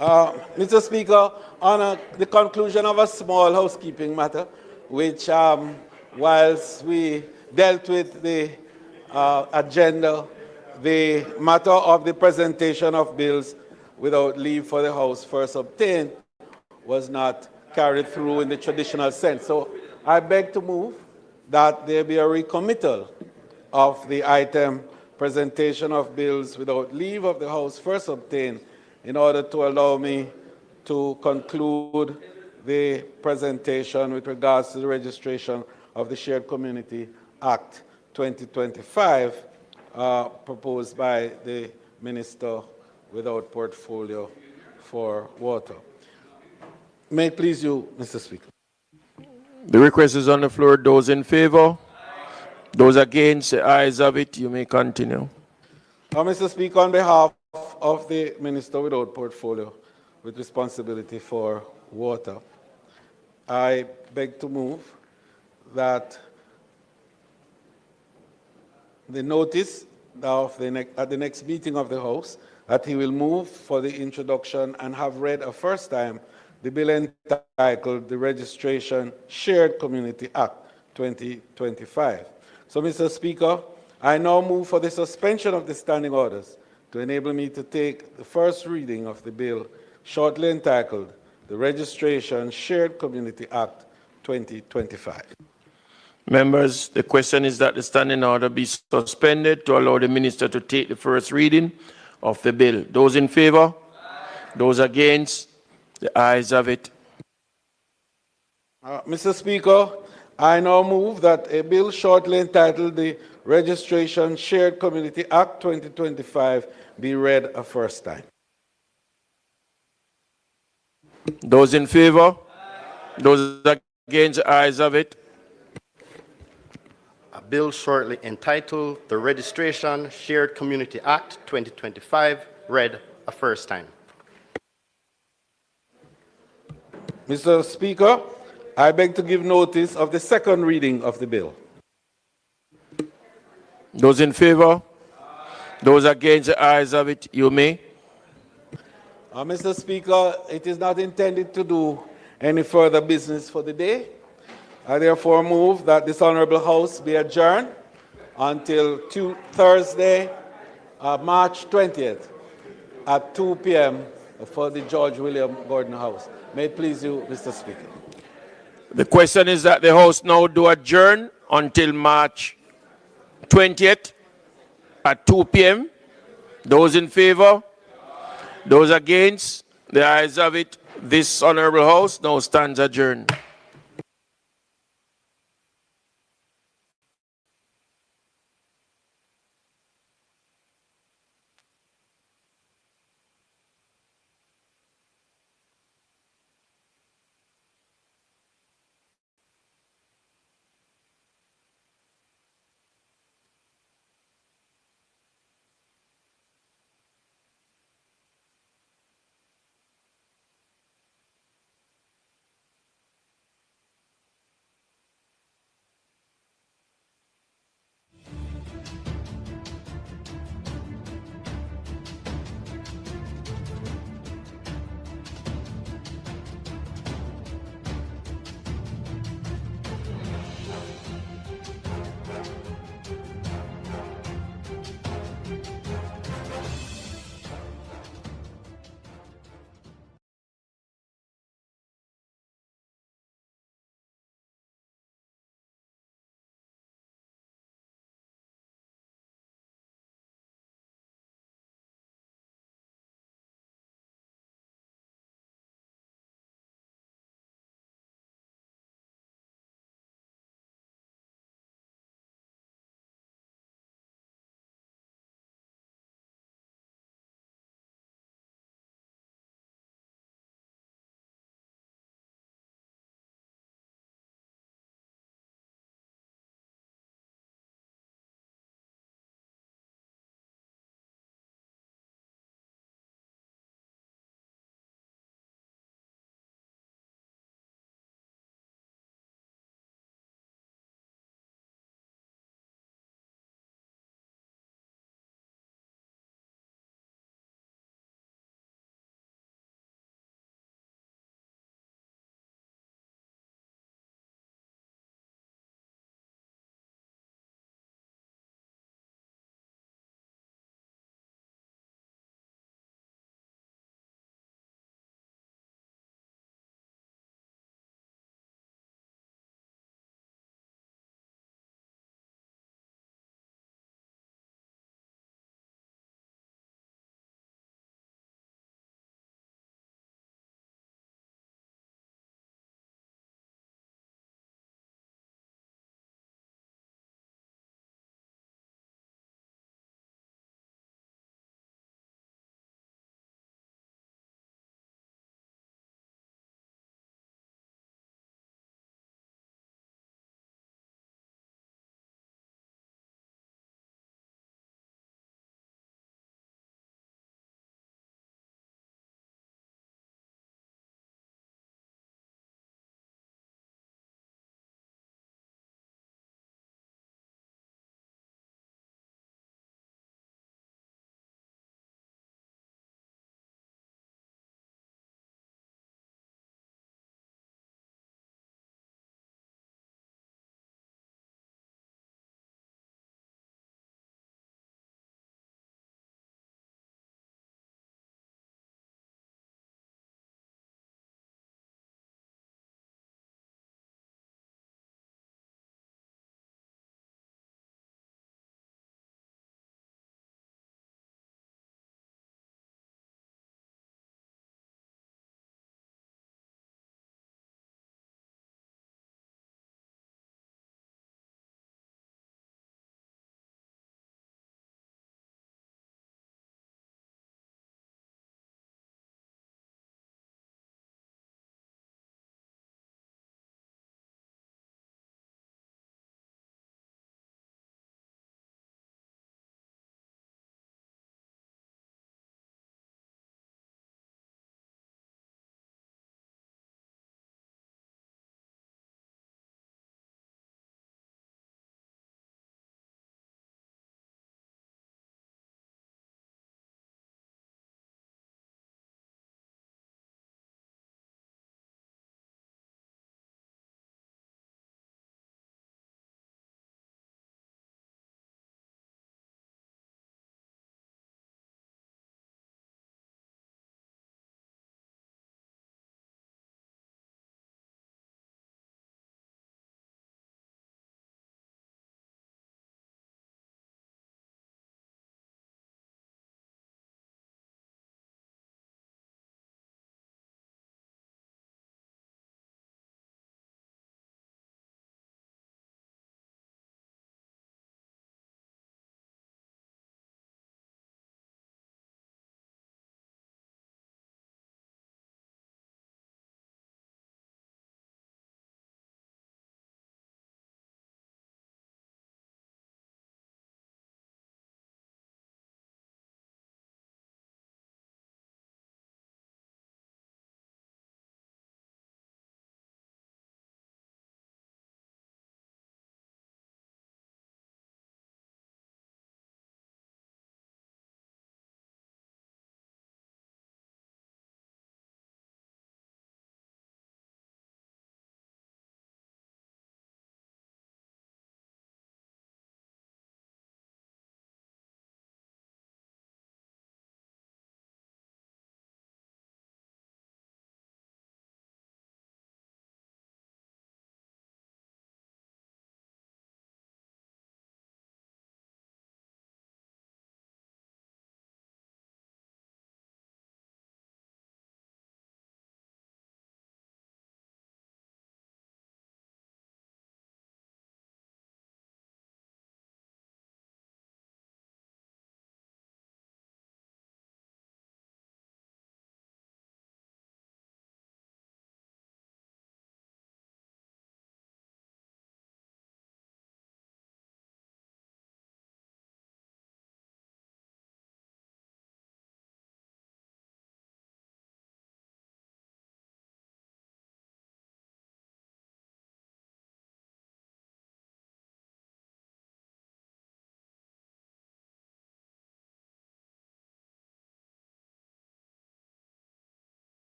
Mr. Speaker, on the conclusion of a small housekeeping matter, which whilst we dealt with the agenda, the matter of the presentation of bills without leave for the House first obtained was not carried through in the traditional sense. So I beg to move that there be a recommittal of the item presentation of bills without leave of the House first obtained in order to allow me to conclude the presentation with regards to the registration of the Shared Community Act 2025 proposed by the Minister without portfolio for water. May it please you, Mr. Speaker. The request is on the floor. Those in favor? Those against? The ayes have it. You may continue. Mr. Speaker, on behalf of the Minister without portfolio with responsibility for water, I beg to move that the notice of at the next meeting of the House that he will move for the introduction and have read a first time the bill entitled the Registration Shared Community Act 2025. So, Mr. Speaker, I now move for the suspension of the standing orders to enable me to take the first reading of the bill shortly entitled the Registration Shared Community Act 2025. Members, the question is that the standing order be suspended to allow the Minister to take the first reading of the bill. Those in favor? Those against? The ayes have it. Mr. Speaker, I now move that a bill shortly entitled the Registration Shared Community Act 2025 be read a first time. Those in favor? Those against? The ayes have it. A bill shortly entitled the Registration Shared Community Act 2025 read a first time. Mr. Speaker, I beg to give notice of the second reading of the bill. Those in favor? Those against? The ayes have it. You may. Mr. Speaker, it is not intended to do any further business for the day. I therefore move that this Honorable House be adjourned until Thursday, March 20th at 2 p.m. for the George William Gordon House. May it please you, Mr. Speaker. The question is that the House now do adjourn until March 20th at 2 p.m. Those in favor? Those against? The ayes have it. This honorable house now stands adjourned.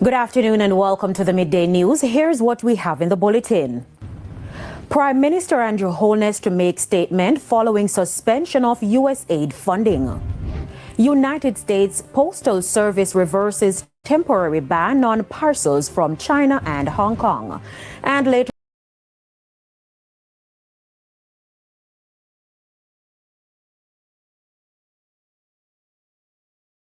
Good afternoon and welcome to the Midday News. Here's what we have in the bulletin. Prime Minister Andrew Holness to make statement following suspension of U.S. aid funding. United States Postal Service reverses temporary ban on parcels from China and Hong Kong. And later